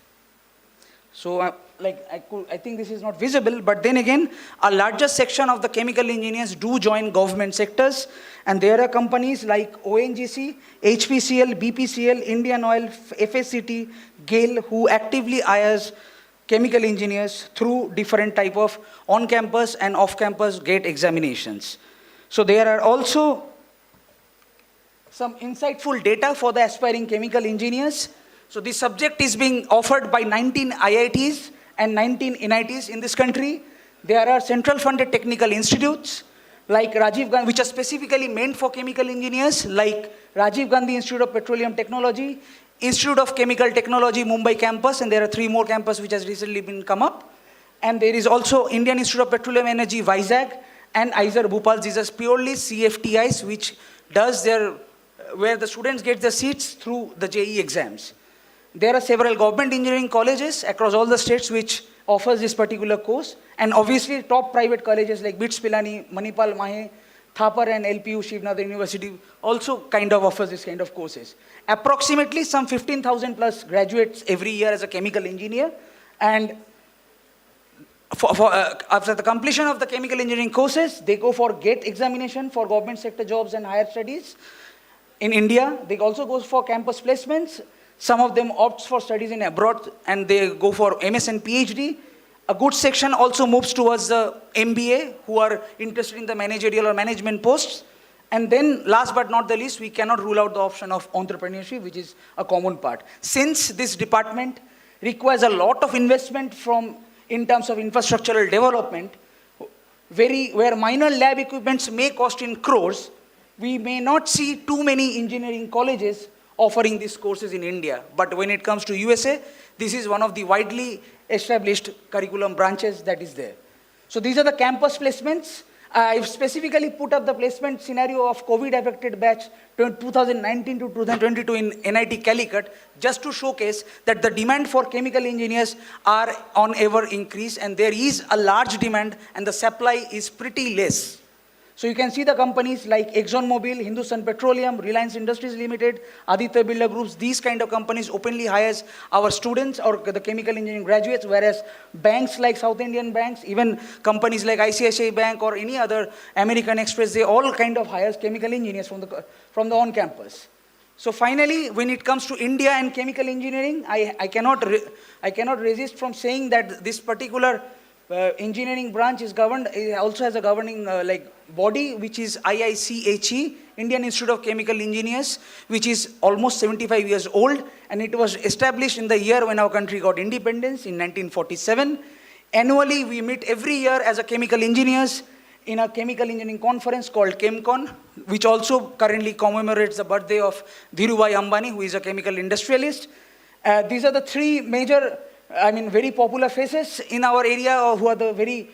So, I think this is not visible, but then again, a larger section of the chemical engineers do join government sectors, and there are companies like ONGC, HPCL, BPCL, Indian Oil, FSCT, GAIL, who actively hires chemical engineers through different type of on-campus and off-campus GATE examinations. So there are also some insightful data for the aspiring chemical engineers. So this subject is being offered by 19 IITs and 19 NITs in this country. There are central funded technical institutes like Rajiv Gandhi, which are specifically meant for chemical engineers, like Rajiv Gandhi Institute of Petroleum Technology, Institute of Chemical Technology, Mumbai campus, and there are 3 more campuses which has recently been come up. And there is also Indian Institute of Petroleum Energy, Vizag, and IISER Bhopal. These are purely CFTIs, which does their, where the students get their seats through the JEE exams. There are several government engineering colleges across all the states which offers this particular course, and obviously top private colleges like BITS Pilani, Manipal Mahe, Thapar, and LPU Shivnadar University also kind of offers this kind of courses. Approximately some 15,000 plus graduates every year as a chemical engineer, and after the completion of the chemical engineering courses, they go for GATE examination for government sector jobs and higher studies. In India, they also go for campus placements. Some of them opt for studies in abroad, and they go for MS and PhD. A good section also moves towards the MBA, who are interested in the managerial or management posts. And then, last but not the least, we cannot rule out the option of entrepreneurship, which is a common part. Since this department requires a lot of investment in terms of infrastructural development, where minor lab equipments may cost in crores, we may not see too many engineering colleges offering these courses in India. But when it comes to USA, this is one of the widely established curriculum branches that is there. So these are the campus placements. I've specifically put up the placement scenario of COVID-affected batch 2019 to 2022 in NIT Calicut, just to showcase that the demand for chemical engineers are on ever increase, and there is a large demand and the supply is pretty less. So you can see the companies like ExxonMobil, Hindustan Petroleum, Reliance Industries Limited, Aditya Birla Groups, these kind of companies openly hires our students or the chemical engineering graduates, whereas banks like South Indian banks, even companies like ICICI Bank or any other American Express, they all kind of hires chemical engineers from the on-campus. So finally, when it comes to India and chemical engineering, I cannot resist from saying that this particular engineering branch is governed, it also has a governing body, which is IICHE, Indian Institute of Chemical Engineers, which is almost 75 years old, and it was established in the year when our country got independence in 1947. Annually, we meet every year as a chemical engineers in a chemical engineering conference called ChemCon, which also currently commemorates the birthday of Dhirubhai Ambani, who is a chemical industrialist. These are the three major, very popular faces in our area who are the very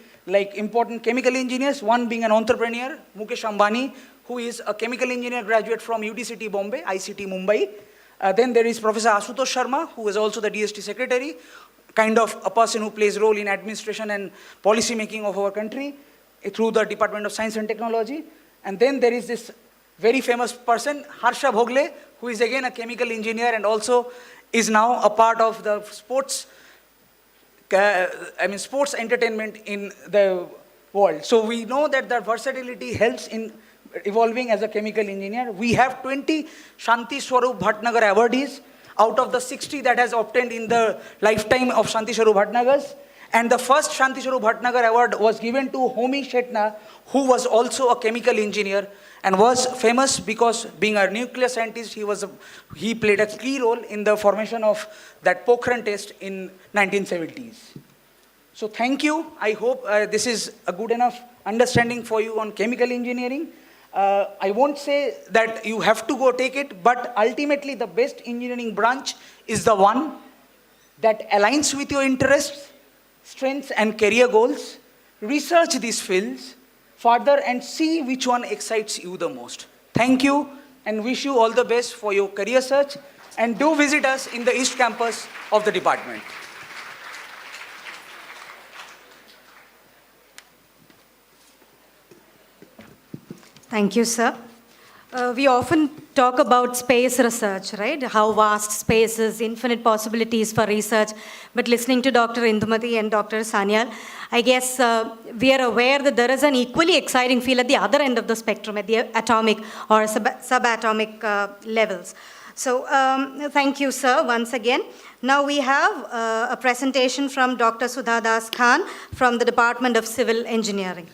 important chemical engineers. One being an entrepreneur, Mukesh Ambani, who is a chemical engineer graduate from UTCT Bombay, ICT Mumbai. Then there is Professor Asutosh Sharma, who is also the DST secretary, kind of a person who plays role in administration and policy making of our country through the Department of Science and Technology. And then there is this very famous person, Harsha Bhogle, who is again a chemical engineer and also is now a part of the sports entertainment in the world. So we know that the versatility helps in evolving as a chemical engineer. We have 20 Shanti Swarup Bhatnagar awardees out of the 60 that has obtained in the lifetime of Shanti Swarup Bhatnagars. And the first Shanti Swarup Bhatnagar award was given to Homi Shetna, who was also a chemical engineer and was famous because being a nuclear scientist, he played a key role in the formation of that Pokhran test in 1970s. So thank you. I hope this is a good enough understanding for you on chemical engineering. I won't say that you have to go take it, but ultimately the best engineering branch is the one that aligns with your interests, strengths and career goals. Research these fields further and see which one excites you the most. Thank you and wish you all the best for your career search, and do visit us in the East Campus of the department. Thank you, sir. We often talk about space research, right? How vast space is, infinite possibilities for research. But listening to Dr. Indumati and Dr. Sanyal, I guess we are aware that there is an equally exciting field at the other end of the spectrum, at the atomic or subatomic levels. So thank you, sir, once again. Now we have a presentation from Dr. Sudha Das Khan from the Department of Civil Engineering.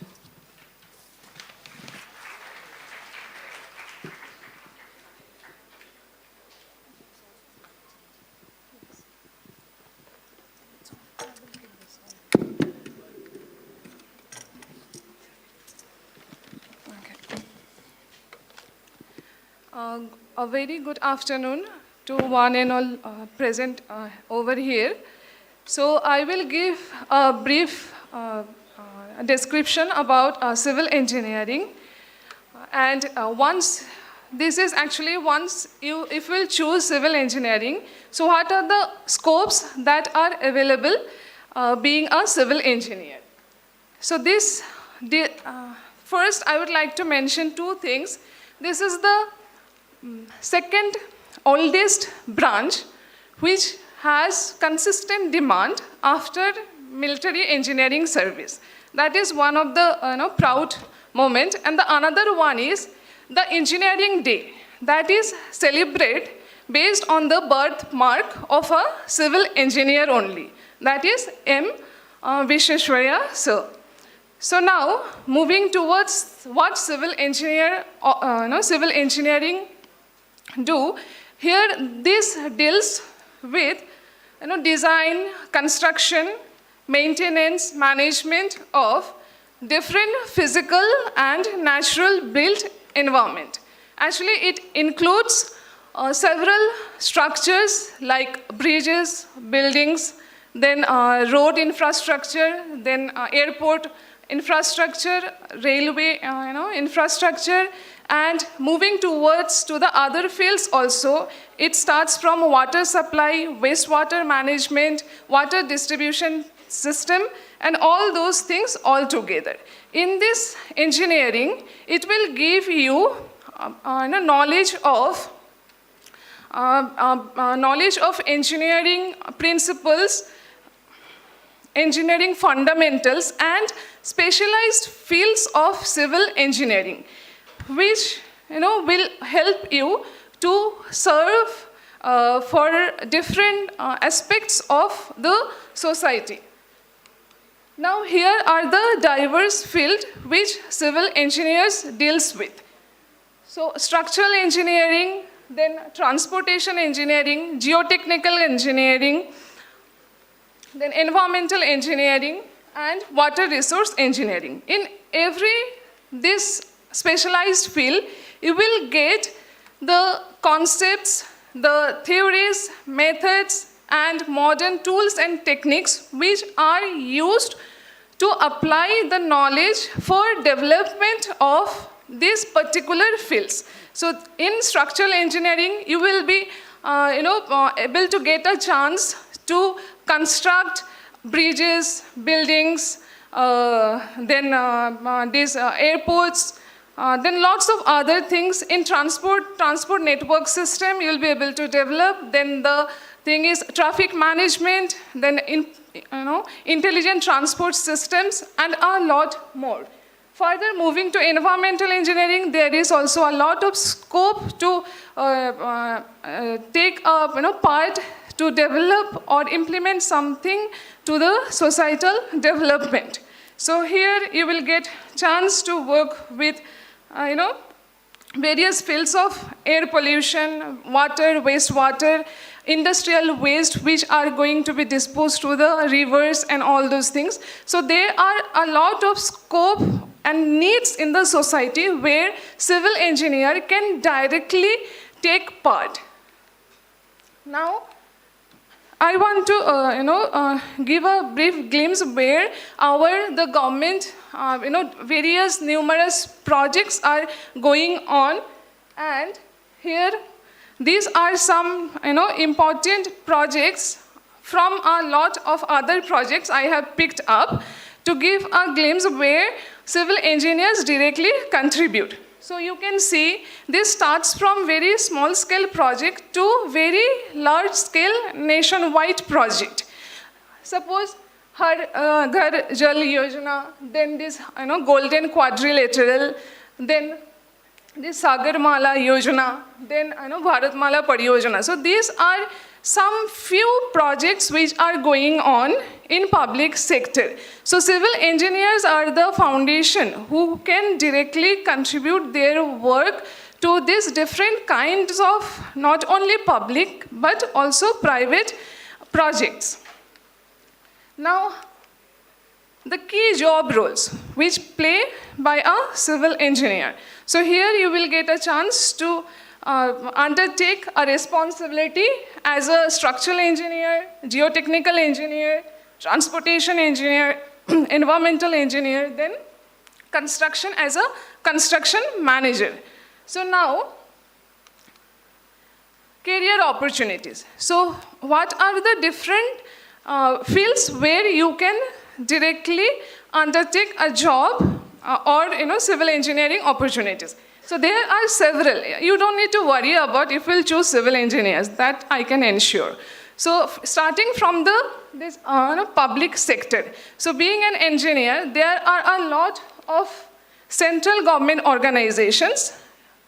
A very good afternoon to one and all present over here. So I will give a brief description about civil engineering. And if you will choose civil engineering, so what are the scopes that are available being a civil engineer? So first I would like to mention two things. This is the second oldest branch which has consistent demand after military engineering service. That is one of the proud moment. And the another one is the engineering day that is celebrated based on the birthmark of a civil engineer only. That is M. Visheshwarya sir. So now moving towards what civil engineering do. Here this deals with design, construction, maintenance, management of different physical and natural built environment. Actually it includes several structures like bridges, buildings, then road infrastructure, then airport infrastructure, railway infrastructure. And moving towards to the other fields also, it starts from water supply, wastewater management, water distribution system, and all those things all together. In this engineering, it will give you knowledge of engineering principles, engineering fundamentals, and specialized fields of civil engineering, which will help you to serve for different aspects of the society. Now here are the diverse fields which civil engineers deals with. So structural engineering, then transportation engineering, geotechnical engineering, then environmental engineering, and water resource engineering. In every this specialized field, you will get the concepts, the theories, methods, and modern tools and techniques which are used to apply the knowledge for development of these particular fields. So in structural engineering, you will be able to get a chance to construct bridges, buildings, then these airports, then lots of other things. In transport network system, you'll be able to develop. Then the thing is traffic management, then intelligent transport systems, and a lot more. Further, moving to environmental engineering, there is also a lot of scope to take a part to develop or implement something to the societal development. So here you will get chance to work with, various fields of air pollution, water, wastewater, industrial waste, which are going to be disposed to the rivers and all those things. So there are a lot of scope and needs in the society where civil engineer can directly take part. Now, I want to give a brief glimpse where the government, various numerous projects are going on, and here these are some important projects from a lot of other projects I have picked up to give a glimpse where civil engineers directly contribute. So you can see this starts from very small scale project to very large scale nationwide project. Suppose Har Ghar Jal Yojana, then this golden quadrilateral, then this Sagarmala Yojana, then Bharatmala Pariyojana. So these are some few projects which are going on in public sector. So civil engineers are the foundation who can directly contribute their work to these different kinds of not only public but also private projects. Now, the key job roles which play by a civil engineer. So here you will get a chance to undertake a responsibility as a structural engineer, geotechnical engineer, transportation engineer, environmental engineer, then construction as a construction manager. So now, career opportunities. So what are the different fields where you can directly undertake a job or civil engineering opportunities? So there are several. You don't need to worry about if you'll choose civil engineers. That I can ensure. So starting from this public sector. So being an engineer, there are a lot of central government organizations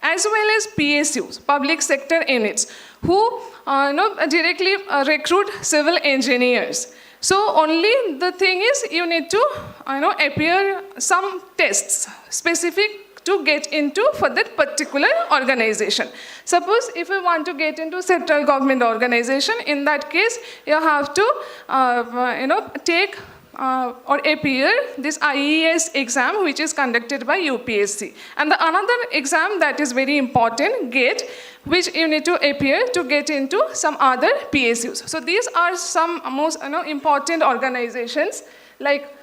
as well as PSUs, public sector units, who directly recruit civil engineers. So only the thing is you need to appear some tests specific to get into for that particular organization. Suppose if you want to get into central government organization, in that case you have to take or appear this IES exam which is conducted by UPSC. And the another exam that is very important, GATE, which you need to appear to get into some other PSUs. So these are some most important organizations like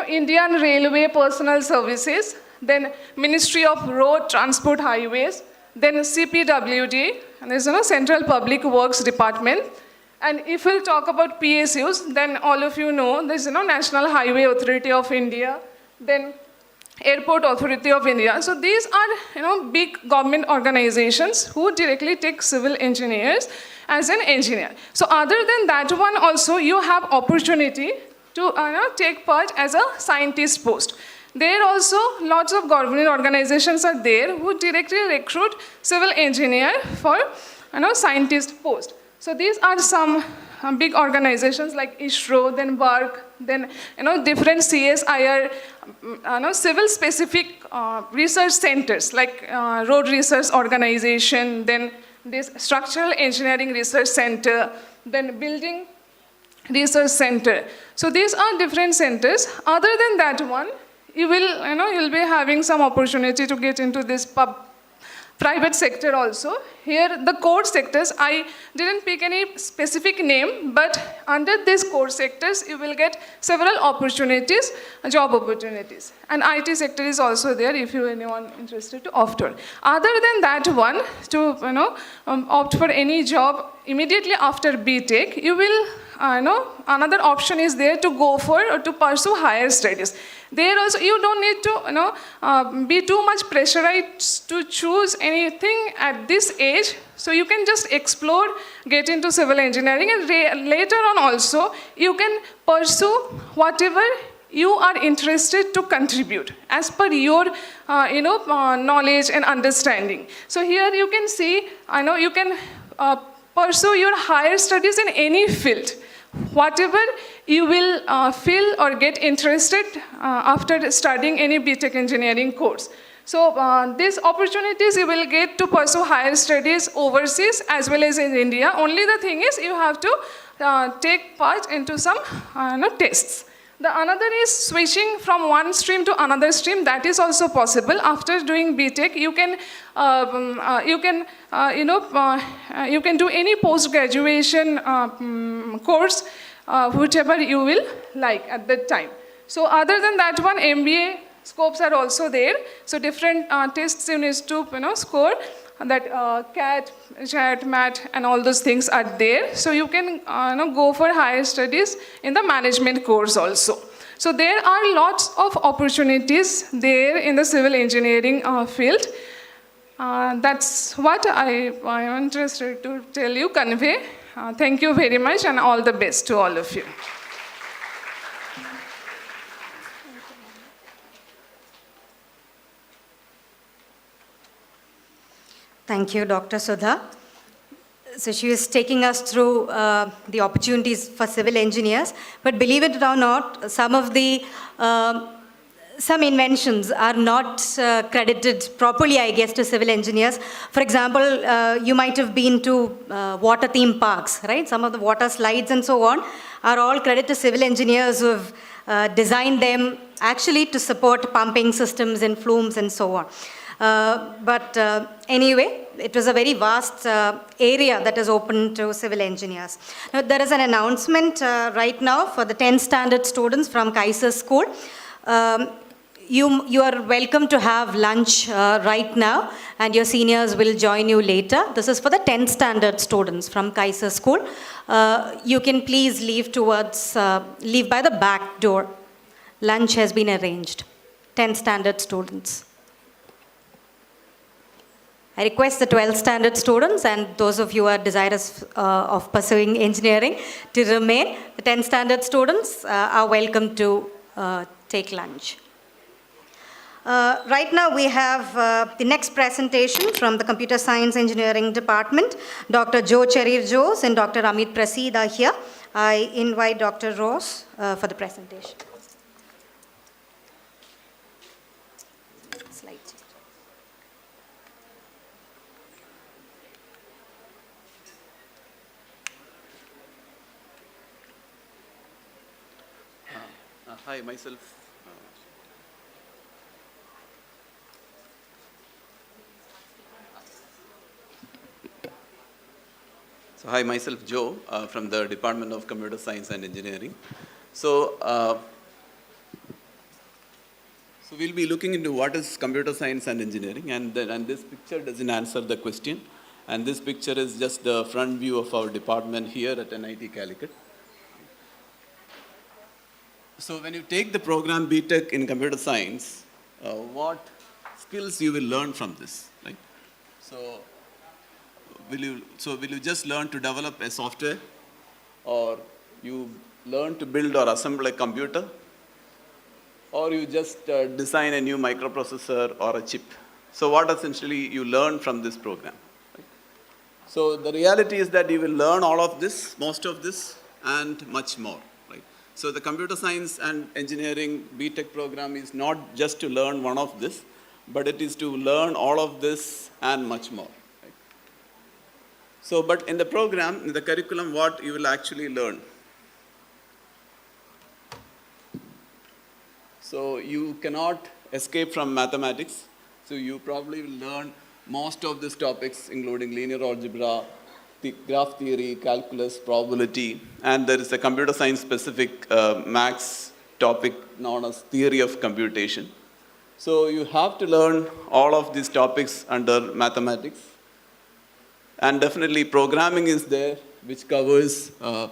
Indian Railway Personal Services, then Ministry of Road Transport Highways, then CPWD, and there's Central Public Works Department. And if we'll talk about PSUs, then all of you know there's National Highway Authority of India, then Airport Authority of India. So these are big government organizations who directly take civil engineers as an engineer. So other than that one also, you have opportunity to take part as a scientist post. There also lots of government organizations are there who directly recruit civil engineer for scientist post. So these are some big organizations like ISRO, then BARC, then different CSIR, civil specific research centers like Road Research Organization, then this Structural Engineering Research Center, then Building Research Center. So these are different centers. Other than that one, you'll be having some opportunity to get into this private sector also. Here, the core sectors, I didn't pick any specific name, but under these core sectors, you will get several opportunities, job opportunities. And IT sector is also there if anyone interested to opt for. Other than that one, to opt for any job immediately after BTech, you will another option is there to go for or to pursue higher studies. There also, you don't need to be too much pressurized to choose anything at this age. So you can just explore, get into civil engineering, and later on also, you can pursue whatever you are interested to contribute as per your knowledge and understanding. So here you can see, you can pursue your higher studies in any field. Whatever you will feel or get interested after studying any BTech engineering course. So these opportunities you will get to pursue higher studies overseas as well as in India. Only the thing is you have to take part into some tests. The another is switching from one stream to another stream. That is also possible. After doing BTech, you can do any post-graduation course, whichever you will like at that time. So other than that one, MBA scopes are also there. So different tests you need to score. That CAT, CHAT, MAT, and all those things are there. So you can go for higher studies in the management course also. So there are lots of opportunities there in the civil engineering field. That's what I am interested to tell you, convey. Thank you very much and all the best to all of you. Thank you, Dr. Sudha. So she was taking us through the opportunities for civil engineers, but believe it or not, some of the some inventions are not credited properly, I guess, to civil engineers. For example, you might have been to water theme parks, right? Some of the water slides and so on are all credit to civil engineers who have designed them actually to support pumping systems and flumes and so on. But anyway, it was a very vast area that is open to civil engineers. Now, there is an announcement right now for the 10th standard students from Kaiser School. You are welcome to have lunch right now, and your seniors will join you later. This is for the 10th standard students from Kaiser School. You can please leave by the back door. Lunch has been arranged. 10th standard students. I request the 12th standard students and those of you who are desirous of pursuing engineering to remain. The 10th standard students are welcome to take lunch. Right now we have the next presentation from the Computer Science Engineering Department. Dr. Joe Cherir-Jose and Dr. Amit Prasid are here. I invite Dr. Rose for the presentation. Hi, myself. Hi, myself Joe from the Department of Computer Science and Engineering. So we'll be looking into what is computer science and engineering, and this picture doesn't answer the question. And this picture is just the front view of our department here at NIT Calicut. So when you take the program BTech in computer science, what skills you will learn from this, right? So will you just learn to develop a software, or you learn to build or assemble a computer, or you just design a new microprocessor or a chip? So what essentially you learn from this program? Right? So the reality is that you will learn all of this, most of this, and much more. So the computer science and engineering BTech program is not just to learn one of this, but it is to learn all of this and much more. Right? So, but in the program, in the curriculum, what you will actually learn? So you cannot escape from mathematics. So you probably will learn most of these topics, including linear algebra, the graph theory, calculus, probability, and there is a computer science specific maths topic known as theory of computation. So you have to learn all of these topics under mathematics. And definitely programming is there, which covers, so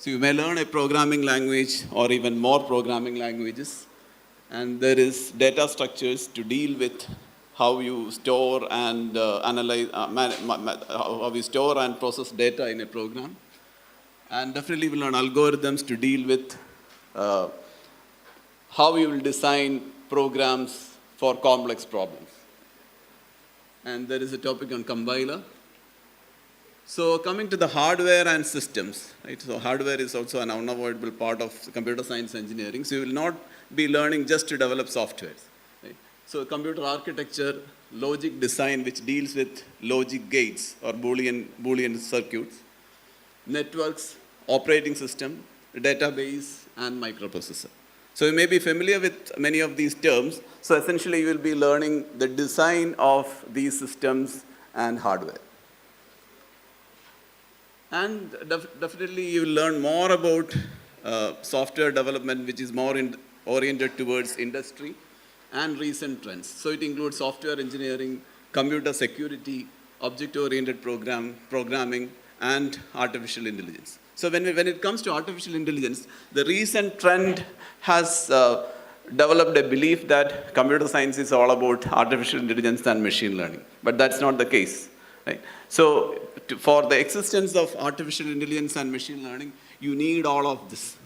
you may learn a programming language or even more programming languages. And there is data structures to deal with how you store and analyze, how you store and process data in a program. And definitely we'll learn algorithms to deal with how you will design programs for complex problems. And there is a topic on compiler. So coming to the hardware and systems, right? So hardware is also an unavoidable part of computer science engineering. So you will not be learning just to develop softwares. Right? So computer architecture, logic design, which deals with logic gates or Boolean circuits, networks, operating system, database, and microprocessor. So you may be familiar with many of these terms. So essentially you will be learning the design of these systems and hardware. And definitely you will learn more about software development, which is more oriented towards industry and recent trends. So it includes software engineering, computer security, object-oriented programming, and artificial intelligence. So when it comes to artificial intelligence, the recent trend has developed a belief that computer science is all about artificial intelligence and machine learning. But that's not the case. Right? So for the existence of artificial intelligence and machine learning, you need all of this.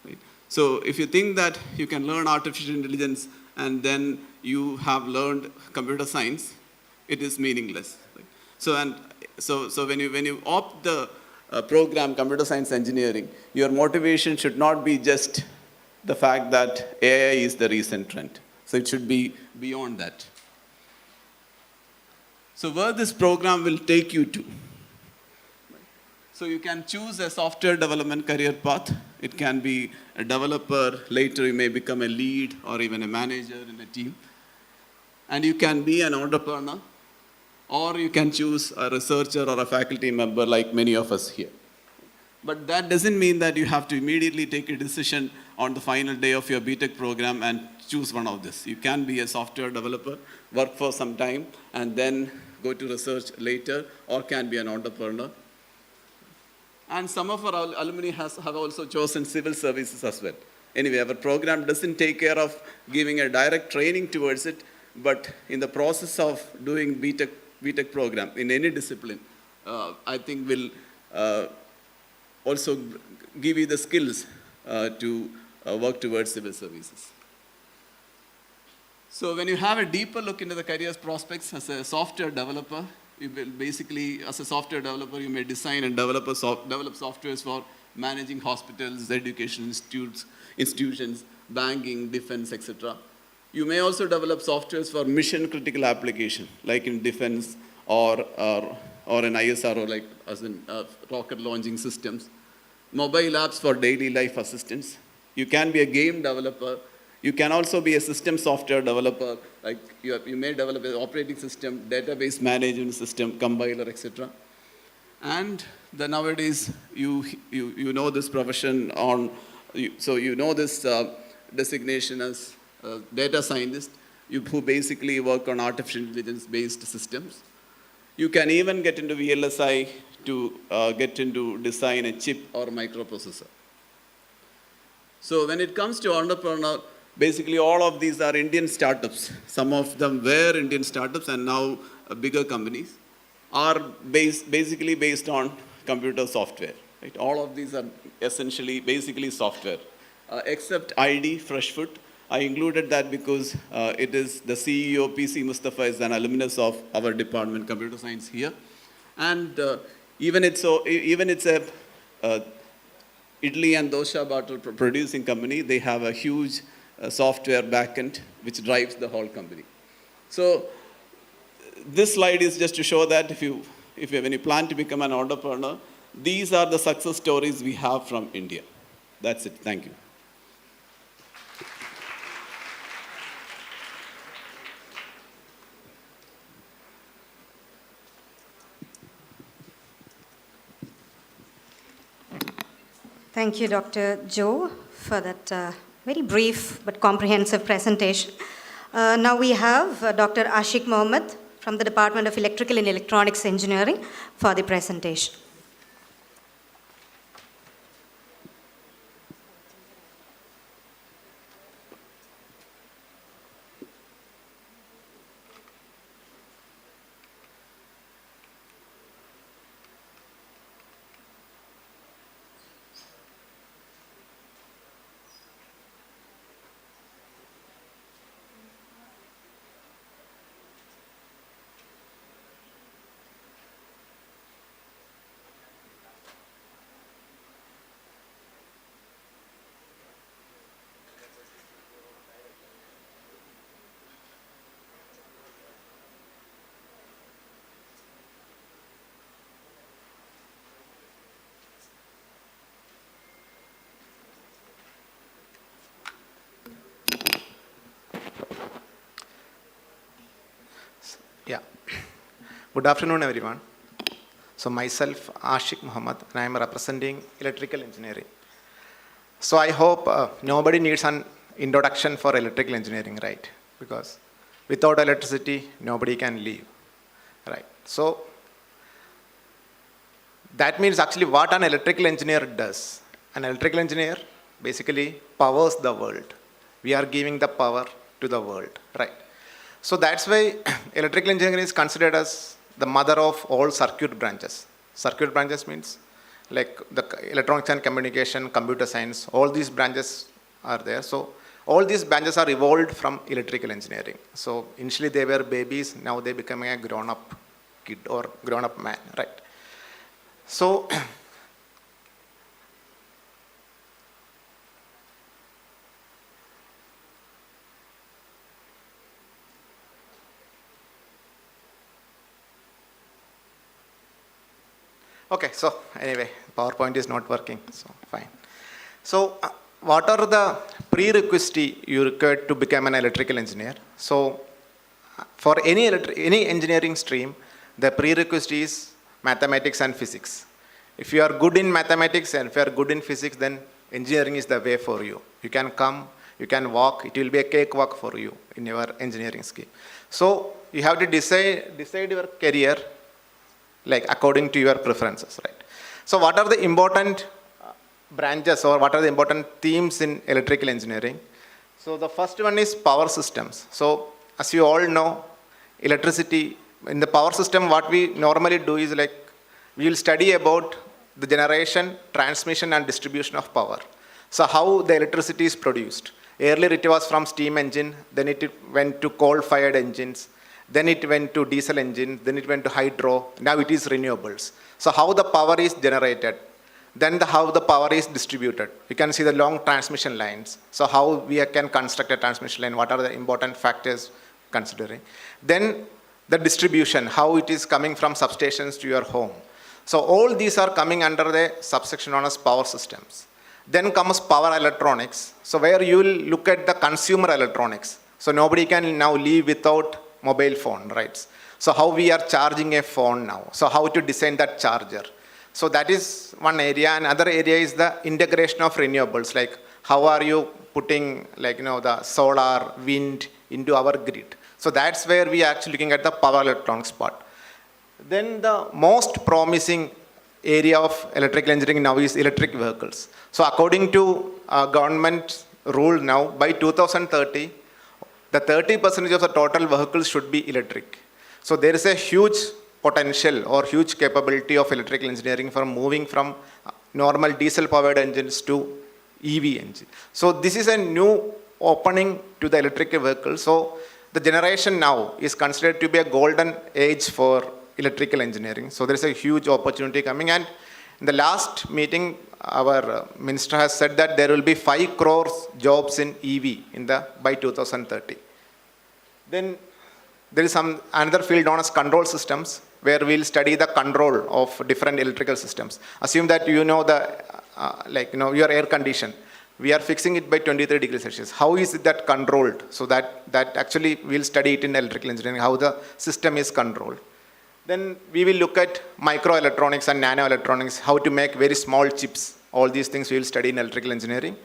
Right? So if you think that you can learn artificial intelligence and then you have learned computer science, it is meaningless. Right? So when you opt the program computer science engineering, your motivation should not be just the fact that AI is the recent trend. So it should be beyond that. So where this program will take you to. So you can choose a software development career path. It can be a developer. Later you may become a lead or even a manager in a team. And you can be an entrepreneur. Or you can choose a researcher or a faculty member like many of us here. But that doesn't mean that you have to immediately take a decision on the final day of your BTech program and choose one of this. You can be a software developer, work for some time, and then go to research later, or can be an entrepreneur. And some of our alumni have also chosen civil services as well. Anyway, our program doesn't take care of giving a direct training towards it, but in the process of doing BTech program in any discipline, I think will also give you the skills to work towards civil services. So when you have a deeper look into the career prospects as a software developer, you will basically, as a software developer, you may design and develop softwares for managing hospitals, education institutions, banking, defense, etc. You may also develop softwares for mission critical application, like in defense or in ISRO, like as in rocket launching systems. Mobile apps for daily life assistance. You can be a game developer. You can also be a system software developer, like you may develop an operating system, database management system, compiler, etc. And then nowadays, you know this profession so you know this designation as data scientist, who basically work on artificial intelligence-based systems. You can even get into VLSI to get into design a chip or microprocessor. So when it comes to entrepreneur, basically all of these are Indian startups. Some of them were Indian startups and now bigger companies are basically based on computer software. Right? All of these are essentially basically software, except ID, Fresh Food. I included that because it is the CEO, PC Mustafa, is an alumnus of our department, computer science here. And even it's a idli and dosha bottle producing company, they have a huge software backend which drives the whole company. So this slide is just to show that when you plan to become an entrepreneur, these are the success stories we have from India. That's it. Thank you. Thank you, Dr. Joe, for that very brief but comprehensive presentation. Now we have Dr. Ashik Mohammed from the Department of Electrical and Electronics Engineering for the presentation. Yeah. Good afternoon, everyone. So myself, Ashik Muhammad, and I am representing electrical engineering. So I hope nobody needs an introduction for electrical engineering, right? Because without electricity, nobody can live, right? So that means actually what an electrical engineer does. An electrical engineer basically powers the world. We are giving the power to the world, right? So that's why electrical engineering is considered as the mother of all circuit branches. Circuit branches means like the electronics and communication, computer science, all these branches are there. So all these branches are evolved from electrical engineering. So initially they were babies, now they become a grown-up kid or grown-up man, right? So okay, so anyway, PowerPoint is not working, so fine. So what are the prerequisites you require to become an electrical engineer? So for any engineering stream, the prerequisite is mathematics and physics. If you are good in mathematics and if you are good in physics, then engineering is the way for you. You can come, you can walk, it will be a cakewalk for you in your engineering scheme. So you have to decide your career like according to your preferences, right? So what are the important branches or what are the important themes in electrical engineering? So the first one is power systems. So as you all know, electricity, in the power system, what we normally do is like, we will study about the generation, transmission and distribution of power. So how the electricity is produced. Earlier it was from steam engine, then it went to coal-fired engines, then it went to diesel engine, then it went to hydro, now it is renewables. So how the power is generated, then how the power is distributed. You can see the long transmission lines. So how we can construct a transmission line, what are the important factors considering. Then the distribution, how it is coming from substations to your home. So all these are coming under the subsection known as power systems. Then comes power electronics. So where you will look at the consumer electronics. So nobody can now live without mobile phone, right? So how we are charging a phone now. So how to design that charger. So that is one area. Another area is the integration of renewables. Like how are you putting the solar, wind into our grid. So that's where we are actually looking at the power electronics part. Then the most promising area of electrical engineering now is electric vehicles. So according to government rule now, by 2030, the 30% of the total vehicles should be electric. So there is a huge potential or huge capability of electrical engineering for moving from normal diesel powered engines to EV engine. So this is a new opening to the electric vehicle. So the generation now is considered to be a golden age for electrical engineering. So there is a huge opportunity coming. And in the last meeting, our minister has said that there will be 5 crores jobs in EV by 2030. Then there is another field known as control systems, where we'll study the control of different electrical systems. Assume that you know your air condition. We are fixing it by 23 degrees Celsius. How is it that controlled? So that actually we'll study it in electrical engineering, how the system is controlled. Then we will look at microelectronics and nanoelectronics, how to make very small chips all these things we will study in electrical engineering.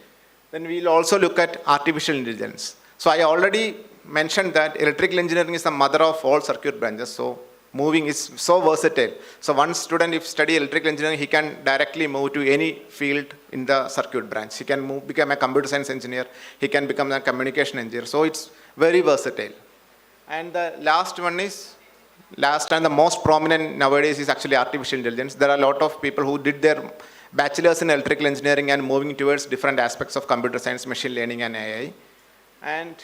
Then we will also look at artificial intelligence. So I already mentioned that electrical engineering is the mother of all circuit branches. So moving is so versatile. So one student, if study electrical engineering, he can directly move to any field in the circuit branch. He can become a computer science engineer. He can become a communication engineer. So it's very versatile. And the last one is, last and the most prominent nowadays is actually artificial intelligence. There are a lot of people who did their bachelor's in electrical engineering and moving towards different aspects of computer science, machine learning, and AI. And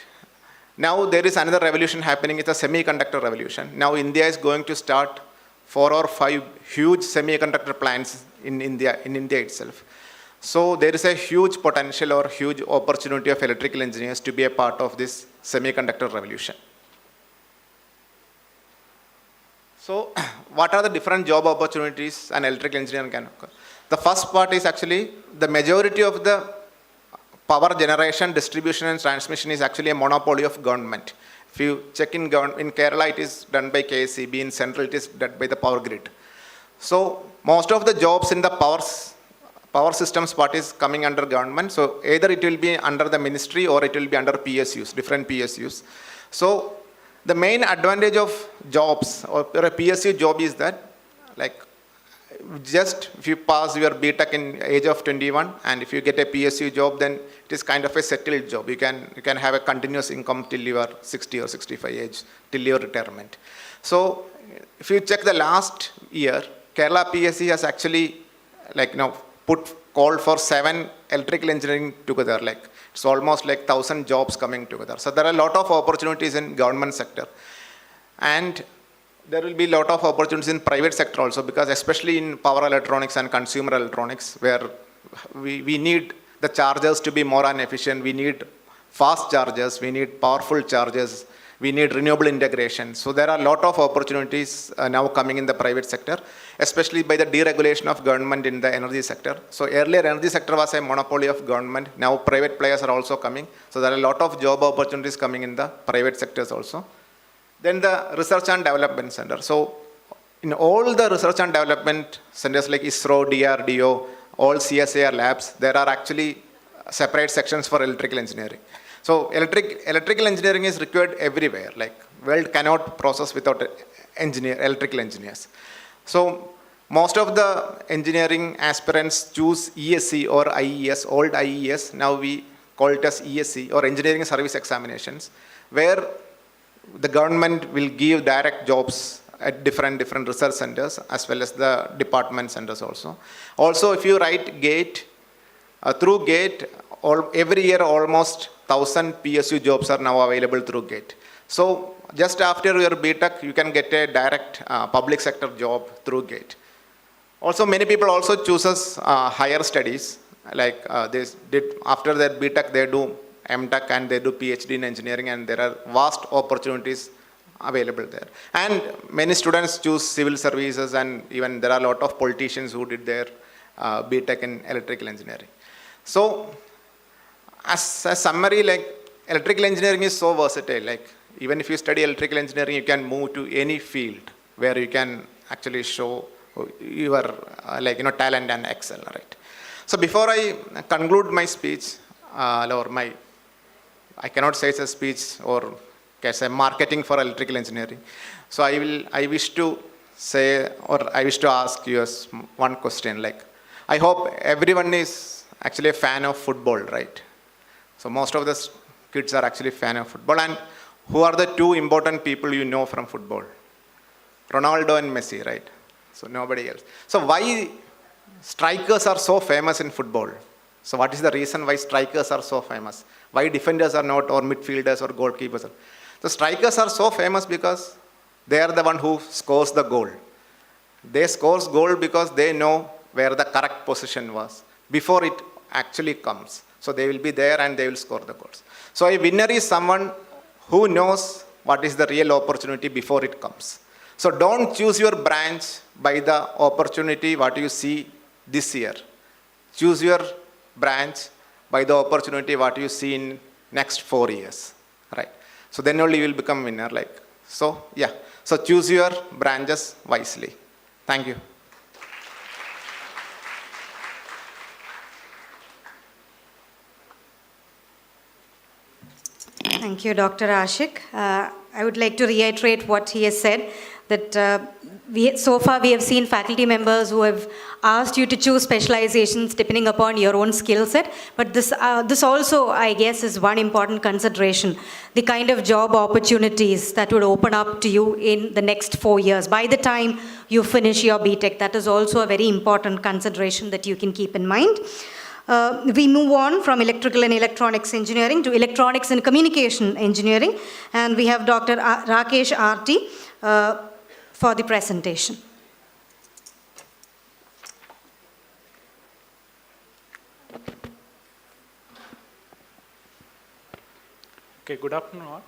now there is another revolution happening. It's a semiconductor revolution. Now India is going to start 4 or 5 huge semiconductor plants in India itself. So there is a huge potential or huge opportunity of electrical engineers to be a part of this semiconductor revolution. So what are the different job opportunities an electrical engineer can occur? The first part is actually the majority of the power generation, distribution and transmission is actually a monopoly of government. If you check in Kerala, it is done by KSEB. In Central, it is done by the power grid. So most of the jobs in the power systems part is coming under government. So either it will be under the ministry or it will be under PSUs, different PSUs. So the main advantage of jobs or a PSU job is that, like, just if you pass your BTech in age of 21 and if you get a PSU job, then it is kind of a settled job. You can have a continuous income till you are 60 or 65 age, till your retirement. So if you check the last year, Kerala PSC has actually called for 7 electrical engineering together. Like it's almost like 1,000 jobs coming together. So there are a lot of opportunities in government sector. And there will be a lot of opportunities in private sector also, because especially in power electronics and consumer electronics, where we need the chargers to be more efficient, we need fast chargers, we need powerful chargers, we need renewable integration. So there are a lot of opportunities now coming in the private sector, especially by the deregulation of government in the energy sector. So earlier energy sector was a monopoly of government, now private players are also coming. So there are a lot of job opportunities coming in the private sectors also. Then the research and development center. So in all the research and development centers like ISRO, DRDO, all CSIR labs, there are actually separate sections for electrical engineering. So electrical engineering is required everywhere. Like world cannot process without electrical engineers. So most of the engineering aspirants choose ESC or IES, old IES. Now we call it as ESC or engineering service examinations, where the government will give direct jobs at different research centers as well as the department centers also. Also, if you write GATE, through GATE, every year almost 1,000 PSU jobs are now available through GATE. So just after your BTech, you can get a direct public sector job through GATE. Also, many people also chooses higher studies, like they did after their BTech, they do MTech and they do PhD in engineering, and there are vast opportunities available there. And many students choose civil services, and even there are a lot of politicians who did their BTech in electrical engineering. So as a summary, like electrical engineering is so versatile. Like even if you study electrical engineering, you can move to any field where you can actually show your talent and excel, right? So before I conclude my speech, I cannot say it's a speech or say marketing for electrical engineering. So I wish to say, or I wish to ask you one question. Like, I hope everyone is actually a fan of football, right? So most of the kids are actually fan of football. And who are the 2 important people you know from football? Ronaldo and Messi, right? So nobody else. So why strikers are so famous in football? So what is the reason why strikers are so famous? Why defenders are not, or midfielders or goalkeepers? The strikers are so famous because they are the one who scores the goal. They scores goal because they know where the correct position was before it actually comes. So they will be there and they will score the goals. So a winner is someone who knows what is the real opportunity before it comes. So don't choose your branch by the opportunity what you see this year. Choose your branch by the opportunity what you see in next 4 years, right? So then only you will become winner. So choose your branches wisely. Thank you. Thank you, Dr. Ashik. I would like to reiterate what he has said, that so far we have seen faculty members who have asked you to choose specializations depending upon your own skill set, but this also, I guess, is one important consideration, the kind of job opportunities that would open up to you in the next 4 years. By the time you finish your BTech, that is also a very important consideration that you can keep in mind. We move on from electrical and electronics engineering to electronics and communication engineering, and we have Dr. Rakesh Arti for the presentation. Okay, good afternoon all.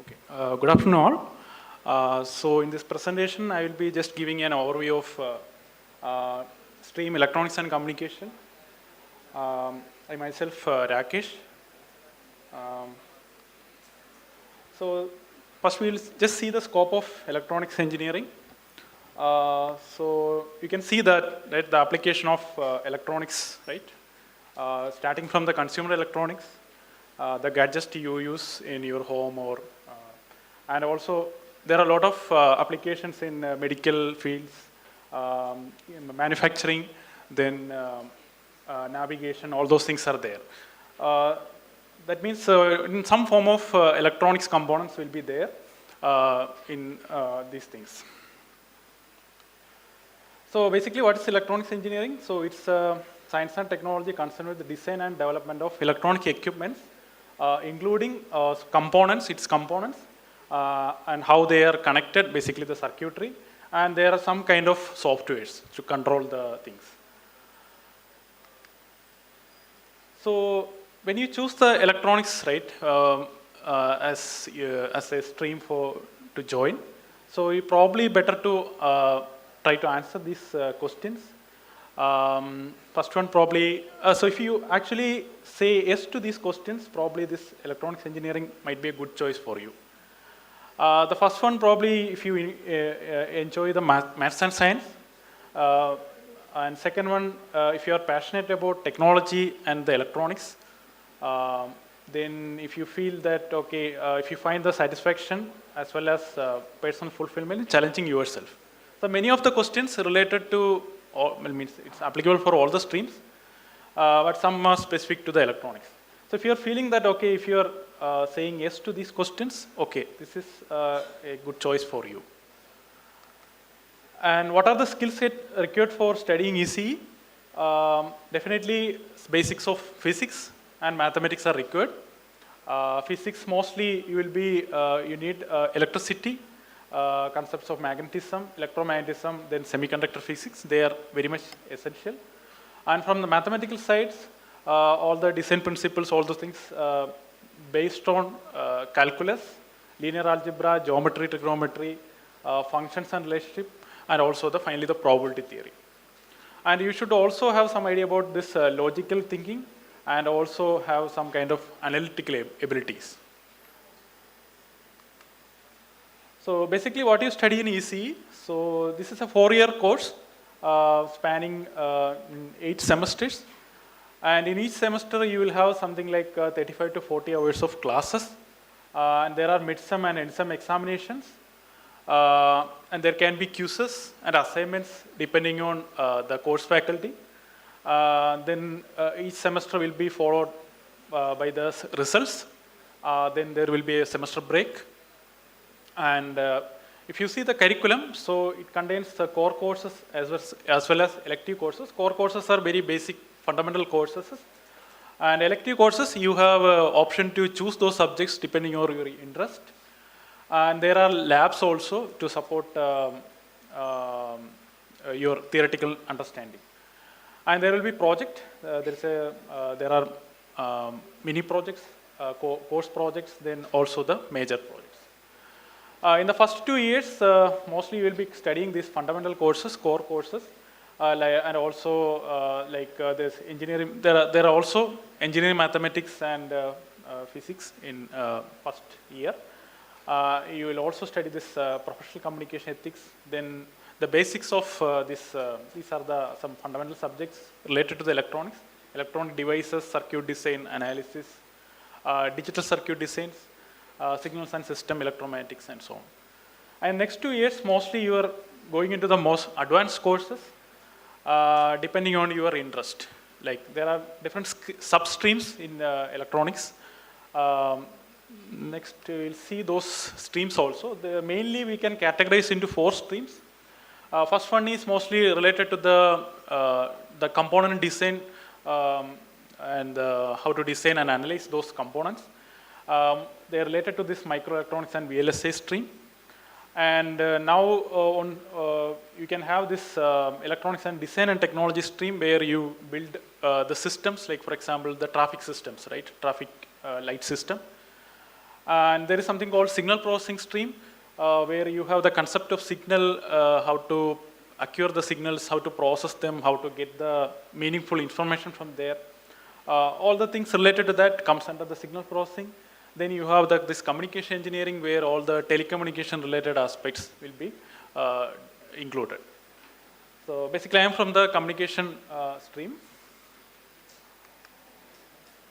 Okay, good afternoon all. So in this presentation, I will be just giving an overview of stream electronics and communication. I myself, Rakesh. So first we'll just see the scope of electronics engineering. So you can see that the application of electronics, right? Starting from the consumer electronics, the gadgets you use in your home, or and also there are a lot of applications in medical fields, in manufacturing, then navigation, all those things are there. That means in some form of electronics components will be there in these things. So basically, what is electronics engineering? So it's science and technology concerned with the design and development of electronic equipments, including components, its components, and how they are connected, basically the circuitry, and there are some kind of softwares to control the things. So when you choose the electronics, right, as a stream to join, so you probably better to try to answer these questions. First one probably, so if you actually say yes to these questions, probably this electronics engineering might be a good choice for you. The first one probably if you enjoy the maths and science, and second one if you are passionate about technology and the electronics, then if you feel that, okay, if you find the satisfaction as well as personal fulfillment in challenging yourself. So many of the questions related to, means it's applicable for all the streams, but some are specific to the electronics. So if you're feeling that, okay, if you're saying yes to these questions, okay, this is a good choice for you. And what are the skill set required for studying ECE? Definitely basics of physics and mathematics are required. Physics mostly you will be, you need electricity, concepts of magnetism, electromagnetism, then semiconductor physics, they are very much essential. And from the mathematical sides, all the design principles, all those things based on calculus, linear algebra, geometry, trigonometry, functions and relationship, and also finally the probability theory. And you should also have some idea about this logical thinking, and also have some kind of analytical abilities. So basically what you study in ECE, so this is a 4-year course spanning 8 semesters. And in each semester you will have something like 35 to 40 hours of classes. And there are mid-sem and end-sem examinations. And there can be quizzes and assignments depending on the course faculty. Then each semester will be followed by the results. Then there will be a semester break. And if you see the curriculum, so it contains the core courses as well as elective courses. Core courses are very basic, fundamental courses. And elective courses, you have an option to choose those subjects depending on your interest. And there are labs also to support your theoretical understanding. And there will be project. There are mini projects, course projects, then also the major projects. In the first 2 years, mostly you will be studying these fundamental courses, core courses, and also there's engineering. There are also engineering, mathematics, and physics in first year. You will also study this professional communication ethics. Then the basics of these are some fundamental subjects related to the electronics, electronic devices, circuit design, analysis, digital circuit designs, signals and system electromagnetics, and so on. And next 2 years, mostly you are going into the most advanced courses, depending on your interest. Like there are different sub-streams in electronics. Next, we'll see those streams also. Mainly we can categorize into 4 streams. First one is mostly related to the component design and how to design and analyze those components. They are related to this microelectronics and VLSI stream. And now you can have this electronics and design and technology stream where you build the systems, like for example, the traffic systems, right? Traffic light system. And there is something called signal processing stream, where you have the concept of signal, how to acquire the signals, how to process them, how to get the meaningful information from there. All the things related to that comes under the signal processing. Then you have this communication engineering, where all the telecommunication related aspects will be included. So basically I am from the communication stream.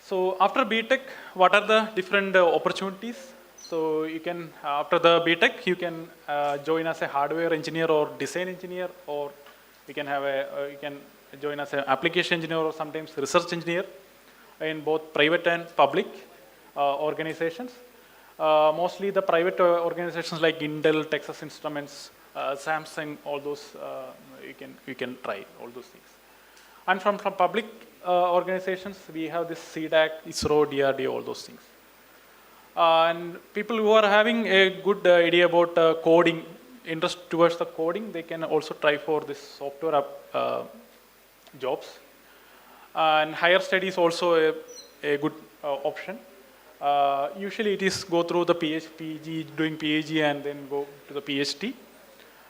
So after BTech, what are the different opportunities? So you can, after the BTech, you can join as a hardware engineer or design engineer, or you can have you can join as an application engineer or sometimes research engineer in both private and public organizations. Mostly the private organizations like Intel, Texas Instruments, Samsung, all those, you can try all those things. And from public organizations, we have this CDAC, ISRO, DRDO, all those things. And people who are having a good idea about coding, interest towards the coding, they can also try for this software jobs. And higher studies also a good option. Usually it is go through the PG, doing PhD and then go to the PhD.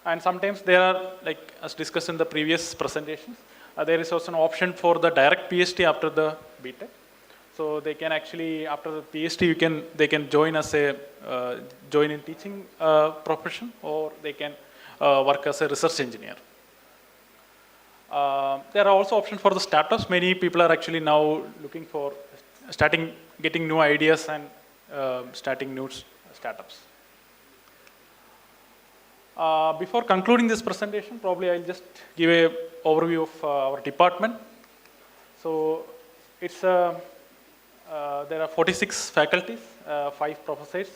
And sometimes there are, like as discussed in the previous presentations, there is also an option for the direct PhD after the BTech. So they can actually, after the PhD, they can join as a, join in teaching profession, or they can work as a research engineer. There are also options for the startups. Many people are actually now looking for getting new ideas and starting new startups. Before concluding this presentation, probably I'll just give an overview of our department. So it's there are 46 faculties, 5 professors,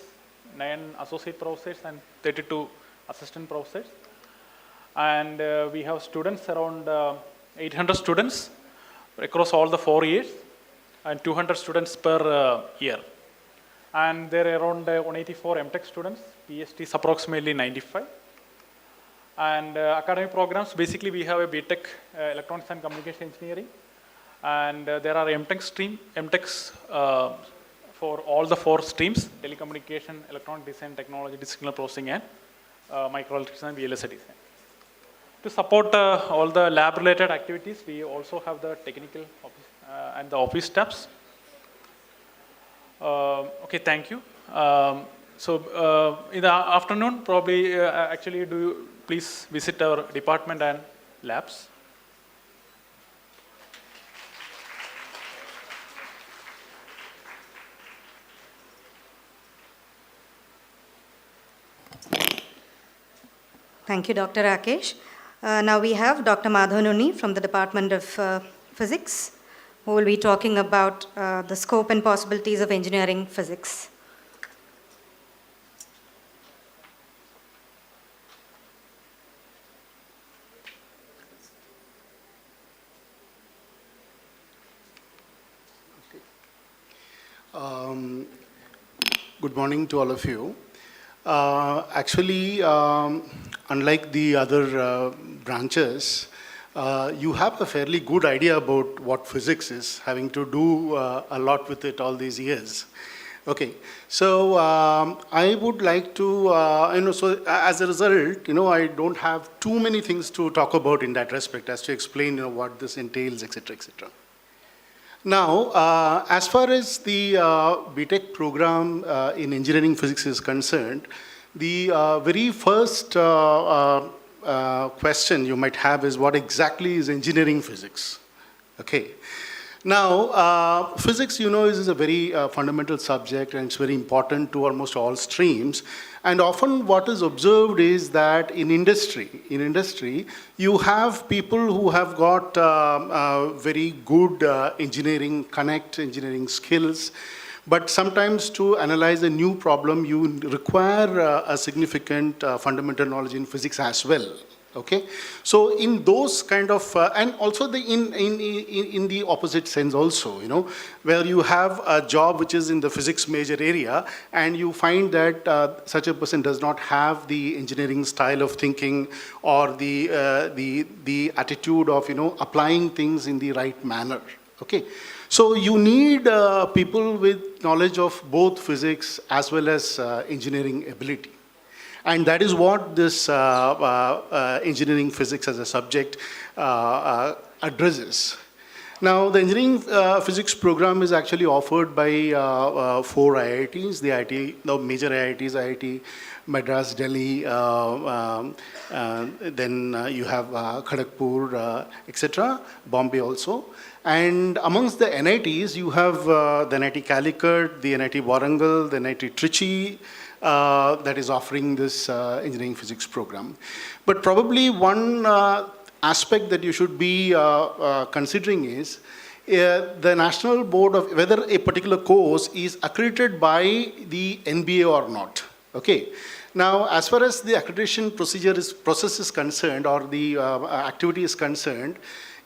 9 associate professors, and 32 assistant professors. And we have students around 800 students across all the 4 years, and 200 students per year. And there are around 184 MTech students, PhD is approximately 95. And academic programs, basically we have a BTech, Electronics and Communication Engineering. And there are MTechs for all the 4 streams: telecommunication, electronic design, technology, signal processing, and microelectronics and VLSI design. To support all the lab-related activities, we also have the technical office and the office staffs. Okay, thank you. So in the afternoon, probably actually do you please visit our department and labs. Thank you, Dr. Rakesh. Now we have Dr. Madhavanuni from the Department of Physics, who will be talking about the scope and possibilities of engineering physics. Good morning to all of you. Actually, unlike the other branches, you have a fairly good idea about what physics is, having to do a lot with it all these years. Okay, so I would like to, so as a result, I don't have too many things to talk about in that respect, as to explain, what this entails, etc., etc. Now, as far as the BTech program in engineering physics is concerned, the very first question you might have is what exactly is engineering physics? Okay. Now, physics, is a very fundamental subject, and it's very important to almost all streams. And often what is observed is that in industry, you have people who have got very good engineering skills, but sometimes to analyze a new problem, you require a significant fundamental knowledge in physics as well. Okay, so in those kind of, and also in the opposite sense also, where you have a job which is in the physics major area, and you find that such a person does not have the engineering style of thinking or the attitude of applying things in the right manner. Okay, so you need people with knowledge of both physics as well as engineering ability. And that is what this engineering physics as a subject addresses. Now, the engineering physics program is actually offered by 4 IITs, the major IITs, IIT Madras, Delhi, then you have Kharagpur, etc., Bombay also. And amongst the NITs, you have the NIT Calicut, the NIT Warangal, the NIT Trichy, that is offering this engineering physics program. But probably one aspect that you should be considering is the national board of whether a particular course is accredited by the NBA or not. Okay. Now, as far as the accreditation process is concerned, or the activity is concerned,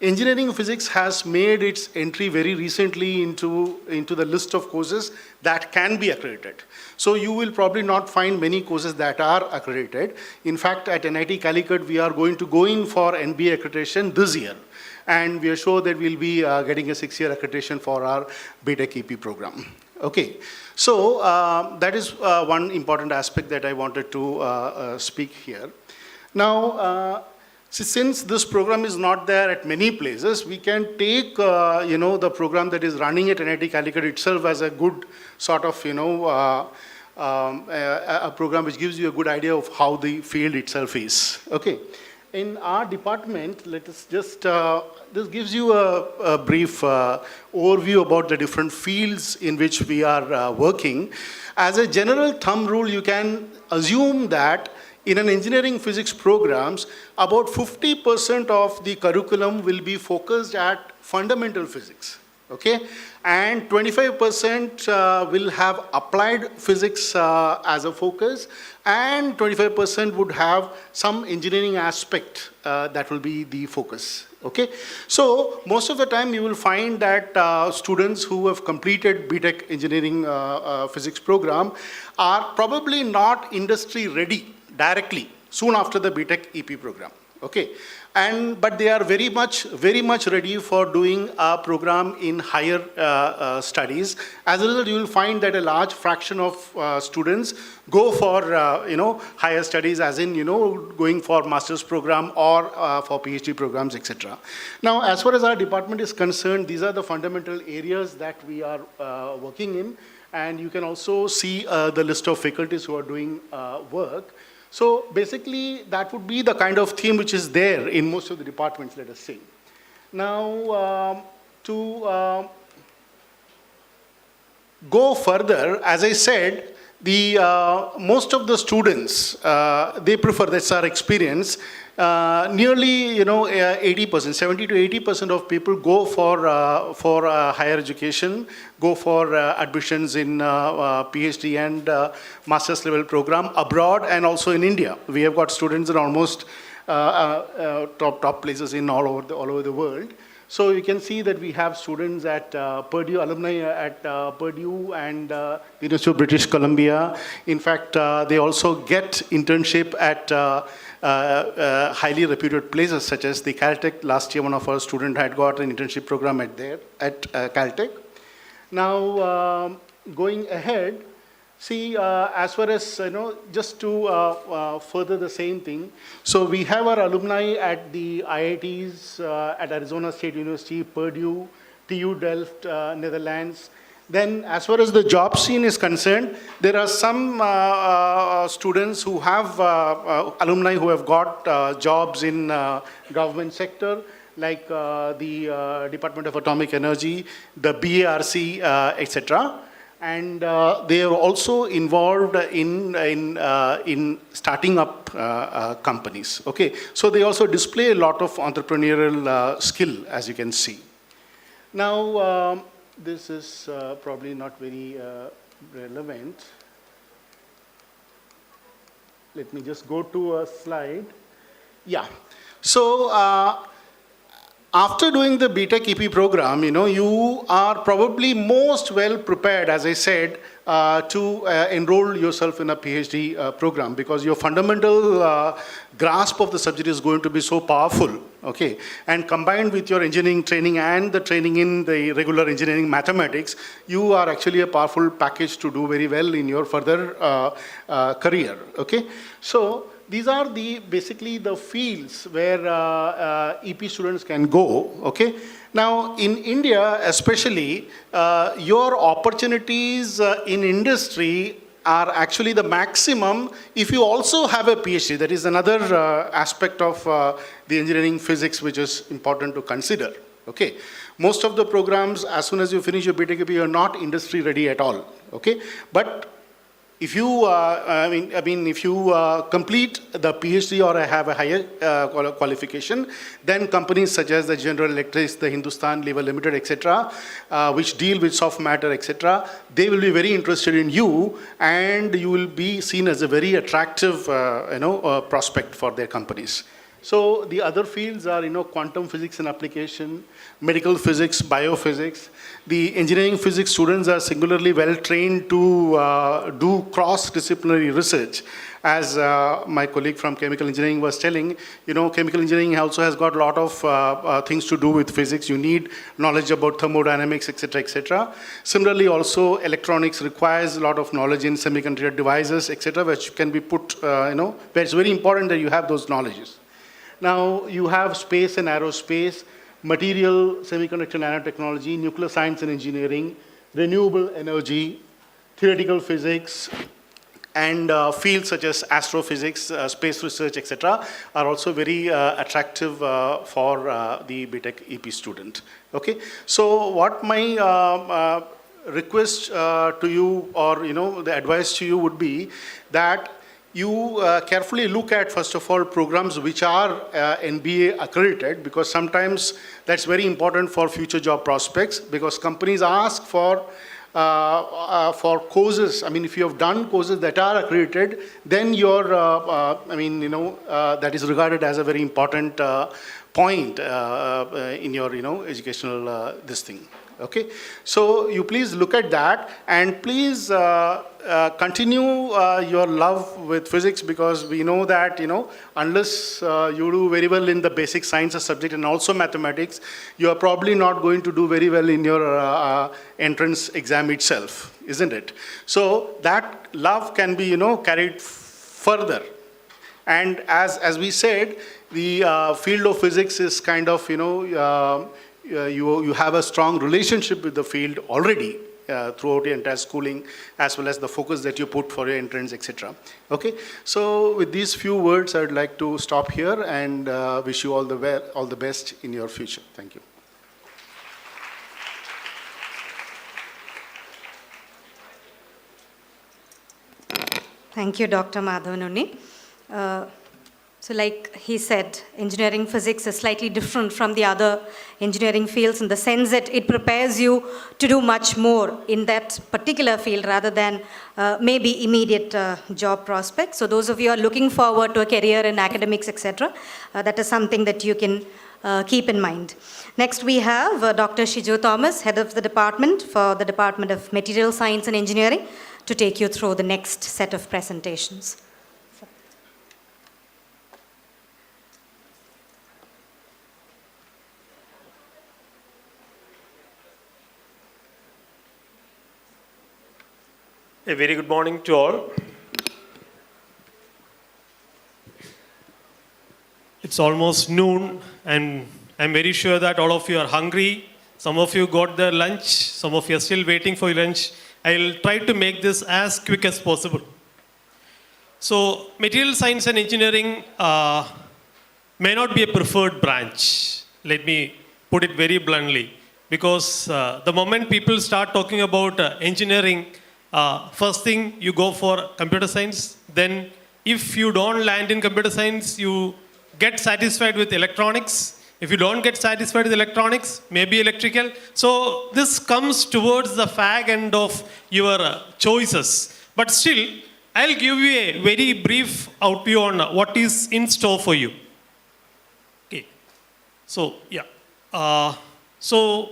engineering physics has made its entry very recently into the list of courses that can be accredited. So you will probably not find many courses that are accredited. In fact, at NIT Calicut, we are going to go in for NBA accreditation this year. And we are sure that we'll be getting a 6-year accreditation for our BTech EP program. Okay, so that is one important aspect that I wanted to speak here. Now, since this program is not there at many places, we can take the program that is running at NIT Calicut itself as a good sort of a program which gives you a good idea of how the field itself is. Okay, in our department, let us just this gives you a brief overview about the different fields in which we are working. As a general thumb rule, you can assume that in an engineering physics programs, about 50% of the curriculum will be focused at fundamental physics, okay? And 25% will have applied physics as a focus, and 25% would have some engineering aspect that will be the focus, okay? So most of the time you will find that students who have completed BTech engineering physics program are probably not industry ready directly soon after the BTech EP program, okay? But they are very much ready for doing a program in higher studies. As a result, you will find that a large fraction of students go for higher studies, as in going for master's program or for PhD programs, etc. Now, as far as our department is concerned, these are the fundamental areas that we are working in, and you can also see the list of faculties who are doing work. So basically, that would be the kind of theme which is there in most of the departments, let us say. Now, to go further, as I said, most of the students, they prefer, that's our experience, nearly 80%, 70 to 80% of people go for higher education, go for admissions in PhD and master's level program abroad and also in India. We have got students in almost top places in all over the world. So you can see that we have students at Purdue, alumni at Purdue and University of British Columbia. In fact, they also get internship at highly reputed places such as the Caltech. Last year, one of our students had got an internship program at Caltech. Now, going ahead, see, as far as, just to further the same thing, so we have our alumni at the IITs, at Arizona State University, Purdue, TU Delft, Netherlands, Then as far as the job scene is concerned, there are some students who have, alumni who have got jobs in government sector, like the Department of Atomic Energy, the BARC, etc. And they are also involved in starting up companies. Okay, so they also display a lot of entrepreneurial skill, as you can see. Now, this is probably not very relevant. Let me just go to a slide. Yeah. So, after doing the BTech EP program, you are probably most well prepared, as I said, to enroll yourself in a PhD program, because your fundamental grasp of the subject is going to be so powerful, okay? And combined with your engineering training and the training in the regular engineering mathematics, you are actually a powerful package to do very well in your further career, okay? So, these are basically the fields where EP students can go, okay? Now, in India especially, your opportunities in industry are actually the maximum if you also have a PhD. That is another aspect of the engineering physics which is important to consider, okay? Most of the programs, as soon as you finish your BTech, you are not industry ready at all, okay? But if you, if you complete the PhD or have a higher qualification, then companies such as the General Electric, the Hindustan Lever Limited, etc., which deal with soft matter, etc., they will be very interested in you, and you will be seen as a very attractive, prospect for their companies. So the other fields are, quantum physics and application, medical physics, biophysics. The engineering physics students are singularly well trained to do cross-disciplinary research. As my colleague from chemical engineering was telling, chemical engineering also has got a lot of things to do with physics. You need knowledge about thermodynamics, etc., etc. Similarly, also electronics requires a lot of knowledge in semiconductor devices, etc., which can be put, where it's very important that you have those knowledges. Now, you have space and aerospace, material, semiconductor nanotechnology, nuclear science and engineering, renewable energy, theoretical physics, and fields such as astrophysics, space research, etc., are also very attractive for the BTech EP student. Okay, so what my request to you, or the advice to you would be that you carefully look at, first of all, programs which are NBA accredited, because sometimes that's very important for future job prospects, because companies ask for courses. I mean, if you have done courses that are accredited, then your, that is regarded as a very important point in your, educational this thing. Okay, so you please look at that, and please continue your love with physics, because we know that, unless you do very well in the basic sciences subject and also mathematics, you are probably not going to do very well in your entrance exam itself, isn't it? So that love can be, carried further. And as we said, the field of physics is kind of, you have a strong relationship with the field already throughout your entire schooling, as well as the focus that you put for your entrance, etc. Okay, so with these few words, I would like to stop here and wish you all the best in your future. Thank you. Thank you, Dr. Madhavanuni. So like he said, engineering physics is slightly different from the other engineering fields in the sense that it prepares you to do much more in that particular field rather than maybe immediate job prospects. So those of you who are looking forward to a career in academics, etc., that is something that you can keep in mind. Next we have Dr. Shijo Thomas, Head of the Department for the Department of Material Science and Engineering, to take you through the next set of presentations. A very good morning to all. It's almost noon, and I'm very sure that all of you are hungry Some of you got their lunch. Some of you are still waiting for your lunch. I'll try to make this as quick as possible. So, material science and engineering may not be a preferred branch. Let me put it very bluntly. Because the moment people start talking about engineering, first thing you go for computer science. Then, if you don't land in computer science, you get satisfied with electronics. If you don't get satisfied with electronics, maybe electrical. So this comes towards the fag end of your choices. But still, I'll give you a very brief outview on what is in store for you. Okay. So, yeah. So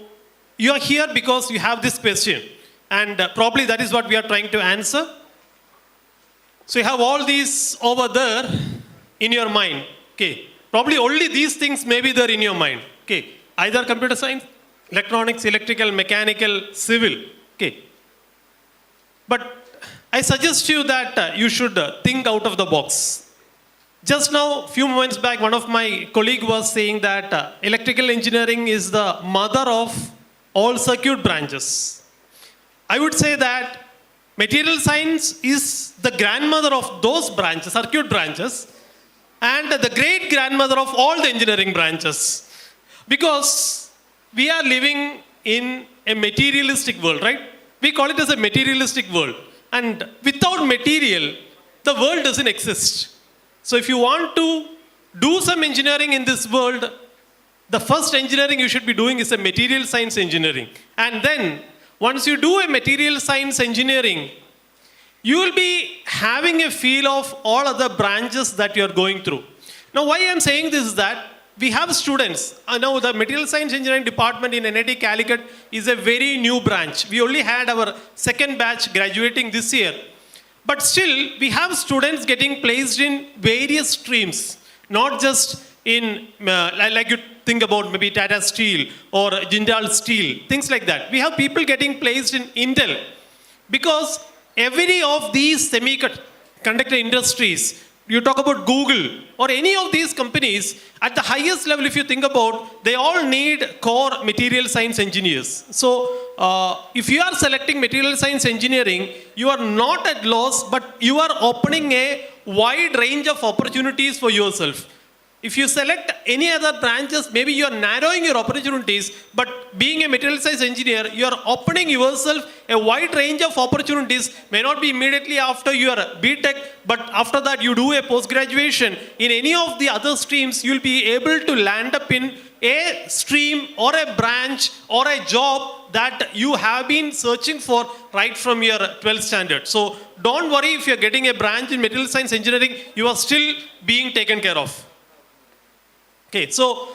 you are here because you have this question. And probably that is what we are trying to answer. So you have all these over there in your mind. Okay. Probably only these things may be there in your mind. Okay. Either computer science, electronics, electrical, mechanical, civil. Okay. But I suggest you that you should think out of the box. Just now, few moments back, one of my colleague was saying that electrical engineering is the mother of all circuit branches. I would say that material science is the grandmother of those branches, circuit branches, and the great grandmother of all the engineering branches. Because we are living in a materialistic world, right? We call it as a materialistic world. And without material, the world doesn't exist. So if you want to do some engineering in this world, the first engineering you should be doing is a material science engineering. And then, once you do a material science engineering, you will be having a feel of all other branches that you are going through. Now, why I am saying this is that we have students. Now, the Material Science Engineering Department in NIT Calicut is a very new branch. We only had our second batch graduating this year. But still, we have students getting placed in various streams, not just in, like you think about maybe Tata Steel or Jindal Steel, things like that. We have people getting placed in Intel because every of these semiconductor industries, you talk about Google or any of these companies, at the highest level, if you think about, they all need core material science engineers. So, if you are selecting material science engineering, you are not at loss, but you are opening a wide range of opportunities for yourself. If you select any other branches, maybe you are narrowing your opportunities, but being a material science engineer, you are opening yourself a wide range of opportunities, may not be immediately after your BTech, but after that you do a post-graduation. In any of the other streams, you will be able to land up in a stream or a branch or a job that you have been searching for right from your 12th standard. So don't worry if you are getting a branch in material science engineering, you are still being taken care of. Okay, so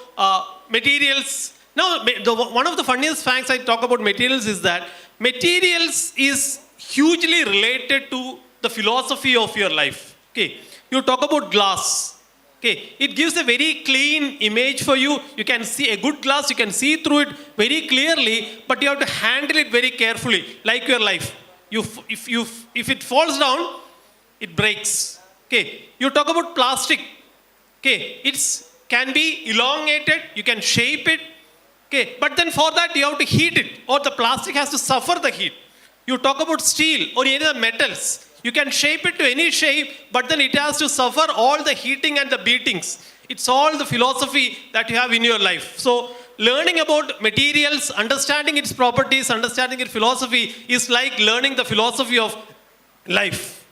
materials. Now, one of the funniest facts I talk about materials is that materials is hugely related to the philosophy of your life. Okay, you talk about glass. Okay, it gives a very clean image for you. You can see a good glass, you can see through it very clearly, but you have to handle it very carefully, like your life. If it falls down, it breaks. Okay, you talk about plastic. Okay, it's can be elongated, you can shape it, okay, but then for that you have to heat it, or the plastic has to suffer the heat. You talk about steel or any other metals, you can shape it to any shape, but then it has to suffer all the heating and the beatings. It's all the philosophy that you have in your life. So, learning about materials, understanding its properties, understanding its philosophy is like learning the philosophy of life.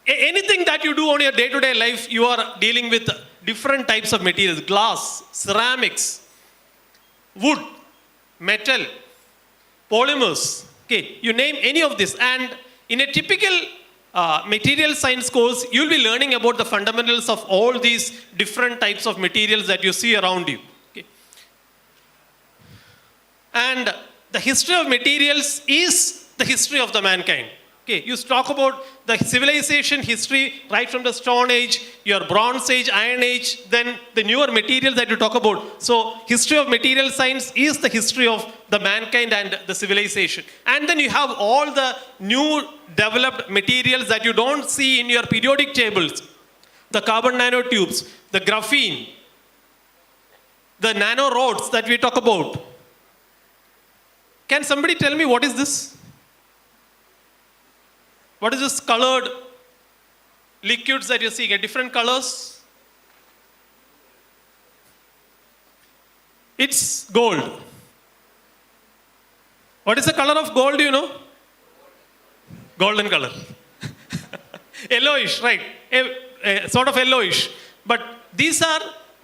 Anything that you do on your day-to-day life, you are dealing with different types of materials. Glass, ceramics, wood, metal, polymers. Okay, you name any of this. And in a typical material science course, you'll be learning about the fundamentals of all these different types of materials that you see around you. Okay. And the history of materials is the history of the mankind. Okay, you talk about the civilization history right from the Stone Age, your Bronze Age, Iron Age, then the newer materials that you talk about. So, history of material science is the history of the mankind and the civilization. And then you have all the new developed materials that you don't see in your periodic tables. The carbon nanotubes, the graphene, the nano rods that we talk about. Can somebody tell me what is this? What is this colored liquids that you're seeing at different colors? It's gold. What is the color of gold, do you know? Golden color. Yellowish, right? Sort of yellowish. But these are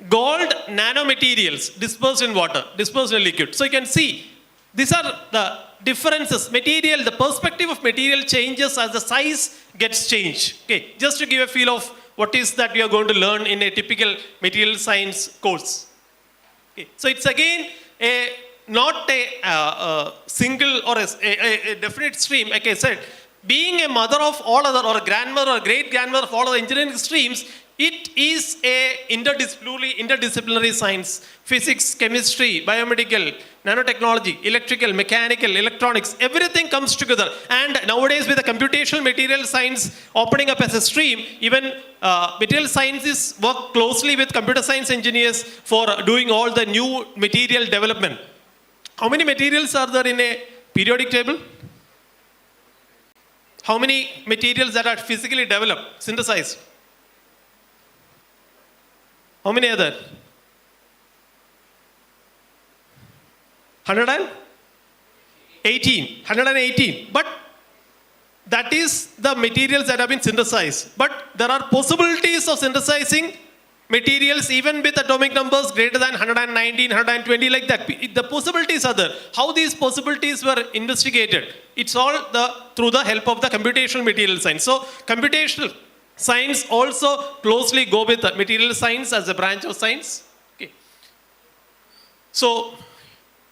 gold nanomaterials dispersed in water, dispersed in liquid. So you can see, these are the differences. Material, the perspective of material changes as the size gets changed. Okay, just to give a feel of what is that we are going to learn in a typical material science course. Okay, so it's again not a single or a definite stream. Like I said, being a mother of all other, or a grandmother or great grandmother of all other engineering streams, it is a interdisciplinary science. Physics, chemistry, biomedical, nanotechnology, electrical, mechanical, electronics, everything comes together. And nowadays with the computational material science opening up as a stream, even material scientists work closely with computer science engineers for doing all the new material development. How many materials are there in a periodic table? How many materials that are physically developed, synthesized? How many are there? 118. But that is the materials that have been synthesized. But there are possibilities of synthesizing materials even with atomic numbers greater than 119, 120, like that. The possibilities are there. How these possibilities were investigated? It's all through the help of the computational material science. So computational science also closely go with material science as a branch of science. Okay. So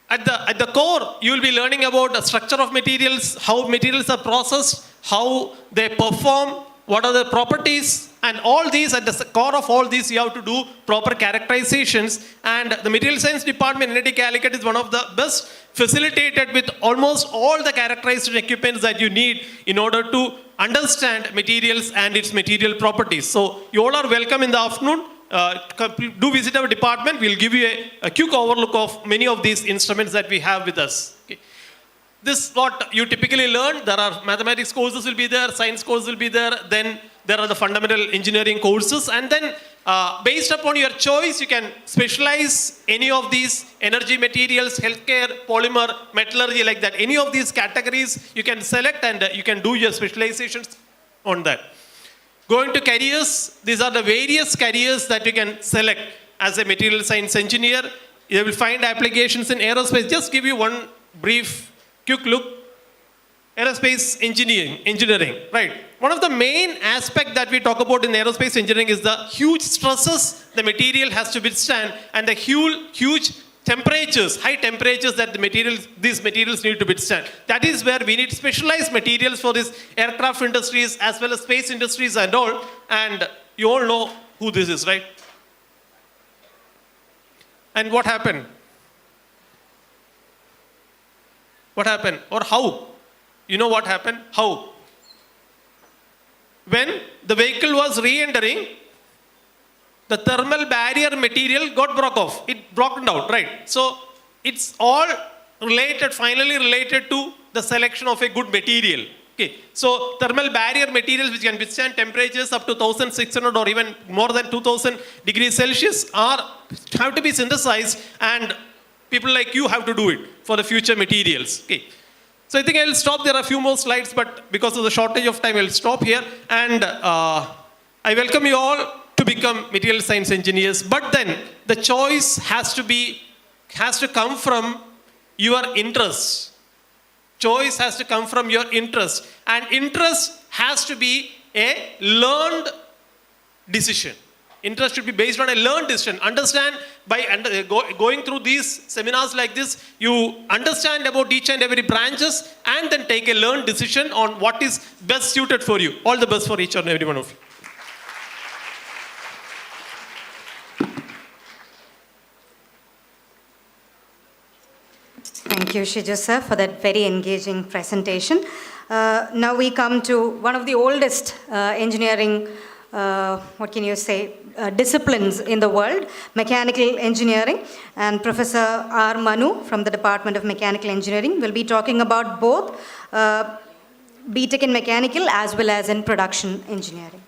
at the core, you will be learning about the structure of materials, how materials are processed, how they perform, what are the properties, and all these, at the core of all these, you have to do proper characterizations. And the Material Science Department in NIT Calicut is one of the best facilitated with almost all the characterization equipments that you need in order to understand materials and its material properties. So you all are welcome in the afternoon. Do visit our department. We'll give you a quick overlook of many of these instruments that we have with us. Okay. This is what you typically learn. There are mathematics courses will be there, science courses will be there, then there are the fundamental engineering courses, and then based upon your choice, you can specialize any of these: energy materials, healthcare, polymer, metallurgy, like that. Any of these categories you can select and you can do your specializations on that. Going to careers, these are the various careers that you can select as a material science engineer. You will find applications in aerospace. Just give you one brief, quick look. Aerospace engineering, right? One of the main aspects that we talk about in aerospace engineering is the huge stresses the material has to withstand and the huge temperatures, high temperatures that these materials need to withstand. That is where we need specialized materials for these aircraft industries as well as space industries and all. And you all know who this is, right? And what happened? What happened? Or how? You know what happened? How? When the vehicle was re-entering, the thermal barrier material got broke off. It broke down, right? So it's all related, finally related to the selection of a good material. Okay. So thermal barrier materials which can withstand temperatures up to 1600 or even more than 2000 degrees Celsius have to be synthesized, and people like you have to do it for the future materials. Okay. So I think I will stop. There are a few more slides, but because of the shortage of time, I will stop here. And I welcome you all to become material science engineers. But then the choice has to come from your interest. Choice has to come from your interest. And interest has to be a learned decision. Interest should be based on a learned decision. Understand by going through these seminars like this, you understand about each and every branches and then take a learned decision on what is best suited for you. All the best for each and every one of you. Thank you, Shiju sir, for that very engaging presentation. Now we come to one of the oldest engineering what can you say, disciplines in the world, mechanical engineering. And Professor R. Manu from the Department of Mechanical Engineering will be talking about both BTech in mechanical as well as in production engineering.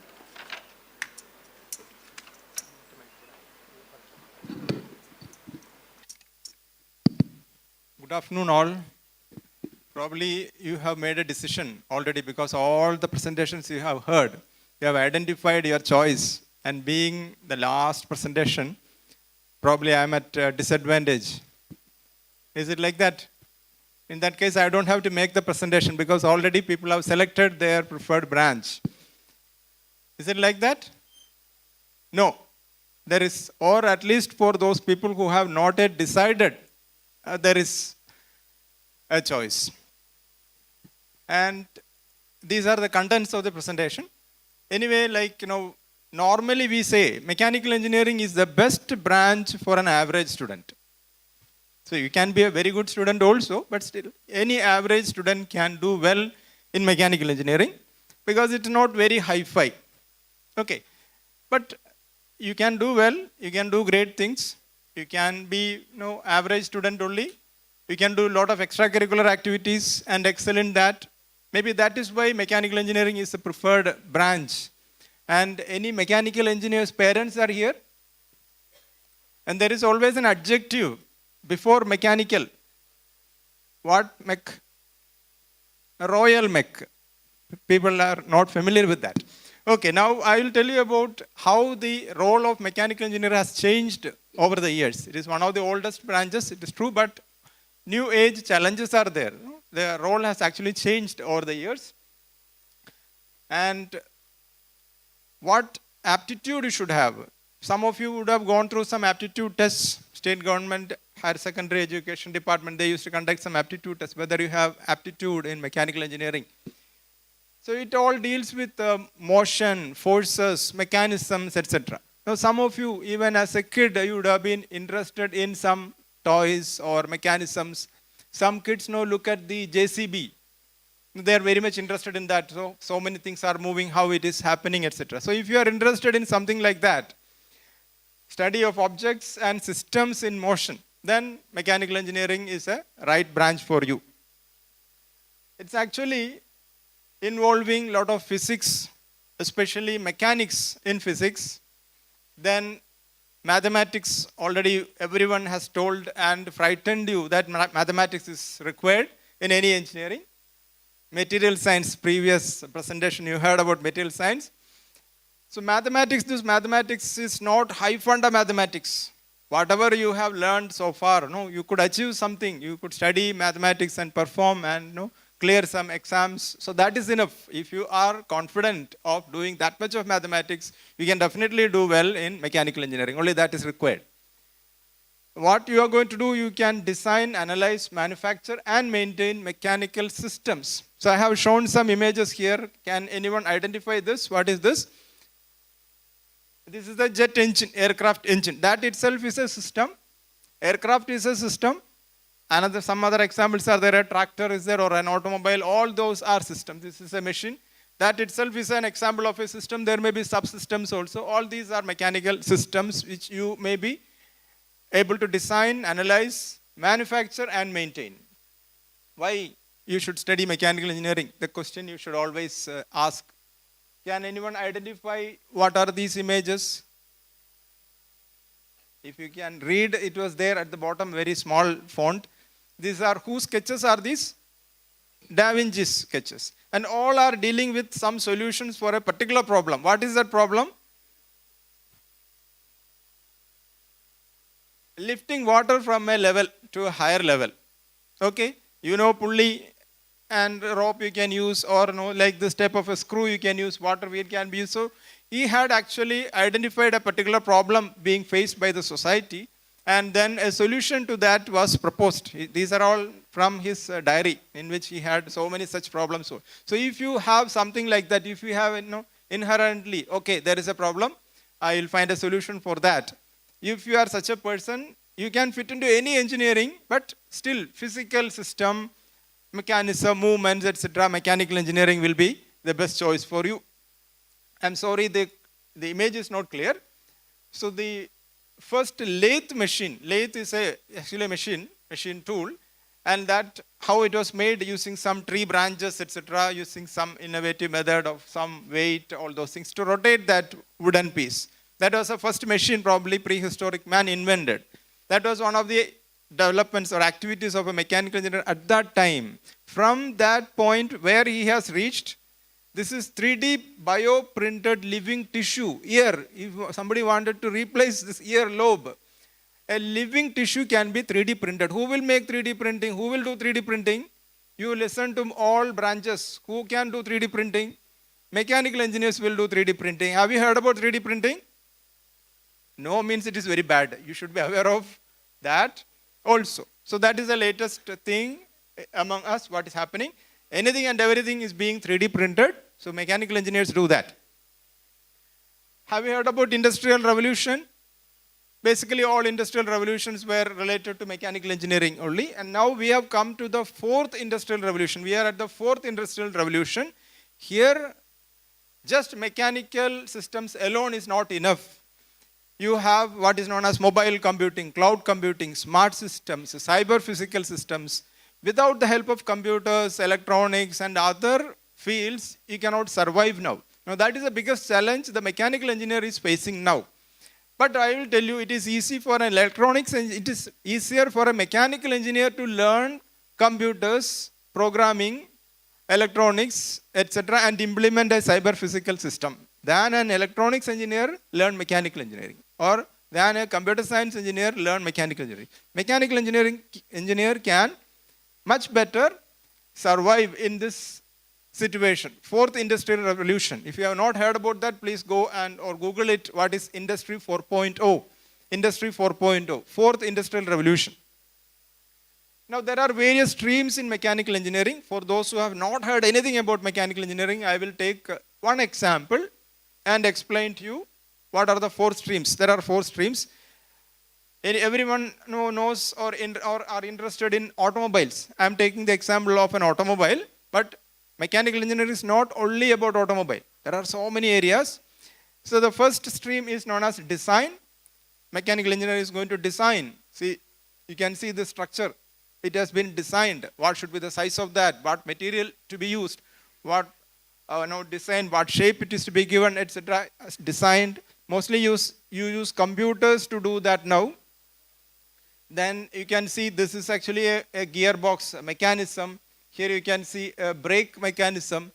Good afternoon, all. Probably you have made a decision already because all the presentations you have heard, you have identified your choice. And being the last presentation, probably I am at a disadvantage. Is it like that? In that case, I don't have to make the presentation because already people have selected their preferred branch. Is it like that? No. There is, or at least for those people who have not yet decided, there is a choice. And these are the contents of the presentation. Anyway, normally we say mechanical engineering is the best branch for an average student. So you can be a very good student also, but still any average student can do well in mechanical engineering because it's not very hi-fi. Okay, but you can do well, you can do great things. You can be average student only. You can do a lot of extracurricular activities and excel in that. Maybe that is why mechanical engineering is the preferred branch. And any mechanical engineer's parents are here. And there is always an adjective before mechanical. What mech? Royal mech. People are not familiar with that. Okay, now I will tell you about how the role of mechanical engineer has changed over the years. It is one of the oldest branches, it is true, but new age challenges are there. The role has actually changed over the years. And what aptitude you should have. Some of you would have gone through some aptitude tests. State government higher secondary education department, they used to conduct some aptitude tests, whether you have aptitude in mechanical engineering. So it all deals with motion, forces, mechanisms, etc. Now some of you, even as a kid, you would have been interested in some toys or mechanisms. Some kids now look at the JCB. They are very much interested in that. So many things are moving, how it is happening, etc. So if you are interested in something like that, study of objects and systems in motion, then mechanical engineering is a right branch for you. It's actually involving a lot of physics, especially mechanics in physics. Then mathematics, already everyone has told and frightened you that mathematics is required in any engineering. Material science, previous presentation you heard about material science. So mathematics, this mathematics is not high funda mathematics. Whatever you have learned so far, you could achieve something. You could study mathematics and perform and clear some exams. So that is enough. If you are confident of doing that much of mathematics, you can definitely do well in mechanical engineering. Only that is required. What you are going to do, you can design, analyze, manufacture and maintain mechanical systems. So I have shown some images here. Can anyone identify this? What is this? This is the jet engine, aircraft engine. That itself is a system. Aircraft is a system. Some other examples are there. A tractor is there or an automobile. All those are systems. This is a machine. That itself is an example of a system. There may be subsystems also. All these are mechanical systems which you may be able to design, analyze, manufacture and maintain. Why you should study mechanical engineering? The question you should always ask. Can anyone identify what are these images? If you can read, it was there at the bottom, very small font. These are, whose sketches are these? Da Vinci's sketches. And all are dealing with some solutions for a particular problem. What is that problem? Lifting water from a level to a higher level. Okay, pulley and rope you can use, or like this type of a screw you can use, water wheel can be used. So he had actually identified a particular problem being faced by the society, and then a solution to that was proposed. These are all from his diary, in which he had so many such problems. So if you have something like that, if you have inherently, okay, there is a problem, I will find a solution for that. If you are such a person, you can fit into any engineering, but still physical system, mechanism, movements, etc., mechanical engineering will be the best choice for you. I'm sorry, the the image is not clear. So the first lathe is actually a machine tool, and that how it was made using some tree branches, etc., using some innovative method of some weight, all those things to rotate that wooden piece. That was the first machine probably prehistoric man invented. That was one of the developments or activities of a mechanical engineer at that time. From that point where he has reached, this is 3D bioprinted living tissue, ear. If somebody wanted to replace this ear lobe, a living tissue can be 3D printed. Who will make 3D printing? Who will do 3D printing? You listen to all branches. Who can do 3D printing? Mechanical engineers will do 3D printing. Have you heard about 3D printing? No means it is very bad. You should be aware of that also. So that is the latest thing among us, what is happening. Anything and everything is being 3D printed. So mechanical engineers do that. Have you heard about Industrial Revolution? Basically all industrial revolutions were related to mechanical engineering only. And now we have come to the fourth industrial revolution. We are at the fourth industrial revolution. Here, just mechanical systems alone is not enough. You have what is known as mobile computing, cloud computing, smart systems, cyber physical systems. Without the help of computers, electronics, and other fields, you cannot survive now. Now that is the biggest challenge the mechanical engineer is facing now. But I will tell you, it is easy for an electronics, and it is easier for a mechanical engineer to learn computers, programming, electronics, etc., and implement a cyber physical system than an electronics engineer learn mechanical engineering, or than a computer science engineer learn mechanical engineering. Mechanical engineering engineer can much better survive in this situation. Fourth industrial revolution. If you have not heard about that, please go and or Google it. What is Industry 4.0? Industry 4.0. Fourth industrial revolution. Now there are various streams in mechanical engineering. For those who have not heard anything about mechanical engineering, I will take one example and explain to you what are the four streams. There are four streams. Everyone knows or are interested in automobiles. I am taking the example of an automobile, but mechanical engineering is not only about automobile. There are so many areas. So the first stream is known as design. Mechanical engineer is going to design. See, you can see the structure. It has been designed. What should be the size of that? What material to be used? What design? What shape it is to be given, etc. Designed. Mostly you use computers to do that now. Then you can see this is actually a gearbox mechanism. Here you can see a brake mechanism.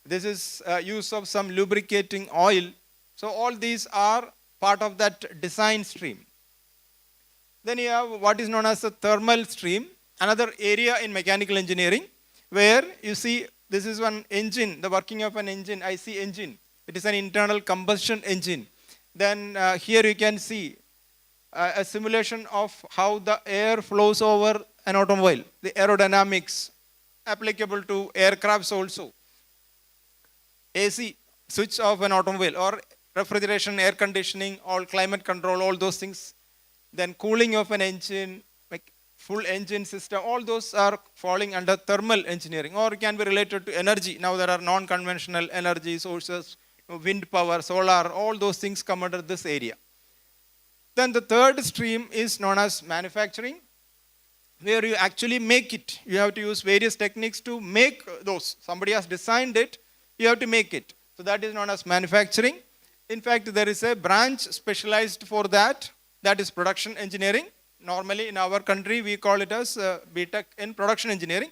This is use of some lubricating oil. So all these are part of that design stream. Then you have what is known as the thermal stream, another area in mechanical engineering, where you see this is one engine, the working of an engine, IC engine. It is an internal combustion engine. Then here you can see a simulation of how the air flows over an automobile, the aerodynamics applicable to aircrafts also. AC switch of an automobile, or refrigeration, air conditioning, all climate control, all those things. Then cooling of an engine, like full engine system, all those are falling under thermal engineering, or can be related to energy. Now there are non-conventional energy sources, wind power, solar, all those things come under this area. Then the third stream is known as manufacturing, where you actually make it. You have to use various techniques to make those. Somebody has designed it, you have to make it. So that is known as manufacturing. In fact, there is a branch specialized for that. That is production engineering. Normally in our country, we call it as BTech in production engineering.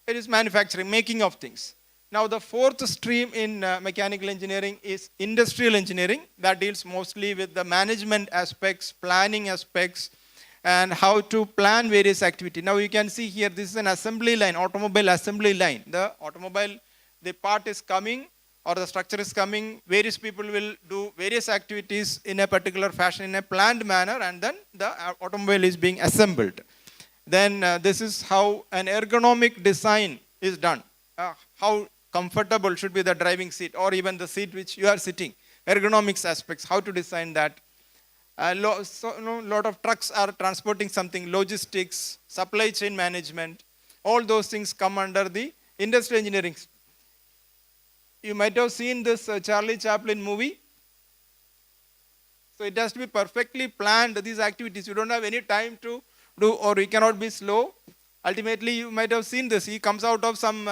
It is manufacturing, making of things. Now the fourth stream in mechanical engineering is industrial engineering. That deals mostly with the management aspects, planning aspects, and how to plan various activities. Now you can see here, this is an assembly line, automobile assembly line. The automobile, the part is coming, or the structure is coming, various people will do various activities in a particular fashion, in a planned manner, and then the automobile is being assembled. Then this is how an ergonomic design is done. How comfortable should be the driving seat, or even the seat which you are sitting. Ergonomics aspects, how to design that. Lot of trucks are transporting something, logistics, supply chain management, all those things come under the industrial engineering. You might have seen this Charlie Chaplin movie. So it has to be perfectly planned, these activities. You don't have any time to do, or you cannot be slow. Ultimately, you might have seen this. He comes out of some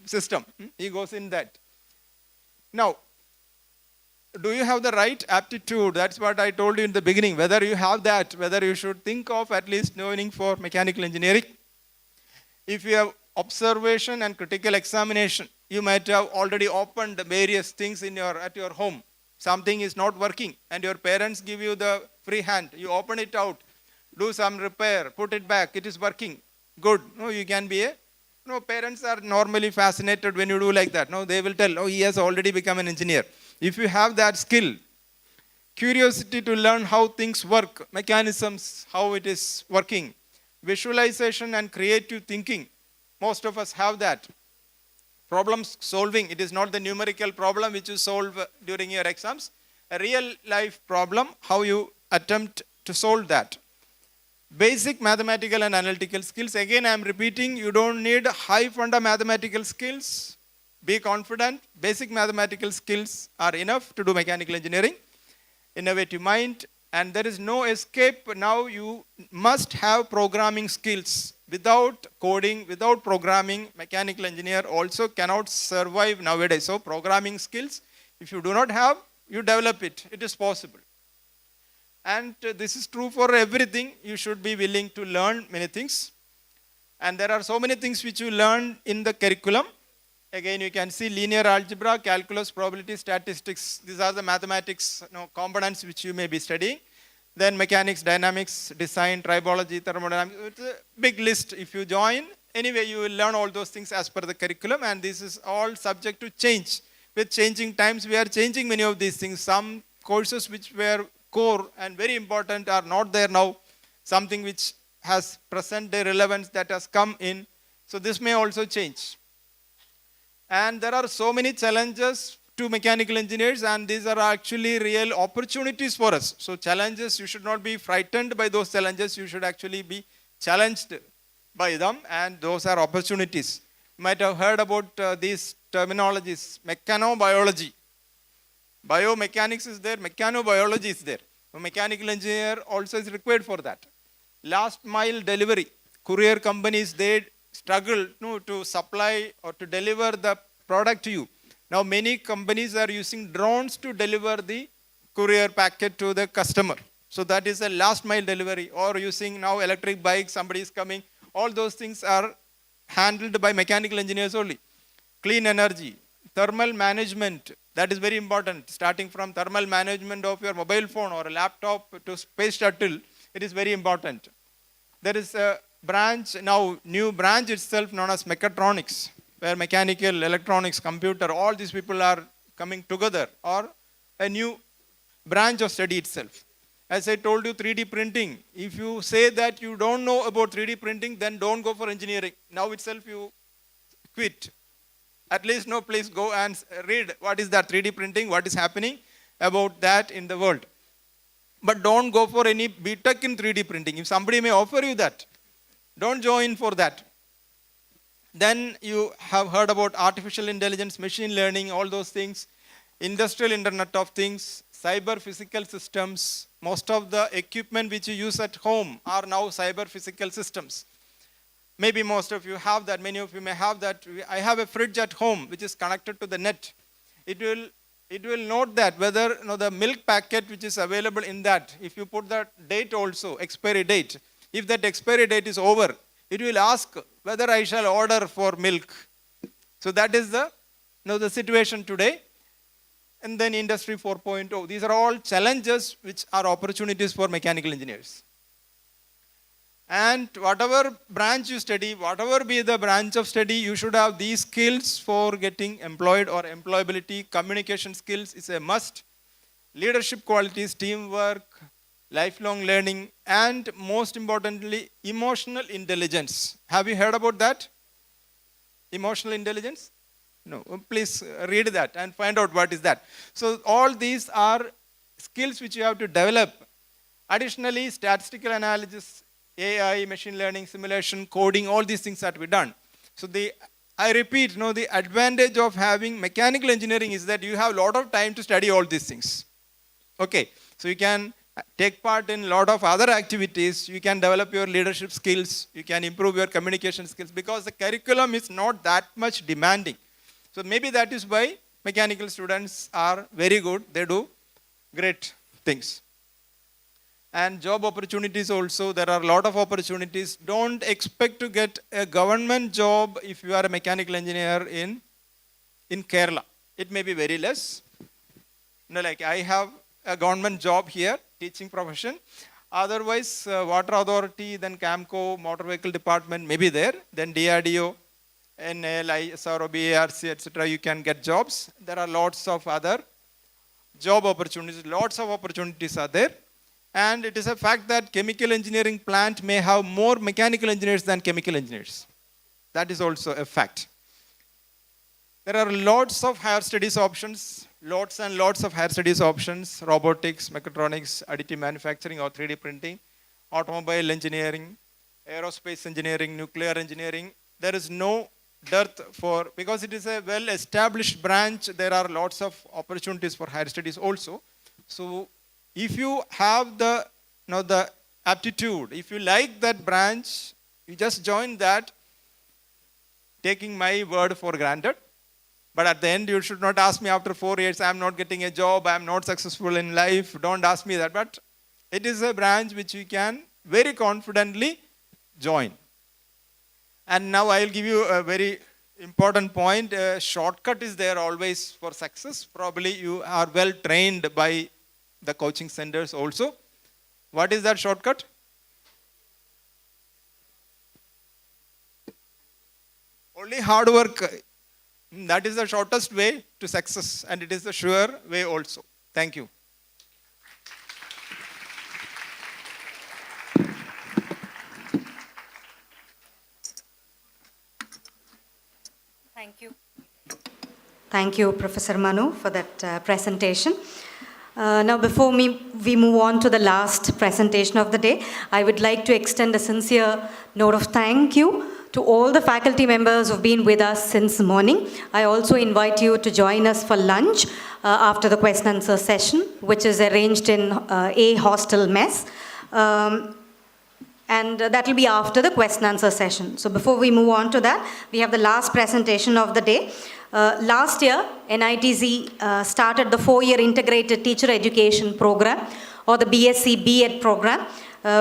system. He goes in that. Now, do you have the right aptitude? That's what I told you in the beginning. Whether you have that, whether you should think of at least knowing for mechanical engineering. If you have observation and critical examination, you might have already opened various things at your home. Something is not working and your parents give you the free hand. You open it out, do some repair, put it back, it is working. Good. No, you can be parents are normally fascinated when you do like that. No, they will tell, oh, he has already become an engineer. If you have that skill, curiosity to learn how things work, mechanisms, how it is working, visualization and creative thinking, most of us have that. Problem solving, it is not the numerical problem which you solve during your exams. A real life problem, how you attempt to solve that. Basic mathematical and analytical skills. Again, I am repeating, you don't need high funda mathematical skills. Be confident. Basic mathematical skills are enough to do mechanical engineering. Innovative mind. And there is no escape. Now you must have programming skills. Without coding, without programming, mechanical engineer also cannot survive nowadays. So programming skills, if you do not have, you develop it. It is possible. And this is true for everything. You should be willing to learn many things. And there are so many things which you learn in the curriculum. Again, you can see linear algebra, calculus, probability, statistics. These are the mathematics components which you may be studying. Then mechanics, dynamics, design, tribology, thermodynamics. It's a big list. If you join, anyway, you will learn all those things as per the curriculum. And this is all subject to change. With changing times, we are changing many of these things. Some courses which were core and very important are not there now. Something which has present day relevance that has come in. So this may also change. And there are so many challenges to mechanical engineers, and these are actually real opportunities for us. So challenges, you should not be frightened by those challenges. You should actually be challenged by them, and those are opportunities. You might have heard about these terminologies. Mechanobiology. Biomechanics is there, mechanobiology is there. A mechanical engineer also is required for that. Last mile delivery. Courier companies, they struggle to supply or to deliver the product to you. Now many companies are using drones to deliver the courier packet to the customer. So that is a last mile delivery, or using now electric bikes, somebody is coming. All those things are handled by mechanical engineers only. Clean energy, thermal management, that is very important. Starting from thermal management of your mobile phone or a laptop to space shuttle, it is very important. There is a branch, now new branch itself known as mechatronics, where mechanical, electronics, computer, all these people are coming together, or a new branch of study itself. As I told you, 3D printing. If you say that you don't know about 3D printing, then don't go for engineering. Now itself you quit. At least please go and read what is that 3D printing, what is happening about that in the world. But don't go for any BTech in 3D printing. If somebody may offer you that, don't join for that. Then you have heard about artificial intelligence, machine learning, all those things, industrial Internet of Things, cyber physical systems. Most of the equipment which you use at home are now cyber physical systems. Maybe most of you have that, many of you may have that. I have a fridge at home which is connected to the net. It will note that whether the milk packet which is available in that, if you put that date also, expiry date, if that expiry date is over, it will ask whether I shall order for milk. So that is the situation today. And then Industry 4.0. These are all challenges which are opportunities for mechanical engineers. And whatever branch you study, whatever be the branch of study, you should have these skills for getting employed, or employability. Communication skills is a must. Leadership qualities, teamwork, lifelong learning, and most importantly, emotional intelligence. Have you heard about that? Emotional intelligence? No. Please read that and find out what is that. So all these are skills which you have to develop. Additionally, statistical analysis, AI, machine learning, simulation, coding, all these things have to be done. So I repeat, the advantage of having mechanical engineering is that you have a lot of time to study all these things. Okay. So you can take part in a lot of other activities. You can develop your leadership skills. You can improve your communication skills because the curriculum is not that much demanding. So maybe that is why mechanical students are very good. They do great things. And job opportunities also, there are a lot of opportunities. Don't expect to get a government job if you are a mechanical engineer in Kerala. It may be very less. Like I have a government job here, teaching profession. Otherwise, Water Authority, then CAMCO, Motor Vehicle Department may be there. Then DRDO, NL, ISRO, BARC, etc. You can get jobs. There are lots of other job opportunities. Lots of opportunities are there. And it is a fact that chemical engineering plant may have more mechanical engineers than chemical engineers. That is also a fact. There are lots of higher studies options, lots and lots of higher studies options, robotics, mechatronics, additive manufacturing or 3D printing, automobile engineering, aerospace engineering, nuclear engineering. There is no dearth for, because it is a well-established branch, there are lots of opportunities for higher studies also. So if you have the aptitude, if you like that branch, you just join that, taking my word for granted. But at the end, you should not ask me after 4 years, I am not getting a job, I am not successful in life. Don't ask me that. But it is a branch which you can very confidently join. And now I will give you a very important point. A shortcut is there always for success. Probably you are well trained by the coaching centers also. What is that shortcut? Only hard work. That is the shortest way to success, and it is the sure way also. Thank you. Thank you. Thank you, Professor Manu, for that presentation. Now, before we move on to the last presentation of the day, I would like to extend a sincere note of thank you to all the faculty members who've been with us since morning. I also invite you to join us for lunch after the question and answer session, which is arranged in A hostel mess. And that will be after the question and answer session. So before we move on to that, we have the last presentation of the day. Last year, NITZ started the 4-year integrated teacher education program, or the BSc B.Ed program,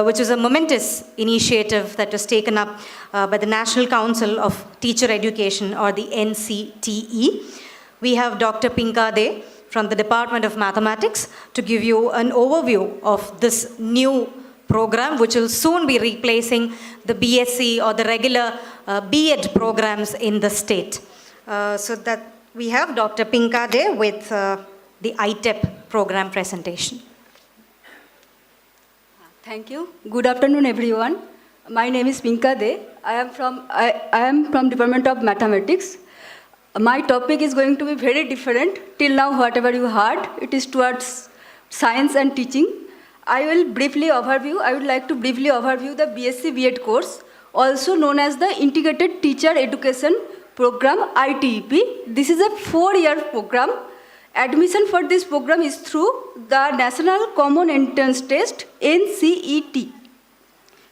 which was a momentous initiative that was taken up by the National Council of Teacher Education, or the NCTE. We have Dr. Pinka De from the Department of Mathematics to give you an overview of this new program, which will soon be replacing the BSc or the regular B.Ed programs in the state. So that we have Dr. Pinka De with the ITEP program presentation. Thank you. Good afternoon, everyone. My name is Pinka De. I am from Department of Mathematics. My topic is going to be very different. Till now, whatever you heard, it is towards science and teaching. I would like to briefly overview the BSc B.Ed course, also known as the Integrated Teacher Education Program, ITEP. This is a 4-year program. Admission for this program is through the National Common Entrance Test, NCET.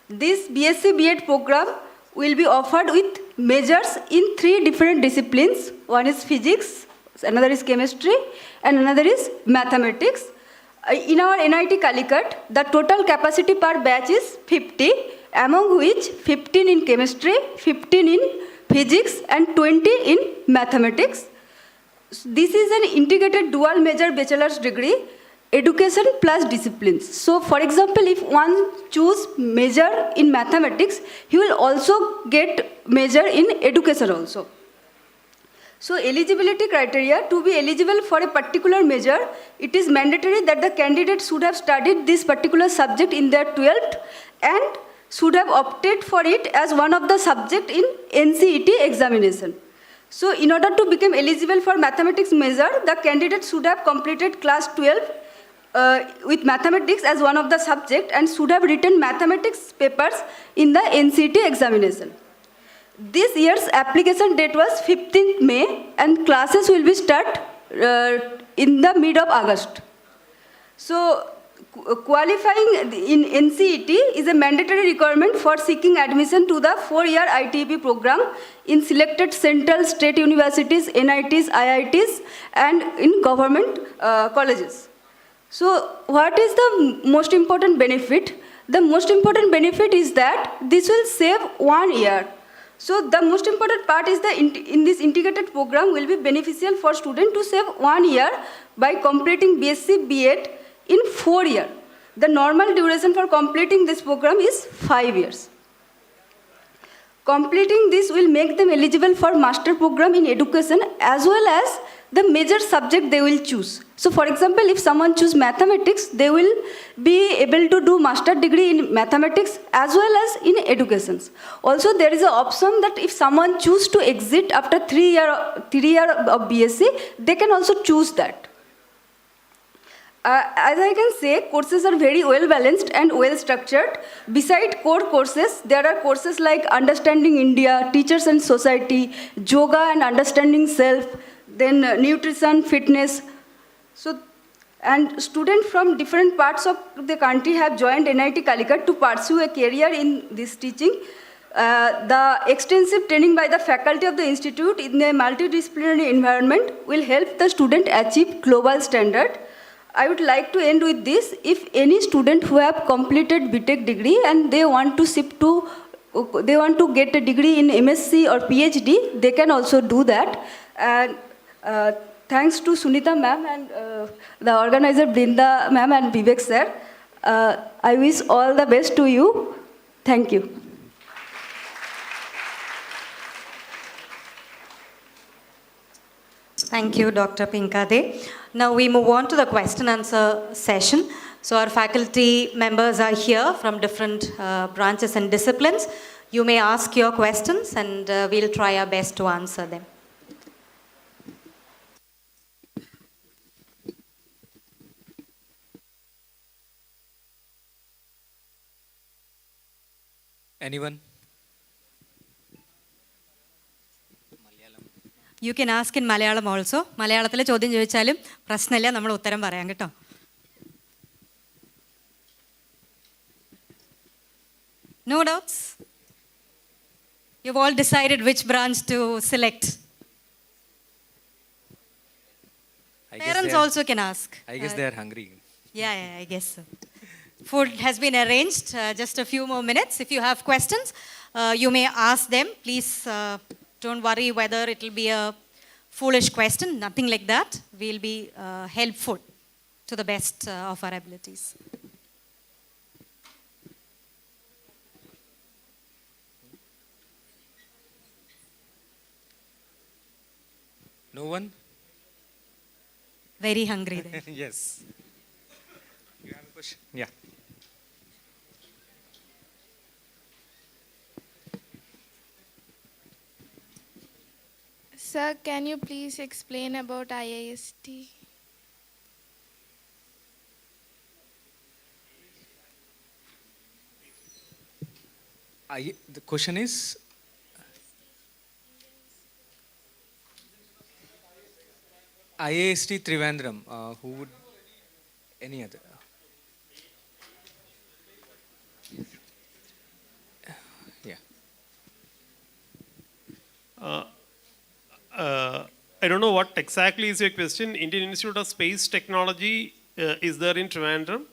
This BSc B.Ed program will be offered with majors in 3 different disciplines. One is physics, another is chemistry, and another is mathematics. In our NIT Calicut, the total capacity per batch is 50, among which 15 in chemistry, 15 in physics, and 20 in mathematics. This is an integrated dual major bachelor's degree, education plus disciplines. So, for example, if one choose major in mathematics, he will also get major in education also. So, eligibility criteria: to be eligible for a particular major, it is mandatory that the candidate should have studied this particular subject in their 12th and should have opted for it as one of the subjects in NCET examination. So, in order to become eligible for mathematics major, the candidate should have completed class 12 with mathematics as one of the subjects and should have written mathematics papers in the NCET examination. This year's application date was 15th May and classes will be start in the mid of August. So, qualifying in NCET is a mandatory requirement for seeking admission to the 4-year ITP program in selected central state universities, NITs, IITs, and in government colleges. So what is the most important benefit? The most important benefit is that this will save 1 year. So the most important part is that in this integrated program will be beneficial for students to save 1 year by completing BSc, B.Ed in 4 years. The normal duration for completing this program is 5 years. Completing this will make them eligible for master program in education as well as the major subject they will choose. So for example, if someone choose mathematics, they will be able to do master degree in mathematics as well as in education. Also, there is an option that if someone choose to exit after 3 year of BSc, they can also choose that. As I can say, courses are very well balanced and well structured. Beside core courses, there are courses like Understanding India, Teachers and Society, Yoga and Understanding Self, then Nutrition, Fitness. So, and students from different parts of the country have joined NIT Calicut to pursue a career in this teaching. The extensive training by the faculty of the institute in a multidisciplinary environment will help the student achieve global standard. I would like to end with this. If any student who have completed BTech degree and they want to get a degree in MSc or PhD, they can also do that. And thanks to Sunita ma'am and the organizer Brinda ma'am and Vivek sir. I wish all the best to you. Thank you. Thank you, Dr. Pinkade. Now we move on to the question answer session. So our faculty members are here from different branches and disciplines. You may ask your questions and we'll try our best to answer them. Anyone? You can ask in Malayalam also. മലയാളത്തിൽ ചോദ്യം ചോദിച്ചാലും പ്രശ്നമില്ല, നമ്മൾ ഉത്തരം പറയാം കേട്ടോ. No doubts? You've all decided which branch to select. Parents also can ask. I guess they are hungry. Yeah, I guess so. Food has been arranged. Just a few more minutes. If you have questions, you may ask them. Please don't worry whether it will be a foolish question. Nothing like that. We'll be helpful to the best of our abilities. No one? Very hungry then. Yes. You have a question? Yeah. Sir, can you please explain about IIST? The question is? IIST Trivandrum. Who would? Any other? Yeah. I don't know what exactly is your question. Indian Institute of Space Technology is there in Trivandrum.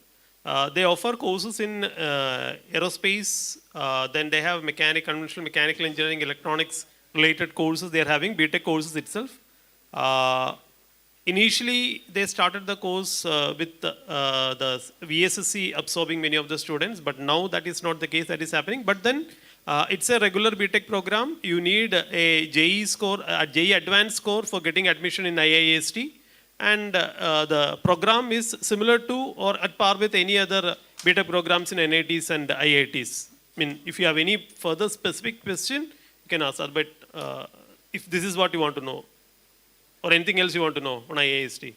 They offer courses in aerospace. Then they have conventional mechanical engineering, electronics related courses. They are having BTech courses itself. Initially, they started the course with the VSSC absorbing many of the students, but now that is not the case that is happening. But then it's a regular BTech program. You need a JEE score, a JEE advanced score for getting admission in IIST. And the program is similar to or at par with any other BTech programs in NITs and IITs. I mean, if you have any further specific question, you can ask that. But if this is what you want to know, or anything else you want to know on IIST.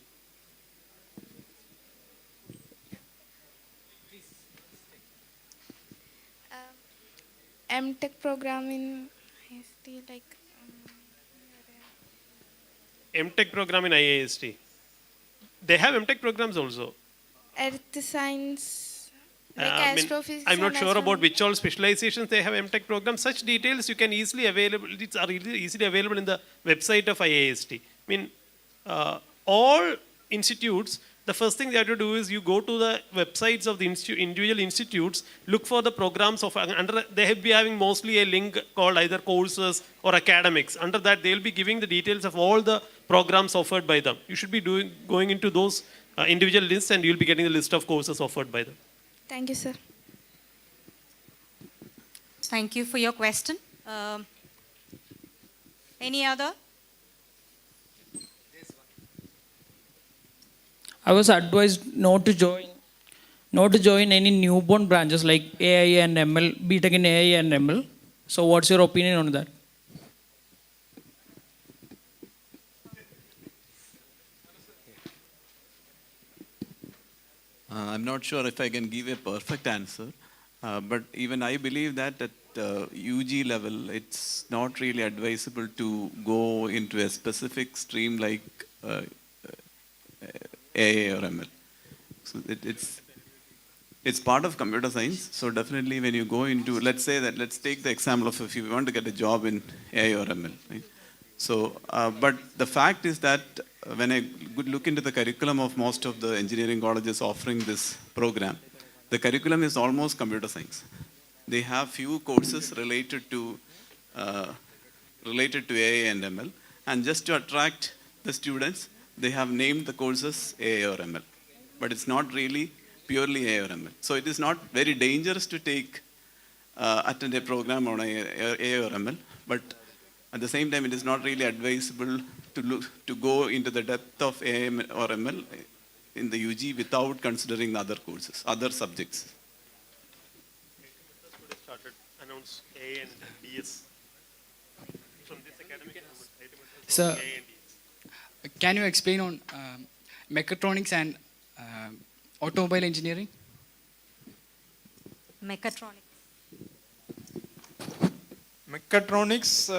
MTech program in IIST, like. MTech program in IIST. They have MTech programs also. earth science, like I mean, astrophysics. I'm not and sure about astronomy. which all specializations they have MTech programs. Such details you can easily available. It's are easily available in the website of IAST. I mean, all institutes. The first thing they have to do is you go to the websites of the individual institutes, look for the programs of under. They have be having mostly a link called either courses or academics. Under that, they will be giving the details of all the programs offered by them. You should be going into those individual lists, and you'll be getting the list of courses offered by them. Thank you, sir. Thank you for your question. Any other? I was advised not to join any newborn branches like AI and ML, BTech in AI and ML. So what's your opinion on that? I'm not sure if I can give a perfect answer, but even I believe that at UG level, it's not really advisable to go into a specific stream like AI or ML. So it's part of computer science. So definitely when you go into, let's take the example of if you want to get a job in AI or ML, right? So, but the fact is that when I look into the curriculum of most of the engineering colleges offering this program, the curriculum is almost computer science. They have few courses related to AI and ML, and just to attract the students, they have named the courses AI or ML, but it's not really purely AI or ML. So it is not very dangerous to attend a program on AI or ML, but at the same time, it is not really advisable to go into the depth of AI or ML in the UG without considering the other courses, other subjects. Announce A and DS from this academic. Sir, can you explain on mechatronics and automobile engineering? Mechatronics. Mechatronics,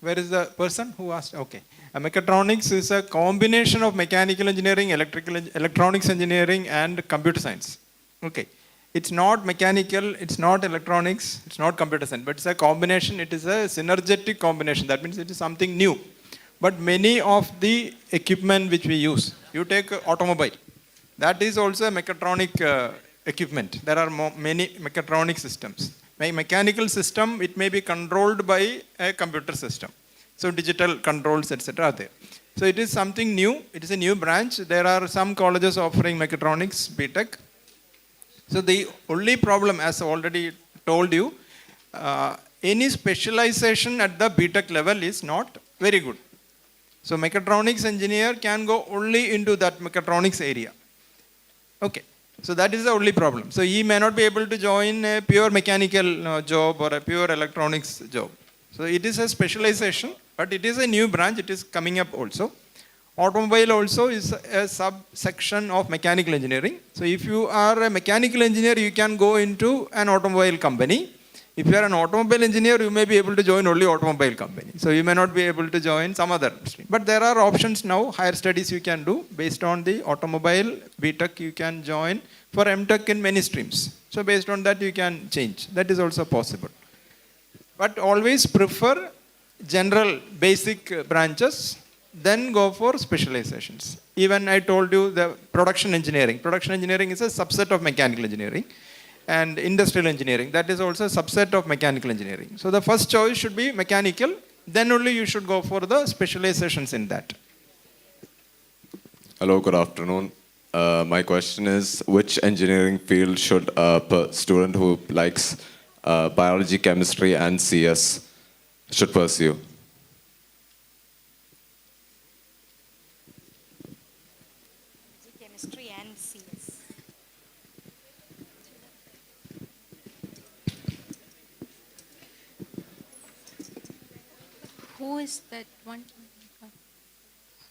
where is the person who asked? Okay. Mechatronics is a combination of mechanical engineering, electronics engineering, and computer science. Okay. It's not mechanical, it's not electronics, it's not computer science, but it's a combination, it is a synergetic combination. That means it is something new. But many of the equipment which we use, you take automobile, that is also a mechatronic equipment. There are many mechatronic systems. My mechanical system, it may be controlled by a computer system. So digital controls, etc. are there. So it is something new. It is a new branch. There are some colleges offering mechatronics, BTech. So the only problem, as I already told you, any specialization at the BTech level is not very good. So mechatronics engineer can go only into that mechatronics area. Okay. So that is the only problem. So he may not be able to join a pure mechanical job or a pure electronics job. So it is a specialization, but it is a new branch. It is coming up also. Automobile also is a subsection of mechanical engineering. So if you are a mechanical engineer, you can go into an automobile company. If you are an automobile engineer, you may be able to join only automobile company. So you may not be able to join some other stream. But there are options now, higher studies you can do based on the automobile, BTech you can join for MTech in many streams. So based on that you can change. That is also possible. But always prefer general basic branches, then go for specializations. Even I told you the production engineering. Production engineering is a subset of mechanical engineering. And industrial engineering, that is also a subset of mechanical engineering. So the first choice should be mechanical, then only you should go for the specializations in that. Hello, good afternoon. My question is, which engineering field should a student who likes biology, chemistry, and CS should pursue? Chemistry and CS. Who is that one?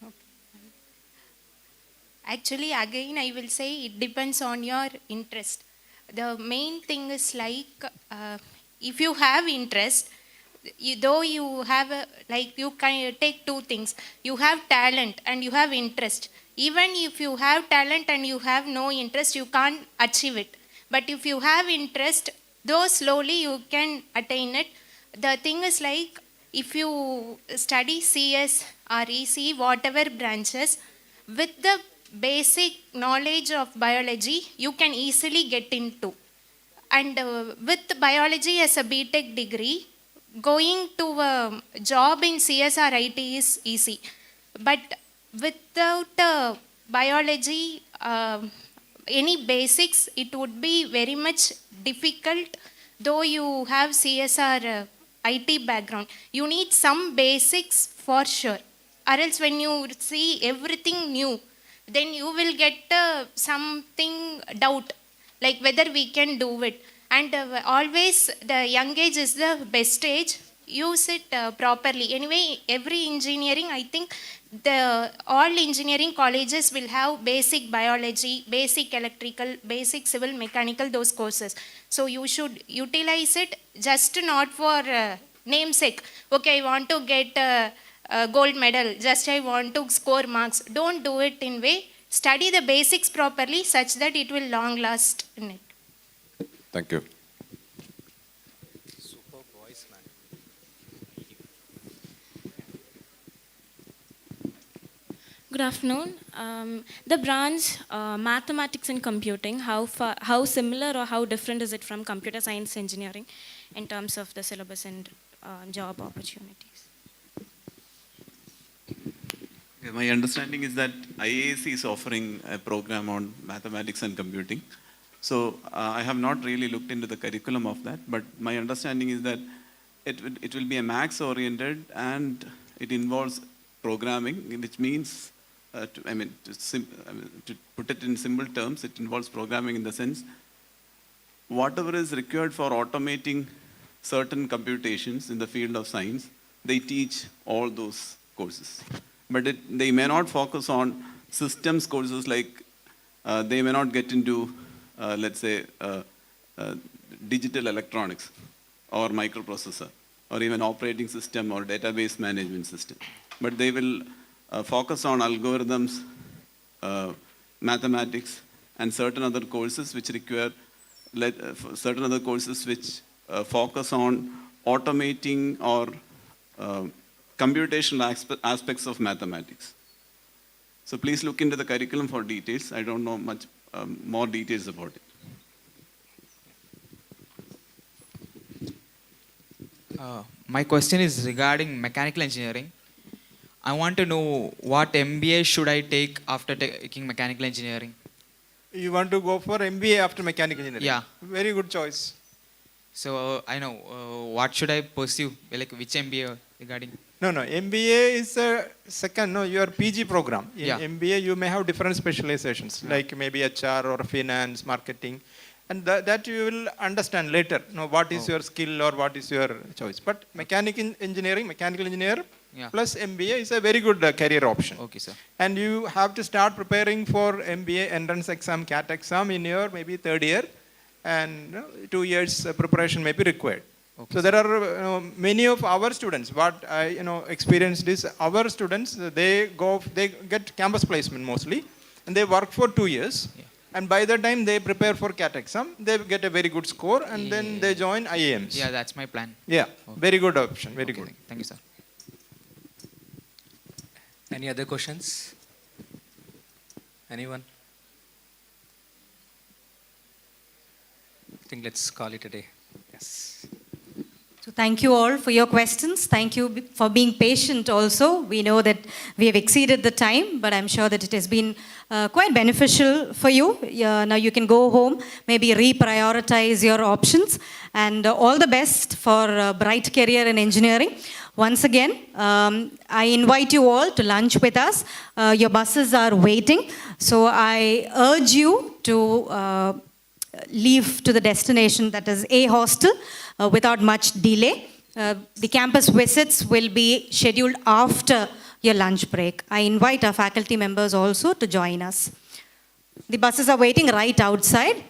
Okay. Actually, again, I will say it depends on your interest. The main thing is like, if you have interest, though you have like you can take two things. You have talent and you have interest. Even if you have talent and you have no interest, you can't achieve it. But if you have interest, though slowly you can attain it. The thing is like, if you study CS or EC, whatever branches, with the basic knowledge of biology, you can easily get into. And with biology as a BTech degree, going to a job in CS or IT is easy. But without biology, any basics, it would be very much difficult, though you have CS or IT background. You need some basics for sure. Or else when you see everything new, then you will get something doubt, like whether we can do it. And always the young age is the best age. Use it properly. Anyway, every engineering, I think all engineering colleges will have basic biology, basic electrical, basic civil mechanical, those courses. So you should utilize it, just not for namesake. Okay, I want to get a gold medal, just I want to score marks. Don't do it in way. Study the basics properly such that it will long last in it. Thank you. Super voice, man. Good afternoon. The branch mathematics and computing, how similar or how different is it from computer science engineering in terms of the syllabus and job opportunities? Okay, my understanding is that IAC is offering a program on mathematics and computing. So I have not really looked into the curriculum of that, but my understanding is that it will be a maths oriented and it involves programming, which means, to put it in simple terms, it involves programming in the sense whatever is required for automating certain computations in the field of science, they teach all those courses. But they may not focus on systems courses, like they may not get into, let's say, digital electronics or microprocessor or even operating system or database management system. But they will focus on algorithms, mathematics, and certain other courses which require, certain other courses which focus on automating or computational aspects of mathematics. So please look into the curriculum for details. I don't know much more details about it. My question is regarding mechanical engineering. I want to know what MBA should I take after taking mechanical engineering? You want to go for MBA after mechanical engineering? Yeah. Very good choice. So I know what should I pursue, like which MBA regarding? No, MBA is a second, your PG program. In MBA, you may have different specializations, like maybe HR or finance, marketing. And that you will understand later, what is your skill or what is your choice. But mechanical engineer plus MBA is a very good career option. Okay, sir. And you have to start preparing for MBA entrance exam, CAT exam in your maybe third year, and 2 years preparation may be required. Okay. So there are many of our students, what I experienced is our students, they get campus placement mostly, and they work for 2 years. Yeah. And by the time they prepare for CAT exam, they get a very good score, and then they join IAMs. Yeah, that's my plan. Yeah, very good option, very good. Thank you, sir. Any other questions? Anyone? I think let's call it a day. Yes. So thank you all for your questions. Thank you for being patient also. We know that we have exceeded the time, but I'm sure that it has been quite beneficial for you. Now you can go home, maybe reprioritize your options, and all the best for a bright career in engineering. Once again, I invite you all to lunch with us. Your buses are waiting. So I urge you to leave to the destination, that is a hostel, without much delay. The campus visits will be scheduled after your lunch break. I invite our faculty members also to join us. The buses are waiting right outside.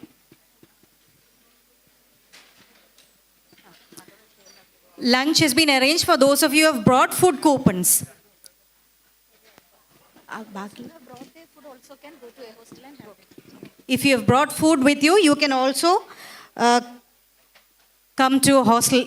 Lunch has been arranged for those of you who have brought food coupons. If you have brought food with you, you can also come to hostel